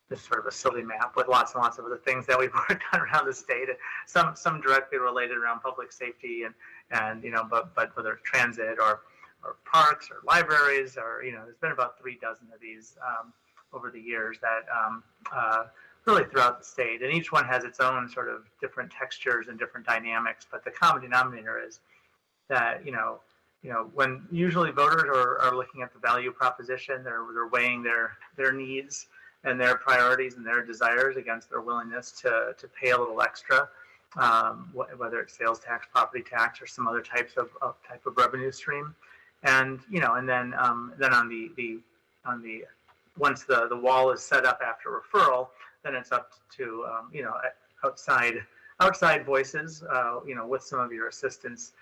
Just sort of a silly map with lots and lots of other things that we've worked on around the state. Some directly related around public safety and but whether it's transit or parks or libraries or there's been about 3 dozen of these over the years that really throughout the state, and each one has its own sort of different textures and different dynamics. But the common denominator is that when usually voters are looking at the value proposition, they're weighing their needs and their priorities and their desires against their willingness to pay a little extra, whether it's sales tax, property tax, or some other type of revenue stream. And and then on the once the wall is set up after referral, then it's up to outside voices, with some of your assistance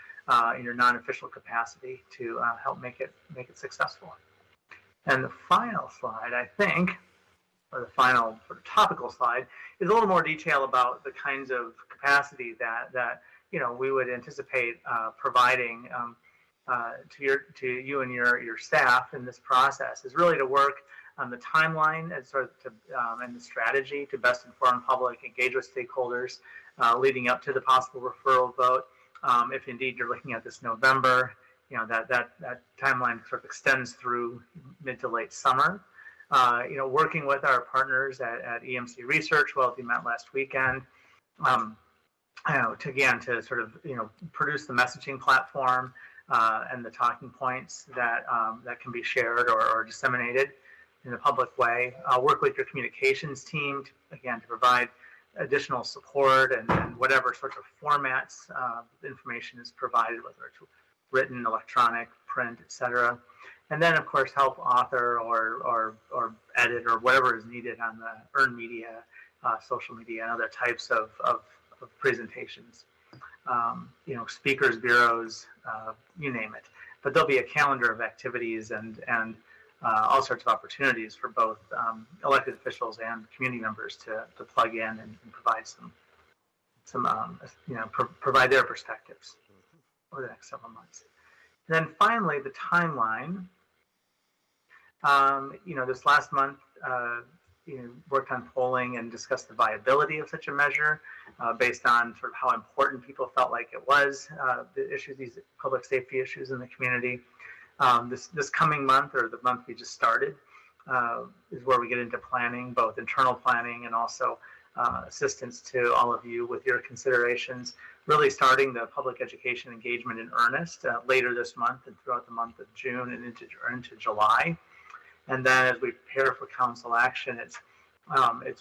in your non-official capacity to help make it successful. And the final slide, I think, or the final sort of topical slide, is a little more detail about the kinds of capacity that we would anticipate providing to you and your staff in this process is really to work on the timeline and sort of and the strategy to best inform public, engage with stakeholders leading up to the possible referral vote. If indeed you're looking at this November, that timeline sort of extends through mid to late summer. Working with our partners at EMC Research, well, we met last weekend, to sort of produce the messaging platform and the talking points that can be shared or disseminated in a public way. Work with your communications team to provide additional support and whatever sorts of formats information is provided, whether it's written, electronic, print, etc. And then, of course, help author or edit or whatever is needed on the earned media, social media, and other types of presentations. Speakers bureaus, you name it. But there'll be a calendar of activities and all sorts of opportunities for both elected officials and community members to plug in and provide provide their perspectives over the next several months. And then finally, the timeline. This last month, worked on polling and discussed the viability of such a measure based on sort of how important people felt like it was, these public safety issues in the community. This coming month, or the month we just started, is where we get into planning, both internal planning and also assistance to all of you with your considerations, really starting the public education engagement in earnest later this month and throughout the month of June and into July. And then as we prepare for council action, it's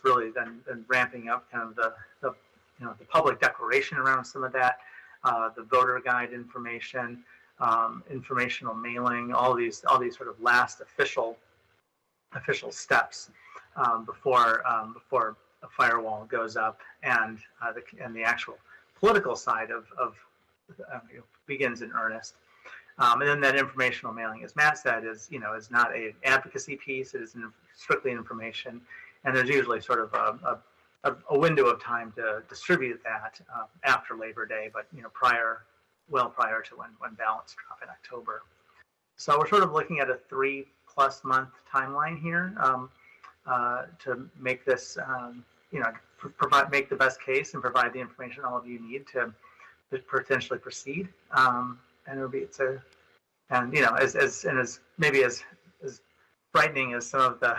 really then ramping up kind of the public declaration around some of that, the voter guide information, informational mailing, all these sort of last official steps before a firewall goes up and the actual political side of begins in earnest. And then that informational mailing, as Matt said, is not an advocacy piece. It is strictly information, and there's usually sort of a window of time to distribute that after Labor Day, but prior to when ballots drop in October. So we're sort of looking at a 3+ month timeline here to make this, make the best case and provide the information all of you need to potentially proceed. And it'll be as frightening as some of the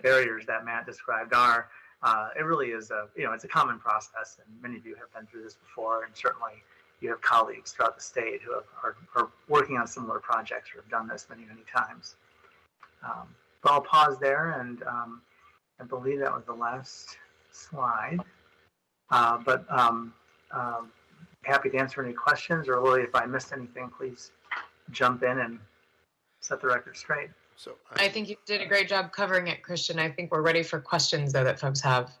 barriers that Matt described are. It really is it's a common process, and many of you have been through this before, and certainly you have colleagues throughout the state who are working on similar projects or have done this many times. But I'll pause there, and I believe that was the last slide. Happy to answer any questions, or Lily, if I missed anything, please jump in and set the record straight. So I think you did a great job covering it, Christian. I think we're ready for questions, though, that folks have.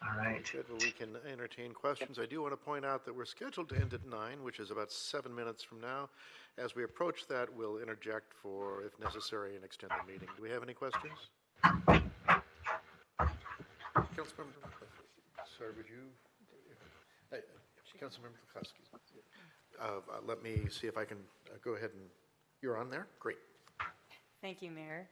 All right. Good. Well, we can entertain questions. I do want to point out that we're scheduled to end at 9, which is about 7 minutes from now. As we approach that, we'll interject for, if necessary, and extend the meeting. Do we have any questions? Councilmember, sorry, would you? Councilmember Kukowski. Let me see if I can go ahead and, you're on there? Great. Thank you, Mayor.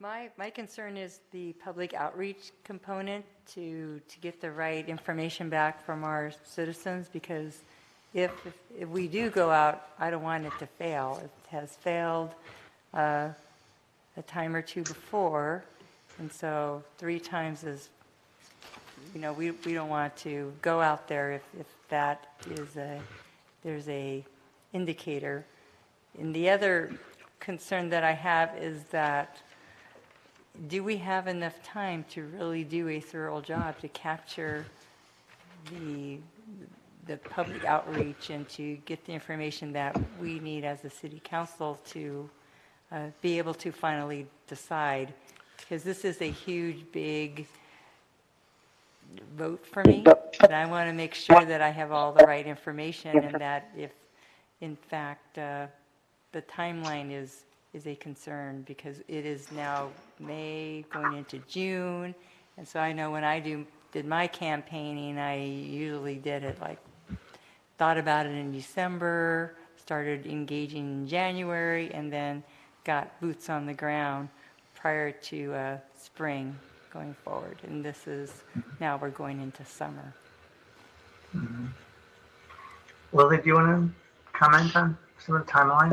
My concern is the public outreach component to get the right information back from our citizens, because if we do go out, I don't want it to fail. It has failed a time or two before, and so 3 times is, we don't want to go out there if that is there's a indicator. And the other concern that I have is that, do we have enough time to really do a thorough job to capture the public outreach and to get the information that we need as a city council to be able to finally decide? Because this is a huge, big vote for me, and I want to make sure that I have all the right information, and that if, in fact, the timeline is a concern, because it is now May going into June, and so I know when I did my campaigning, I usually did it like thought about it in December, started engaging in January, and then got boots on the ground prior to spring going forward. And this is, now we're going into summer. Mm-hmm. Lily, do you want to comment on some of the timeline?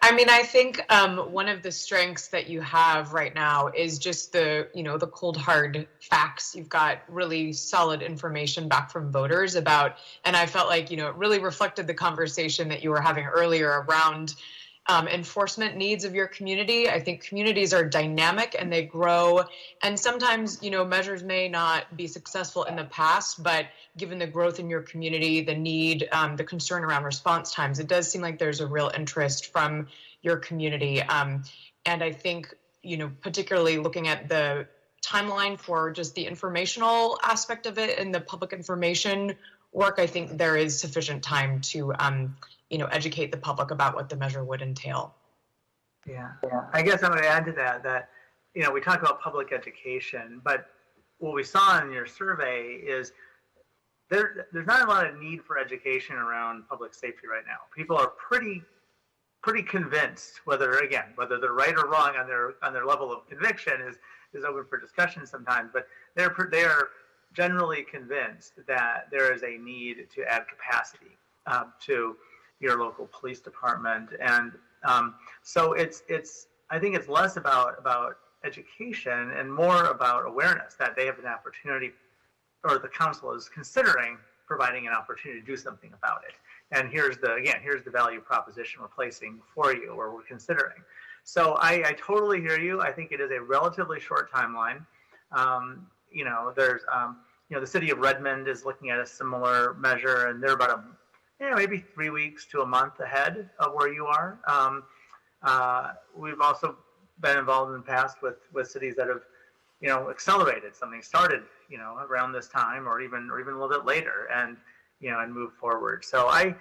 I mean, I think one of the strengths that you have right now is just the cold hard facts. You've got really solid information back from voters about, and I felt like, it really reflected the conversation that you were having earlier around enforcement needs of your community. I think communities are dynamic and they grow, and sometimes, measures may not be successful in the past, but given the growth in your community, the need, the concern around response times, it does seem like there's a real interest from your community. And I think, particularly looking at the timeline for just the informational aspect of it and the public information work, I think there is sufficient time to educate the public about what the measure would entail. Yeah. I guess I'm going to add to that, we talk about public education, but what we saw in your survey is there's not a lot of need for education around public safety right now. People are pretty convinced, whether they're right or wrong on their level of conviction is open for discussion sometimes, but they are generally convinced that there is a need to add capacity to your local police department. And so I think it's less about education and more about awareness that they have an opportunity, or the council is considering providing an opportunity to do something about it. And here's the value proposition we're placing for you, or we're considering. So I totally hear you. I think it is a relatively short timeline. There's the city of Redmond is looking at a similar measure, and they're about maybe 3 weeks to a month ahead of where you are. We've also been involved in the past with cities that have, accelerated something, started, around this time or even a little bit later, and move forward. So I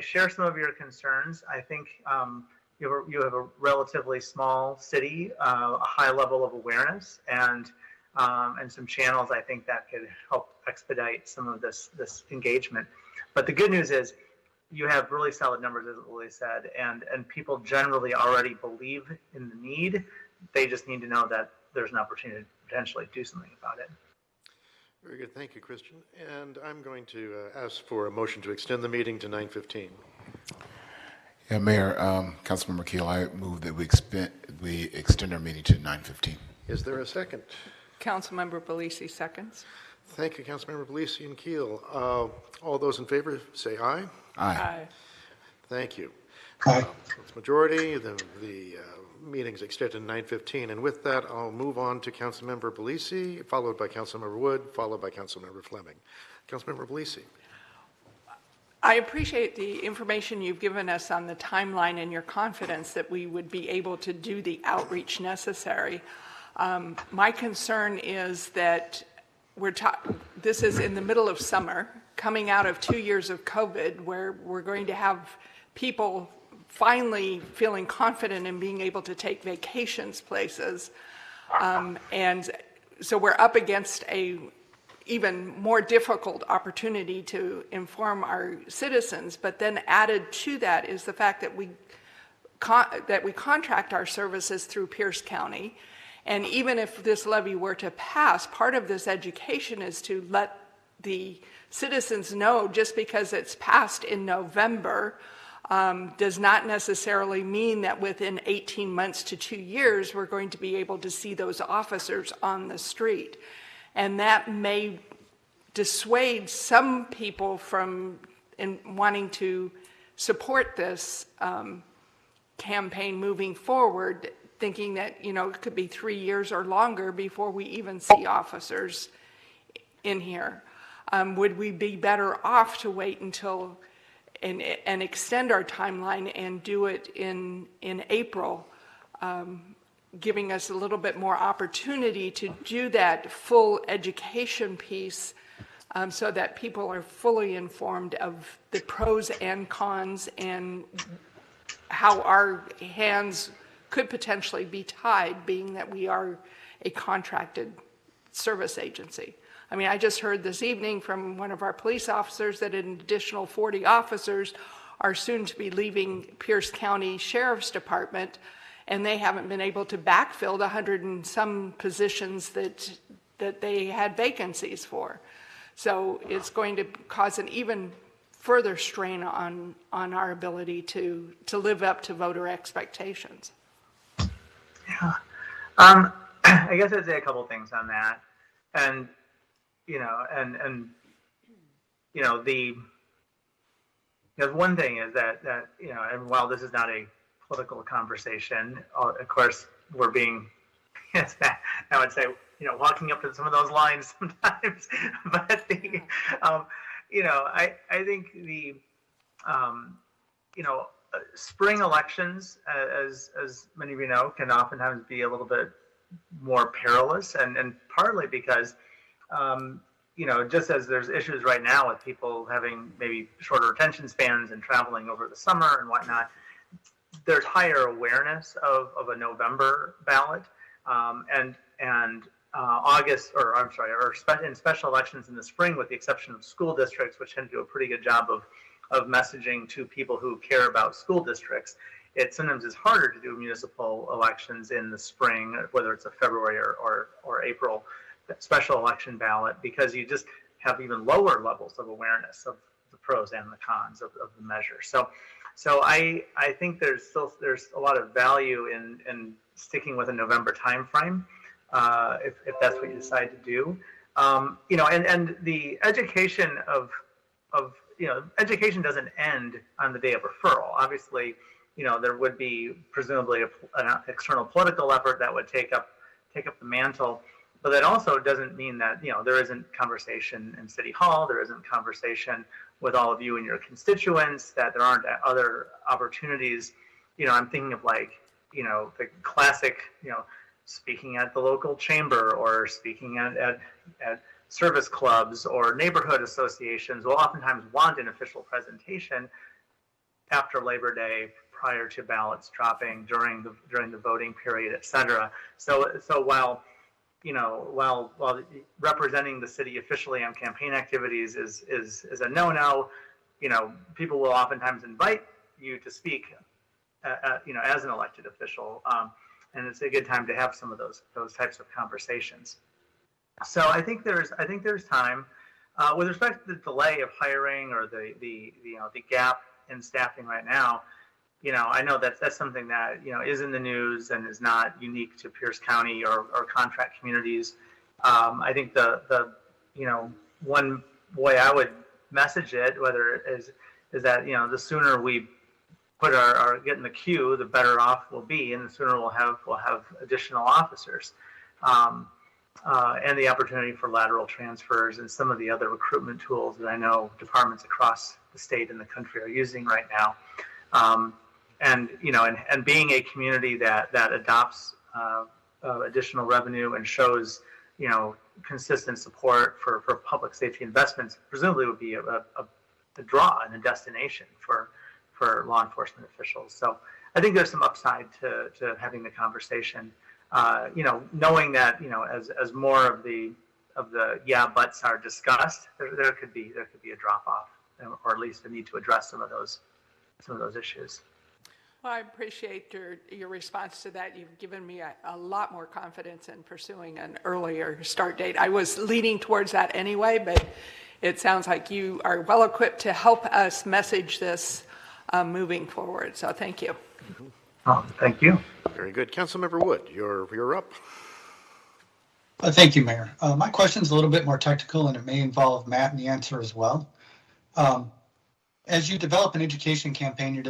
share some of your concerns. I think you have a relatively small city, a high level of awareness, and some channels I think that could help expedite some of this engagement. But the good news is you have really solid numbers, as Lily said, and people generally already believe in the need. They just need to know that there's an opportunity to potentially do something about it. Very good. Thank you, Christian. And I'm going to ask for a motion to extend the meeting to 9:15. Yeah, Mayor, Councilmember Keel, I move that we extend our meeting to 9:15. Is there a second? Councilmember Belisi seconds. Thank you, Councilmember Belisi and Keel. All those in favor say aye. Aye. Thank you. Aye. It's majority. The meeting's extended to 9:15. And with that, I'll move on to Councilmember Belisi, followed by Councilmember Wood, followed by Councilmember Fleming. Councilmember Belisi. I appreciate the information you've given us on the timeline and your confidence that we would be able to do the outreach necessary. My concern is that this is in the middle of summer, coming out of 2 years of COVID, where we're going to have people finally feeling confident in being able to take vacations places. And so we're up against a even more difficult opportunity to inform our citizens. But then added to that is the fact that we contract our services through Pierce County. And even if this levy were to pass, part of this education is to let the citizens know just because it's passed in November does not necessarily mean that within 18 months to 2 years, we're going to be able to see those officers on the street. And that may dissuade some people from wanting to support this campaign moving forward, thinking that, it could be 3 years or longer before we even see officers in here. Would we be better off to wait until and extend our timeline and do it in April, giving us a little bit more opportunity to do that full education piece, so that people are fully informed of the pros and cons and how our hands could potentially be tied, being that we are a contracted service agency. I mean, I just heard this evening from one of our police officers that an additional 40 officers are soon to be leaving Pierce County Sheriff's Department, and they haven't been able to backfill the 100 and some positions that they had vacancies for. So it's going to cause an even further strain on our ability to live up to voter expectations. Yeah. I guess I'd say a couple things on that. And, you know, because one thing is that, you know, and while this is not a political conversation, of course, we're being, yes, I would say, you know, walking up to some of those lines sometimes. But, you know, I think the, you know, spring elections, as many of you know, can oftentimes be a little bit more perilous, and partly because, you know, just as there's issues right now with people having maybe shorter attention spans and traveling over the summer and whatnot, there's higher awareness of a November ballot, and August, or I'm sorry, or in special elections in the spring, with the exception of school districts, which tend to do a pretty good job of messaging to people who care about school districts. It sometimes is harder to do municipal elections in the spring, whether it's a February or April special election ballot, because you just have even lower levels of awareness of the pros and the cons of the measure. So I think there's a lot of value in sticking with a November timeframe, if that's what you decide to do. You know, and the education you know, education doesn't end on the day of referral. Obviously, you know, there would be presumably an external political effort that would take up the mantle, but that also doesn't mean that, you know, there isn't conversation in City Hall, there isn't conversation with all of you and your constituents, that there aren't other opportunities. You know, I'm thinking of, like, you know, the classic, you know, speaking at the local chamber, or speaking at service clubs or neighborhood associations will oftentimes want an official presentation after Labor Day, prior to ballots dropping, during the voting period, et cetera. So while, you know, while representing the city officially on campaign activities is a no-no, you know, people will oftentimes invite you to speak, you know, as an elected official, and it's a good time to have some of those types of conversations. So I think there's time. With respect to the delay of hiring, or the you know, the gap in staffing right now, you know, I know that's something that, you know, is in the news and is not unique to Pierce County or contract communities. I think the you know, one way I would message it, whether is that, you know, the sooner we put our get in the queue, the better off we'll be, and the sooner we'll have additional officers. And the opportunity for lateral transfers and some of the other recruitment tools that I know departments across the state and the country are using right now. And, you know, and being a community that adopts additional revenue and shows, you know, consistent support for public safety investments, presumably would be a draw and a destination for law enforcement officials. So I think there's some upside to having the conversation. You know, knowing that, you know, as more of the yeah buts are discussed, there could be a drop off, or at least a need to address some of those issues. Well, I appreciate your response to that. You've given me a lot more confidence in pursuing an earlier start date. I was leaning towards that anyway, but it sounds like you are well equipped to help us message this moving forward. So thank you. Mm-hmm. Oh, thank you. Very good. Councilmember Wood, you're up. Thank you, Mayor. My question is a little bit more technical, and it may involve Matt in the answer as well. As you develop an education campaign, you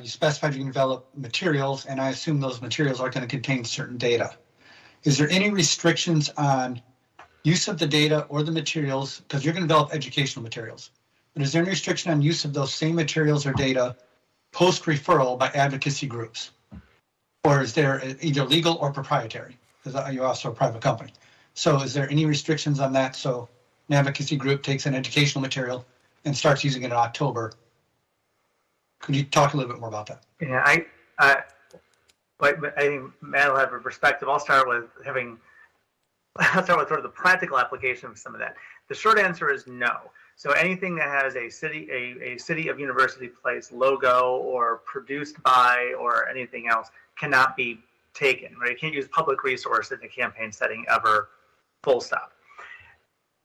specified you can develop materials, and I assume those materials are going to contain certain data. Is there any restrictions on use of the data or the materials, because you're going to develop educational materials, but is there any restriction on use of those same materials or data post-referral by advocacy groups? Or is there either legal or proprietary? Because you're also a private company. So is there any restrictions on that? So an advocacy group takes an educational material and starts using it in October. Could you talk a little bit more about that? Yeah, I think Matt will have a perspective. I'll start with having let's start with sort of the practical application of some of that. The short answer is no. So anything that has a City of University Place logo or produced by or anything else cannot be taken, right? You can't use public resource in a campaign setting ever, full stop.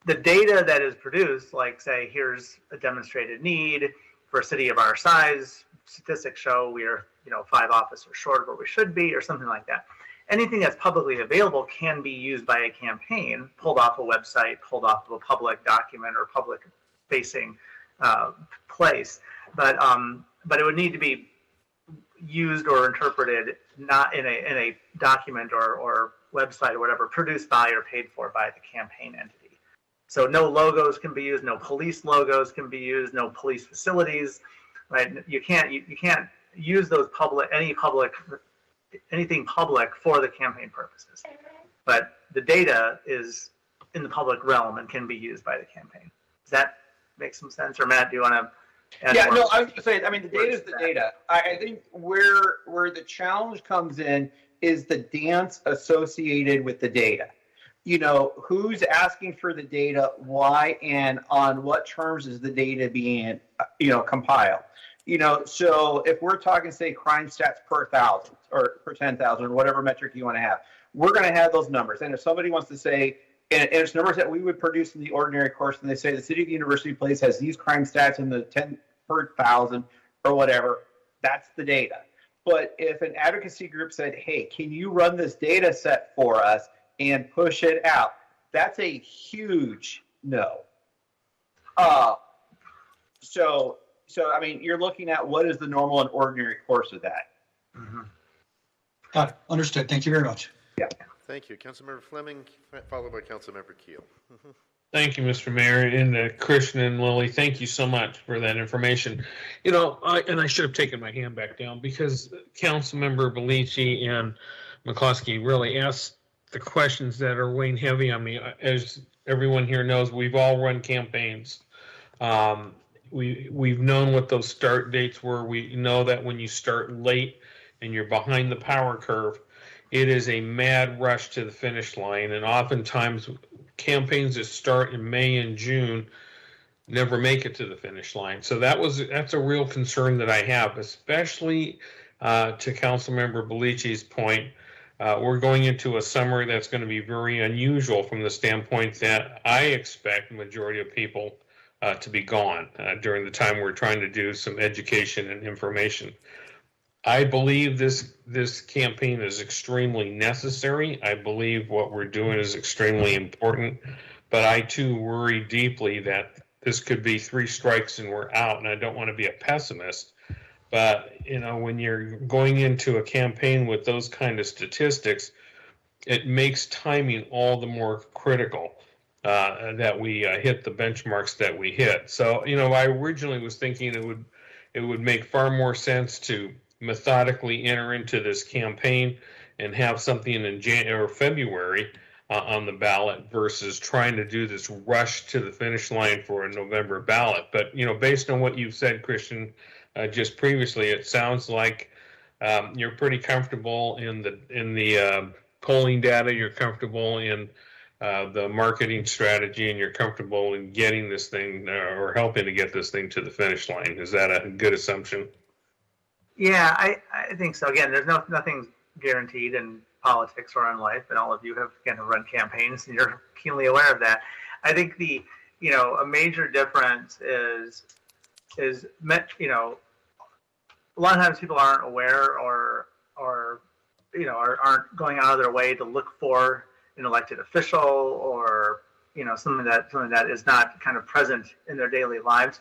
The data that is produced, like say, here's a demonstrated need for a city of our size, statistics show we are, 5 officers short of where we should be, or something like that. Anything that's publicly available can be used by a campaign, pulled off a website, pulled off of a public document or public-facing place. But it would need to be used or interpreted not in a document or website or whatever produced by or paid for by the campaign entity. So no logos can be used, no police logos can be used, no police facilities, right? You can't use those anything public for the campaign purposes. But the data is in the public realm and can be used by the campaign. Does that make some sense? Or Matt, do you want to add more? No, I was going to say, the data is the data. I think where the challenge comes in is the dance associated with the data. Who's asking for the data, why, and on what terms is the data being, compiled? So if we're talking, say, crime stats per 1,000 or per 10,000 or whatever metric you want to have, we're going to have those numbers. And if somebody wants to say, and it's numbers that we would produce in the ordinary course, and they say the City of University Place has these crime stats in the 10 per 1,000 or whatever, that's the data. But if an advocacy group said, hey, can you run this data set for us and push it out, that's a huge no. So you're looking at what is the normal and ordinary course of that. Mm-hmm. Got it. Understood. Thank you very much. Yeah. Thank you. Councilmember Fleming, followed by Councilmember Keel. Thank you, Mr. Mayor, and Christian and Lily. Thank you so much for that information. I should have taken my hand back down because Councilmember Bellici and McCloskey really asked the questions that are weighing heavy on me. As everyone here knows, we've all run campaigns. We've known what those start dates were. We know that when you start late and you're behind the power curve, it is a mad rush to the finish line. And oftentimes campaigns that start in May and June never make it to the finish line. So that's a real concern that I have, especially to Councilmember Bellici's point. We're going into a summer that's going to be very unusual from the standpoint that I expect the majority of people to be gone during the time we're trying to do some education and information. I believe this campaign is extremely necessary. I believe what we're doing is extremely important, but I too worry deeply that this could be 3 strikes and we're out, and I don't want to be a pessimist. But, when you're going into a campaign with those kind of statistics, it makes timing all the more critical that we hit the benchmarks that we hit. So, I originally was thinking it would make far more sense to methodically enter into this campaign and have something in January or February on the ballot versus trying to do this rush to the finish line for a November ballot. But, based on what you've said, Christian, just previously, it sounds like you're pretty comfortable in the polling data, you're comfortable in the marketing strategy, and you're comfortable in getting this thing or helping to get this thing to the finish line. Is that a good assumption? Yeah, I think so. Again, there's nothing guaranteed in politics or in life, and all of you have run campaigns, and you're keenly aware of that. I think a major difference is a lot of times people aren't aware or aren't going out of their way to look for an elected official or something that is not kind of present in their daily lives.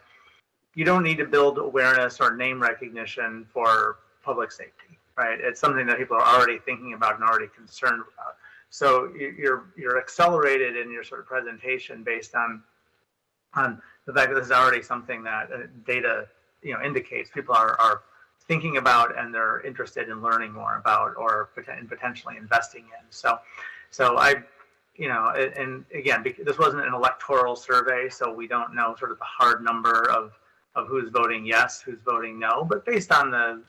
You don't need to build awareness or name recognition for public safety, right? It's something that people are already thinking about and already concerned about. So you're accelerated in your sort of presentation based on the fact that this is already something that data indicates people are thinking about and they're interested in learning more about or potentially investing in. So I, and again, this wasn't an electoral survey, so we don't know sort of the hard number of who's voting yes, who's voting no. But based on the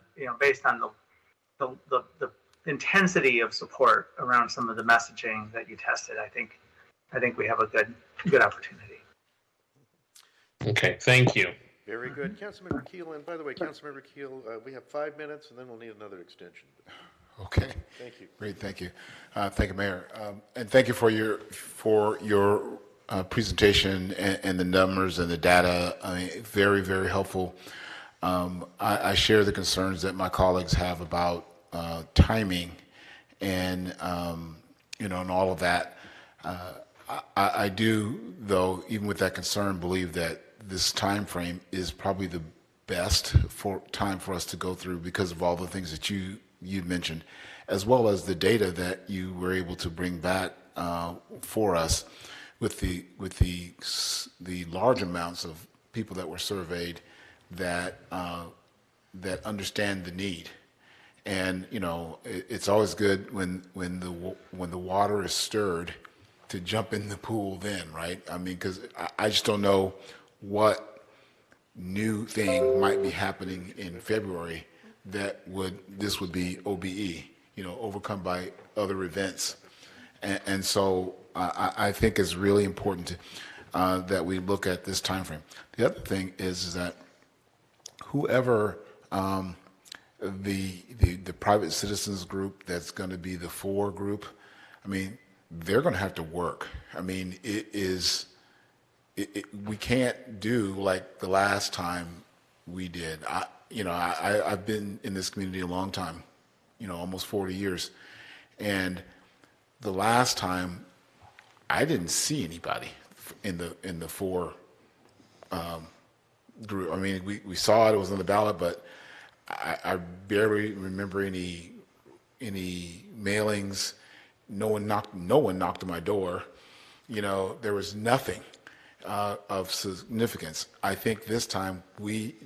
intensity of support around some of the messaging that you tested, I think we have a good opportunity. Okay, thank you. Very good. Councilmember Keel, and by the way, Councilmember Keel, we have 5 minutes and then we'll need another extension. Okay. Thank you. Great, thank you. Thank you, Mayor. And thank you for your presentation and the numbers and the data. I mean, very, very helpful. I share the concerns that my colleagues have about timing and, and all of that. I do, though, even with that concern, believe that this time frame is probably the best time for us to go through because of all the things that you mentioned, as well as the data that you were able to bring back for us with the large amounts of people that were surveyed that understand the need. And it's always good when the water is stirred to jump in the pool then, right? I mean, because I just don't know what new thing might be happening in February that this would be OBE, overcome by other events. And so I think it's really important that we look at this time frame. The other thing is that whoever the private citizens group that's going to be the 4 group, I mean, they're going to have to work. I mean, we can't do like the last time we did. I've been in this community a long time, almost 40 years. And the last time I didn't see anybody in the 4 group. I mean, we saw it was on the ballot, but I barely remember any mailings. No one knocked on my door. There was nothing of significance. I think this time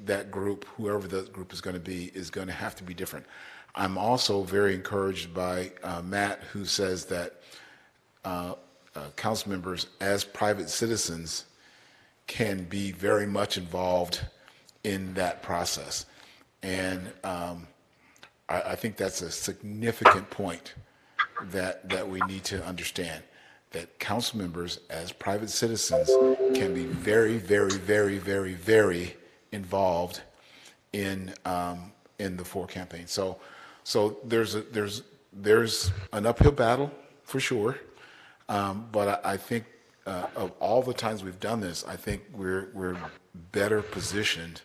that group, whoever the group is going to be, is going to have to be different. I'm also very encouraged by Matt, who says that council members, as private citizens, can be very much involved in that process. And I think that's a significant point that we need to understand, that council members as private citizens can be very, very, very, very, very involved in the 4 campaign. So there's an uphill battle for sure, but I think of all the times we've done this, I think we're better positioned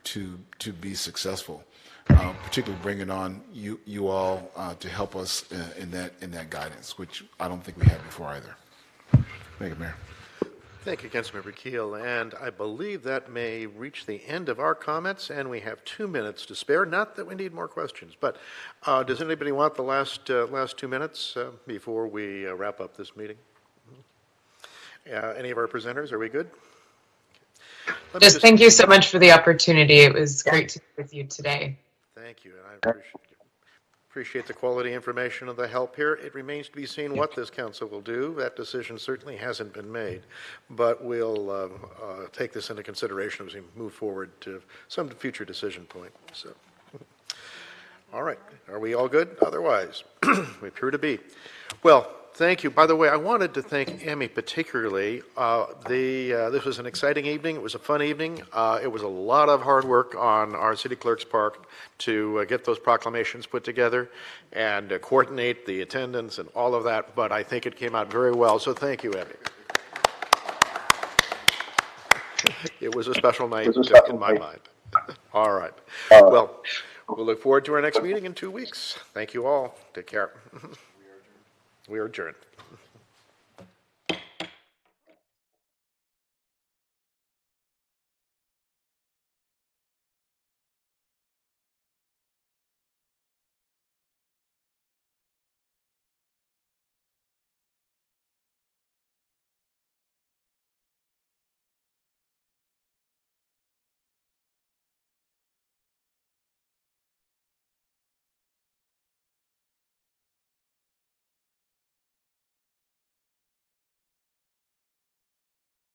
to be successul. Particularly bringing on you all to help us in that guidance, which I don't think we had before either. Thank you, Mayor. Thank you, Councilmember Keel. And I believe that may reach the end of our comments, and we have 2 minutes to spare. Not that we need more questions, but does anybody want the last 2 minutes before we wrap up this meeting? Any of our presenters, are we good? Just thank you so much for the opportunity. It was great to be with you today. Thank you, and I appreciate the quality information and the help here. It remains to be seen what this council will do. That decision certainly hasn't been made, but we'll take this into consideration as we move forward to some future decision point. So, all right, are we all good? Otherwise, we appear to be. Well, thank you. By the way, I wanted to thank Emmy particularly. This was an exciting evening. It was a fun evening. It was a lot of hard work on our city clerk's part to get those proclamations put together and coordinate the attendance and all of that, but I think it came out very well, so thank you, Emmy. It was a special night in my mind. All right. Well, we'll look forward to our next meeting in 2 weeks. Thank you all. Take care. We are adjourned.